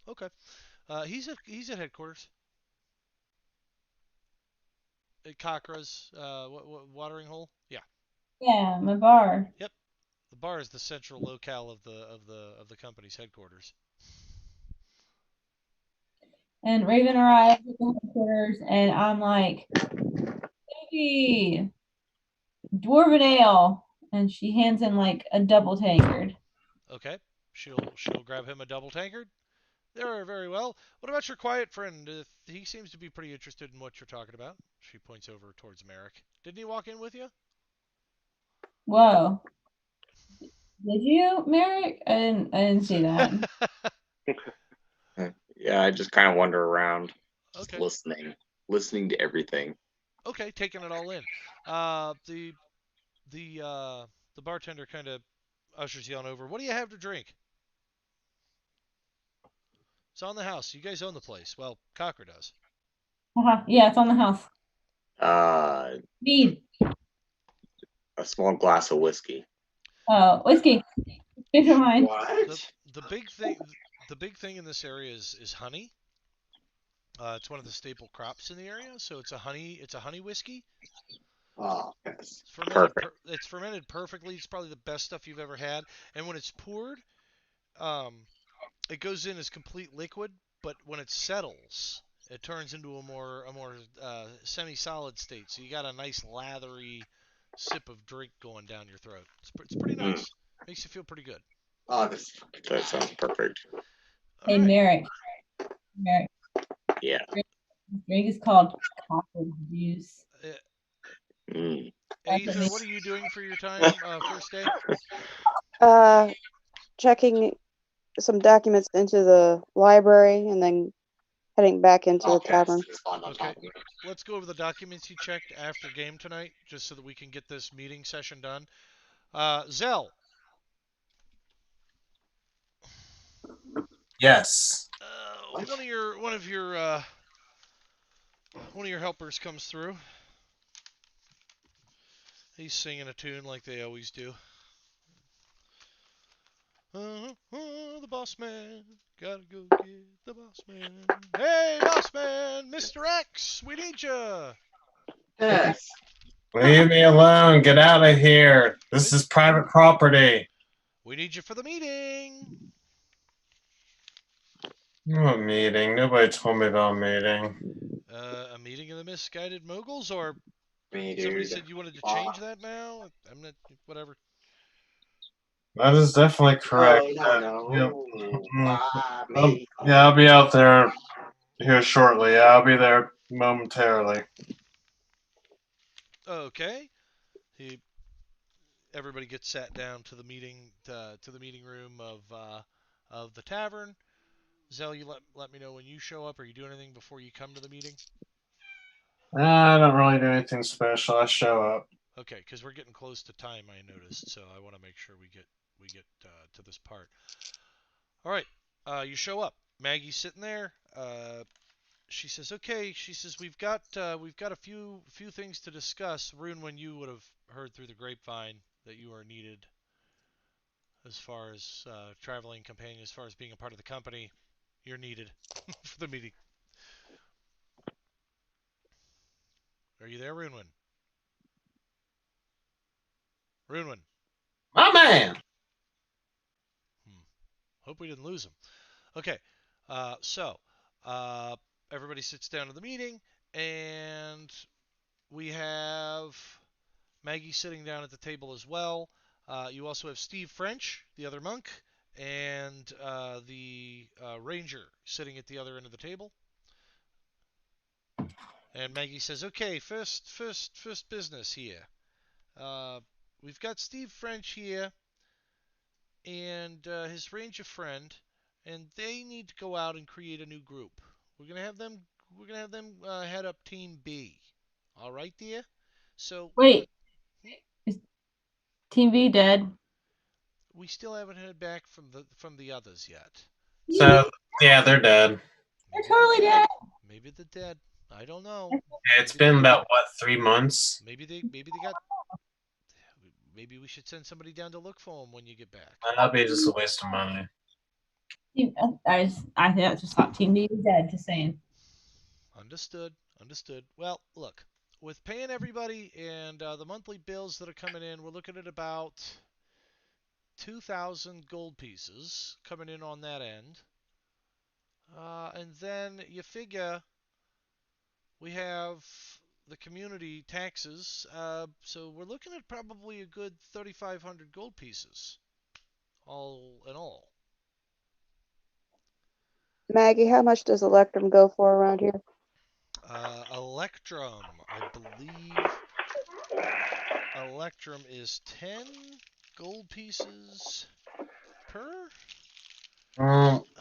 Okay. He's at headquarters at Kakra's watering hole. Yeah. Yeah, my bar. Yep. The bar is the central locale of the company's headquarters. And Raven arrives at the headquarters, and I'm like, "Baby, dwarven ale," and she hands him like a double tankard. Okay. She'll grab him a double tankard. There, very well. What about your quiet friend? He seems to be pretty interested in what you're talking about. She points over towards Merrick. Didn't he walk in with you? Whoa. Did you, Merrick? I didn't see that. Yeah, I just kind of wander around, just Okay. listening to everything. Okay, taking it all in. The bartender kind of ushers you on over. What do you have to drink? It's on the house. You guys own the place. Well, Cocker does. Yeah, it's on the house. Uh, Mead. a small glass of whiskey. Oh, whiskey. Change your mind. The What? the big thing the big thing in this area is honey. It's one of the staple crops in the area, so it's a honey whiskey. Oh, yes. It's fermented Perfect. it's fermented perfectly. It's probably the best stuff you've ever had. And when it's poured, um, it goes in as complete liquid, but when it settles, it turns into a more semi-solid state. So you got a nice lathery sip of drink going down your throat. It's pretty Mm. nice. Makes you feel pretty good. Oh, that sounds perfect. All Hey, right. Merrick. Merrick. Yeah. This drink is called coffee juice. Uh, Mm. That's what Aether, makes what are you doing for your time first day? Uh, checking some documents into the library and then heading back into the Okay, tavern. it's fun on Okay. top of it. Let's go over the documents you checked after game tonight, just so that we can get this meeting session done. Zell, Yes. one of your helpers comes through. He's singing a tune like they always do. The boss man, gotta go get the boss man. Hey, boss man, Mr. X, we need you. Yes. Leave me alone. Get out of here. This is private property. We need you for the meeting. What meeting? Nobody told me about a meeting. A meeting of the misguided moguls, or Me, somebody dude. said you wanted to change that now. I'm not. Whatever. That is definitely correct. No, no, Yeah. no. Mm, Me. yeah, I'll be out there here shortly. Yeah, I'll be there momentarily. Okay. He. Everybody gets sat down to the meeting room of the tavern. Zell, you let me know when you show up. Are you doing anything before you come to the meeting? I don't really do anything special. I show up. Okay, because we're getting close to time. I noticed, so I want to make sure we get to this part. All right. You show up. Maggie's sitting there. She says, "Okay." She says, "We've got a few things to discuss." Rune, when you would have heard through the grapevine that you are needed as far as traveling companion, as far as being a part of the company, you're needed for the meeting. Are you there, Runewin? Runewin. My man. Hmm. Hope we didn't lose him. Okay. So uh, everybody sits down to the meeting, and we have Maggie sitting down at the table as well. You also have Steve French, the other monk, and the ranger sitting at the other end of the table. And Maggie says, "Okay, first business here. Uh, we've got Steve French here and his ranger friend, and they need to go out and create a new group. We're gonna have them. We're gonna have them head up Team B. All right, dear. So what? Wait, is Team V dead? we still haven't heard back from the others yet. So yeah, they're dead. They're Maybe they're totally dead. dead. Maybe they're dead. I don't know. It's been about what, 3 months? Maybe they got. Maybe we should send somebody down to look for them when you get back. That'd be just a waste of money. I just thought Team D was dead. Just saying. Understood. Understood. Well, look, with paying everybody and the monthly bills that are coming in, we're looking at about 2,000 gold pieces coming in on that end. And then you figure we have the community taxes, so we're looking at probably a good 3,500 gold pieces, all in all. Maggie, how much does Electrum go for around here? Electrum, I believe Electrum is 10 gold pieces per.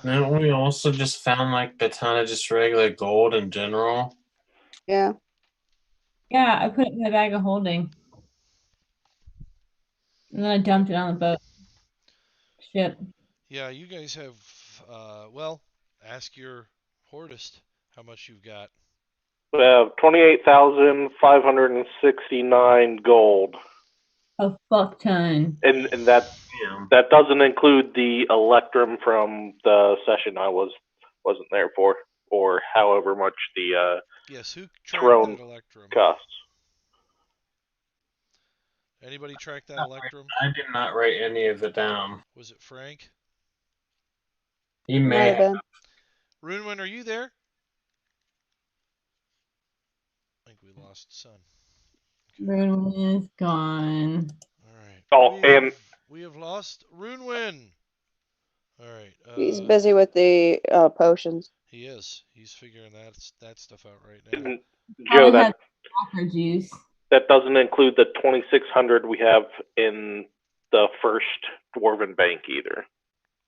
Didn't we also just found like the ton of just regular gold in general? Yeah. Yeah, I put it in my bag of holding, and then I dumped it on the boat. Ship. Yeah, you guys have, well, ask your hordist how much you've got. We have 28,569 gold, A fuck ton. and that Yeah. doesn't include the electrum from the session I wasn't there for, or however much the Yes, who tracked throne that Electrum? costs. Anybody track that Electrum? I did not write any of it down. Was it Frank? He Might may have been. Runewin, are you there? I think we lost Sun. Rune is gone. All right. Oh, and We have lost Runewin. All right. He's busy with the potions. He is. He's figuring that stuff out right now. Joe, Probably has soccer juice. that doesn't include the 2,600 we have in the first Dwarven Bank either.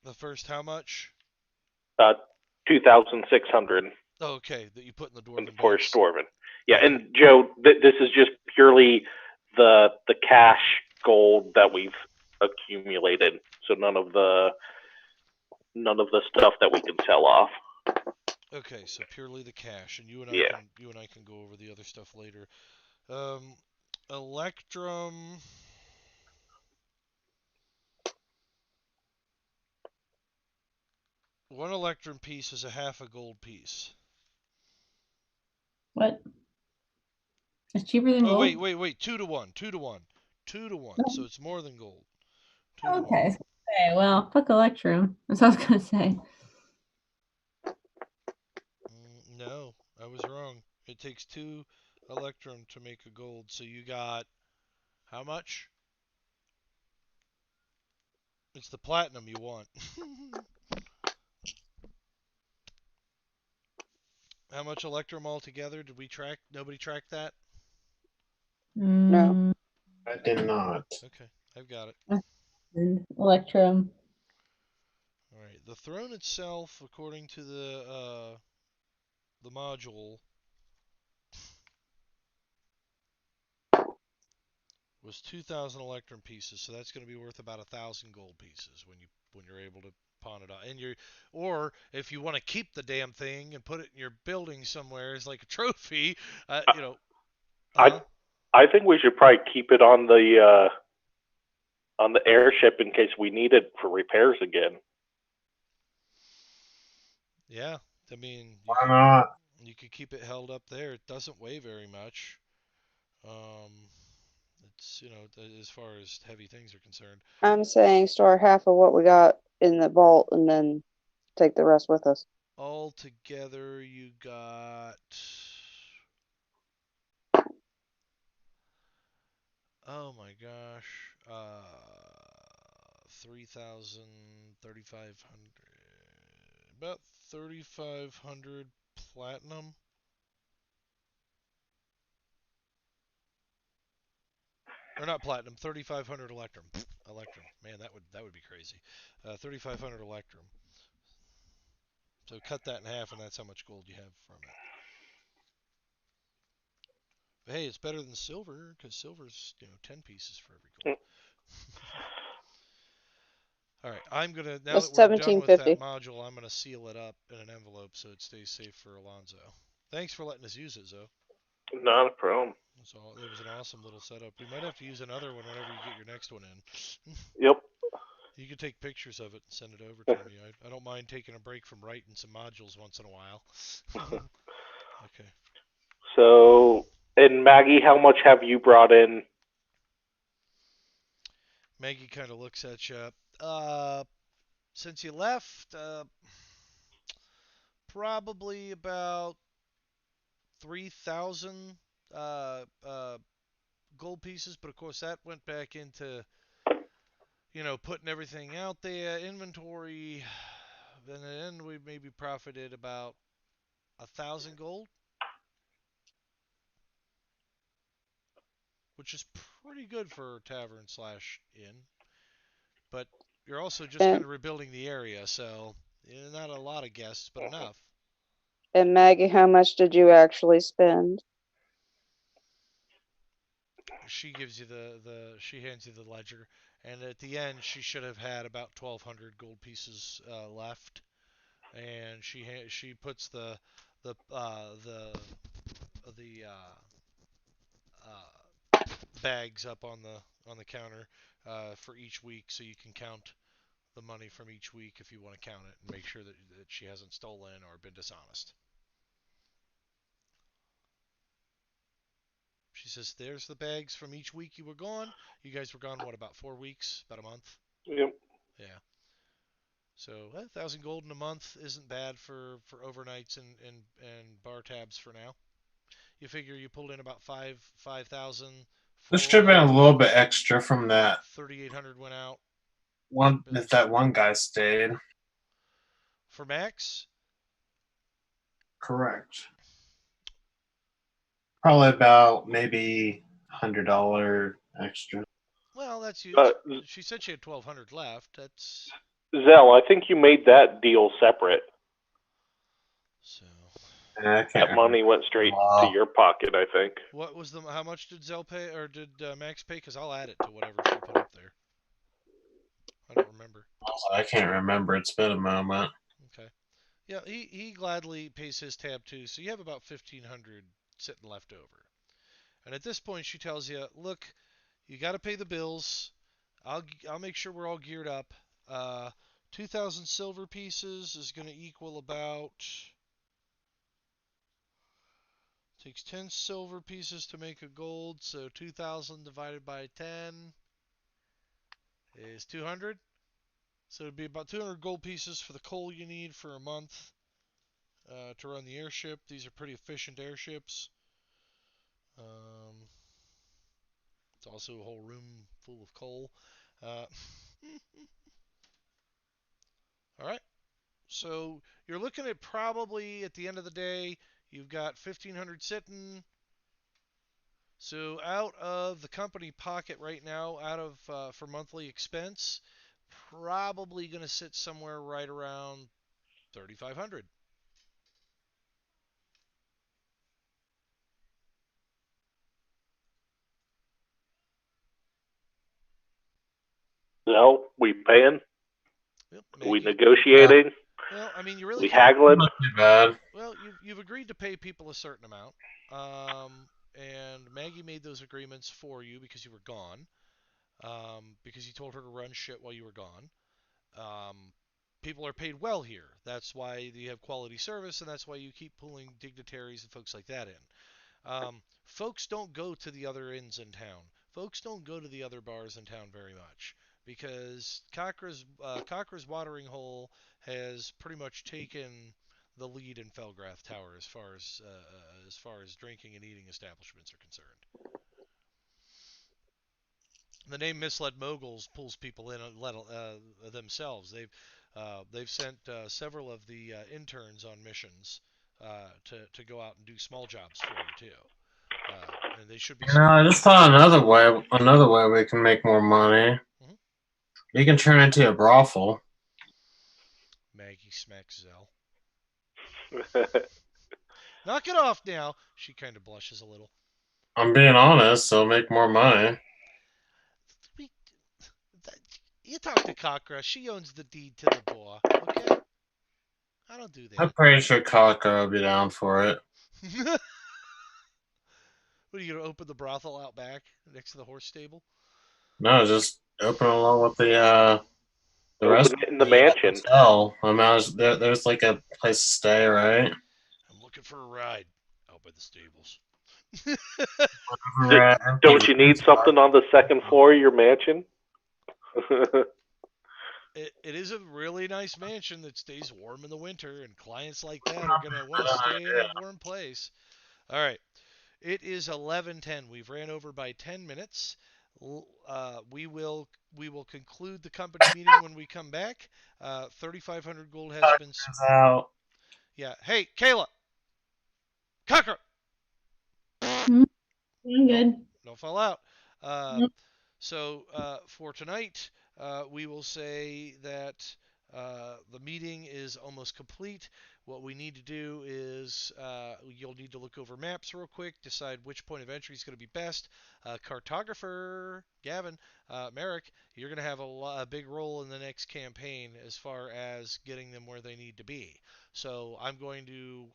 The first how much? 2,600 Oh, okay, that you put in the in the Dwarven first banks. Dwarven. Yeah, Okay. and Joe, this is just purely the cash gold that we've accumulated. So none of the stuff that we can sell off. Okay, so purely the cash, and you and Yeah. I can go over the other stuff later. Electrum. One Electrum piece is a half a gold piece. What? It's cheaper than Oh, gold. wait. 2 to 1. 2 to 1. 2 to 1. So it's more than gold. 2 to 1. Okay. Okay. Well, fuck Electrum. That's what I was gonna say. No, I was wrong. It takes 2 Electrum to make a gold. So you got how much? It's the platinum you want. How much Electrum altogether? Did we track? Nobody tracked that? No. I did not. Okay, I've got it. Electrum. All right. The throne itself, according to the module, was 2,000 Electrum pieces. So that's going to be worth about 1,000 gold pieces when you're able to pawn it out. Or if you want to keep the damn thing and put it in your building somewhere as like a trophy, you know. I think we should probably keep it on the airship in case we need it for repairs again. Yeah, I mean, Why not? you could keep it held up there. It doesn't weigh very much. It's as far as heavy things are concerned. I'm saying store half of what we got in the vault and then take the rest with us. All together, you got. Oh my gosh. 3,000, 3,500. About 3,500 platinum. Or not platinum, 3,500 electrum. Electrum. Man, that would be crazy. 3,500 electrum. So cut that in half, and that's how much gold you have from it. But hey, it's better than silver because silver's 10 pieces for every gold. All right, I'm gonna now That's that we're done with that 1750. module, I'm gonna seal it up in an envelope so it stays safe for Alonzo. Thanks for letting us use it, Zoe. Not a problem. So it was an awesome little setup. We might have to use another one whenever you get your next one in. Yep. You could take pictures of it and send it over to me. I don't mind taking a break from writing some modules once in a while. Okay. So, and Maggie, how much have you brought in? Maggie kind of looks at you. Uh, since you left, probably about 3,000 gold pieces, but of course that went back into putting everything out there, inventory. Then in the end, we maybe profited about 1,000 gold, which is pretty good for tavern slash inn. But you're also just kind And of rebuilding the area, so not a lot of guests, but enough. and Maggie, how much did you actually spend? She gives you she hands you the ledger, and at the end she should have had about 1,200 gold pieces left, and she puts the bags up on the counter for each week, so you can count the money from each week if you want to count it and make sure that she hasn't stolen or been dishonest. She says, "There's the bags from each week you were gone. You guys were gone, what, about 4 weeks? About a month?" Yep. Yeah. So 1,000 gold in a month isn't bad for overnights and bar tabs for now. You figure you pulled in about 5,000 There for should have all been of a little bit extra from that 3,800 went out. one if Bills that one guy stayed. for Max. Correct. Probably about maybe $100 extra. Well, that's you. Uh, She said she had 1,200 left. That's Zell, I think you made that deal separate. so. I can't That remember. money went straight to Wow. your pocket, I think. What was the? How much did Zell pay, or did Max pay? Because I'll add it to whatever she put up there. I don't remember. I can't remember. It's been a moment. Okay. Yeah, he gladly pays his tab too. So you have about 1,500 sitting left over. And at this point, she tells you, "Look, you got to pay the bills. I'll make sure we're all geared up. 2,000 silver pieces is going to equal about. Takes 10 silver pieces to make a gold, so 2,000 divided by 10 is 200. So it'd be about 200 gold pieces for the coal you need for a month to run the airship. These are pretty efficient airships. Um, it's also a whole room full of coal. Uh, all right. So you're looking at probably at the end of the day, you've got 1,500 sitting. So out of the company pocket right now, out of for monthly expense, probably going to sit somewhere right around 3,500. Zell, we paying? Yep, We Maggie. Yeah, negotiating? Well, I mean, you really We can't. haggling? not too bad. Well, you've agreed to pay people a certain amount, and Maggie made those agreements for you because you were gone, because you told her to run shit while you were gone. People are paid well here. That's why you have quality service, and that's why you keep pulling dignitaries and folks like that in. Folks don't go to the other inns in town. Folks don't go to the other bars in town very much because Cockra's Watering Hole has pretty much taken the lead in Felgrath Tower as far as drinking and eating establishments are concerned. The name Misled Moguls pulls people in themselves. They've sent several of the interns on missions to go out and do small jobs for you too. And they should be I smart. just thought another way we can make more money. Mm-hmm. You can turn it into a brothel. Maggie smacks Zell. Knock it off now. She kind of blushes a little. I'm being honest, so make more money. You talk to Kakra. She owns the deed to the boar. Okay. I don't do I'm that. pretty sure Kaka will be down for it. What are you gonna open the brothel out back next to the horse stable? No, just open along with the rest Open of it in the the mansion. hotel. I mean, there's like a place to stay, right? I'm looking for a ride out by the stables. D- Empty don't you need rooms something on the second floor of your mansion? It is a really nice mansion that stays warm in the winter, and clients like that are gonna want to stay in a warm place. All right, it is 11:10. We've ran over by 10 minutes. We will conclude the company meeting when we come back. 3,500 gold has been. out. Yeah. Hey, Kayla, Cocker. I'm No, good. no fall out. Uh, Nope. So for tonight, we will say that the meeting is almost complete. What we need to do is you'll need to look over maps real quick, decide which point of entry is going to be best. Cartographer Gavin, Merrick, you're going to have a big role in the next campaign as far as getting them where they need to be. So I'm going to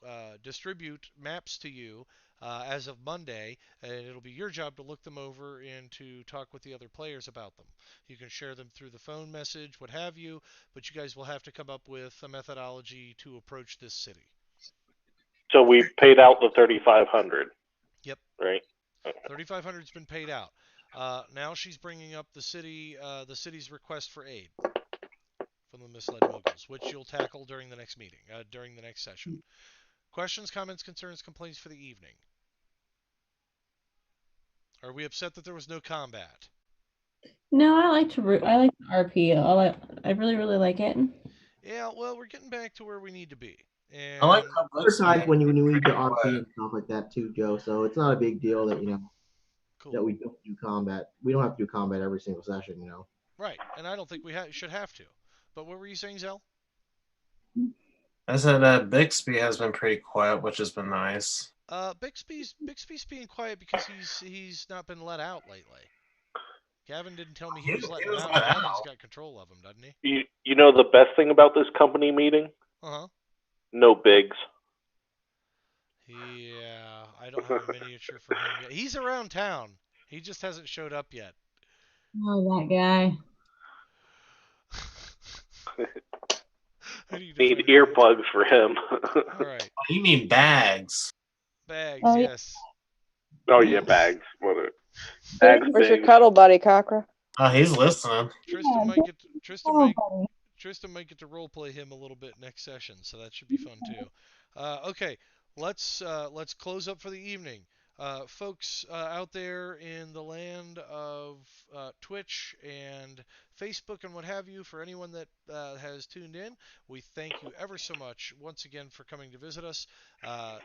distribute maps to you as of Monday, and it'll be your job to look them over and to talk with the other players about them. You can share them through the phone message, what have you, but you guys will have to come up with a methodology to approach this city. So we paid out the 3,500, Yep, right? 3,500's been paid out. Now she's bringing up the city's request for aid from the misled moguls, which you'll tackle during the next meeting, during the next session. Questions, comments, concerns, complaints for the evening? Are we upset that there was no combat? No, I like to I like the RP. I really really like it. Yeah, well, we're getting back to where we need to be. I like And Other times publicity. when you need to RP and stuff like that too, Joe. So it's not a big deal that cool. that we don't do combat. We don't have to do combat every single session. Right. And I don't think we should have to. But what were you saying, Zell? I said Bixby has been pretty quiet, which has been nice. Bixby's being quiet because he's not been let out lately. Gavin didn't tell me he He, was letting he him was out. let Gavin's out. got control of him, doesn't he? You know the best thing about this company meeting? Uh huh. No bigs. Yeah, I don't have a miniature for him yet. He's around town. He just hasn't showed up yet. Oh, that guy. I need to Need find a miniature. earplugs for him. All right. Oh, you mean bags? Bags, Oh yeah. yes. Oh yeah, Yes. bags. What are bags Where's your big? cuddle buddy, Cockra? Oh, he's listening. Tristan Yeah, might get to, Tristan oh, might buddy. Tristan might get to roleplay him a little bit next session, so that should be fun too. Okay, let's close up for the evening. Folks out there in the land of Twitch and Facebook and what have you, for anyone that has tuned in, we thank you ever so much once again for coming to visit us.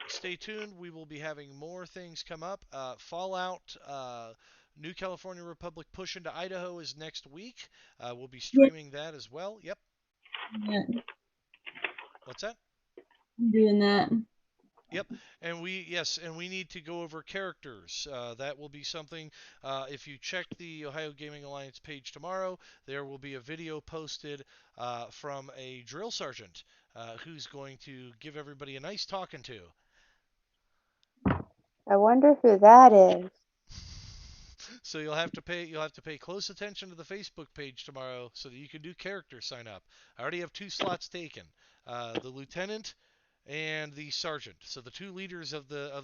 Stay tuned. We will be having more things come up. Fallout. New California Republic push into Idaho is next week. We'll be Yeah, streaming that as well. Yep. yeah, What's that? I'm doing that. Yep, and we need to go over characters. That will be something. If you check the Ohio Gaming Alliance page tomorrow, there will be a video posted from a drill sergeant who's going to give everybody a nice talking to. I wonder who that is. So you'll have to pay close attention to the Facebook page tomorrow so that you can do character sign up. I already have 2 slots taken. The lieutenant and the sergeant. So the 2 leaders of the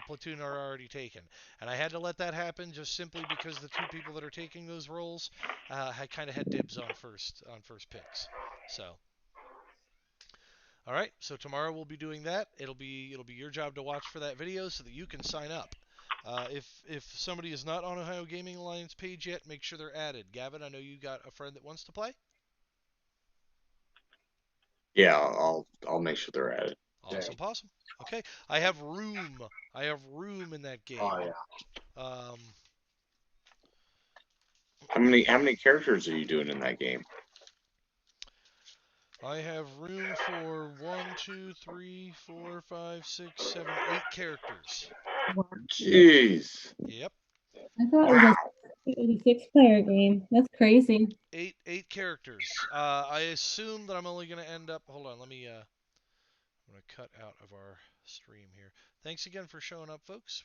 platoon are already taken, and I had to let that happen just simply because the 2 people that are taking those roles had kind of had dibs on first picks. So all right, so tomorrow we'll be doing that. It'll be your job to watch for that video so that you can sign up. If somebody is not on Ohio Gaming Alliance page yet, make sure they're added. Gavin, I know you got a friend that wants to play. Yeah, I'll make sure they're at it. Awesome, possum. Okay, I have room. I have room in that game. Oh yeah. Um, How many characters are you doing in that game? I have room for 1, 2, 3, 4, 5, 6, 7, 8 characters. Jeez. Yep. I thought it was like It was a 6-player game. That's crazy. Eight characters. I assume that I'm only going to end up. Hold on, let me. I'm going to cut out of our stream here. Thanks again for showing up, folks.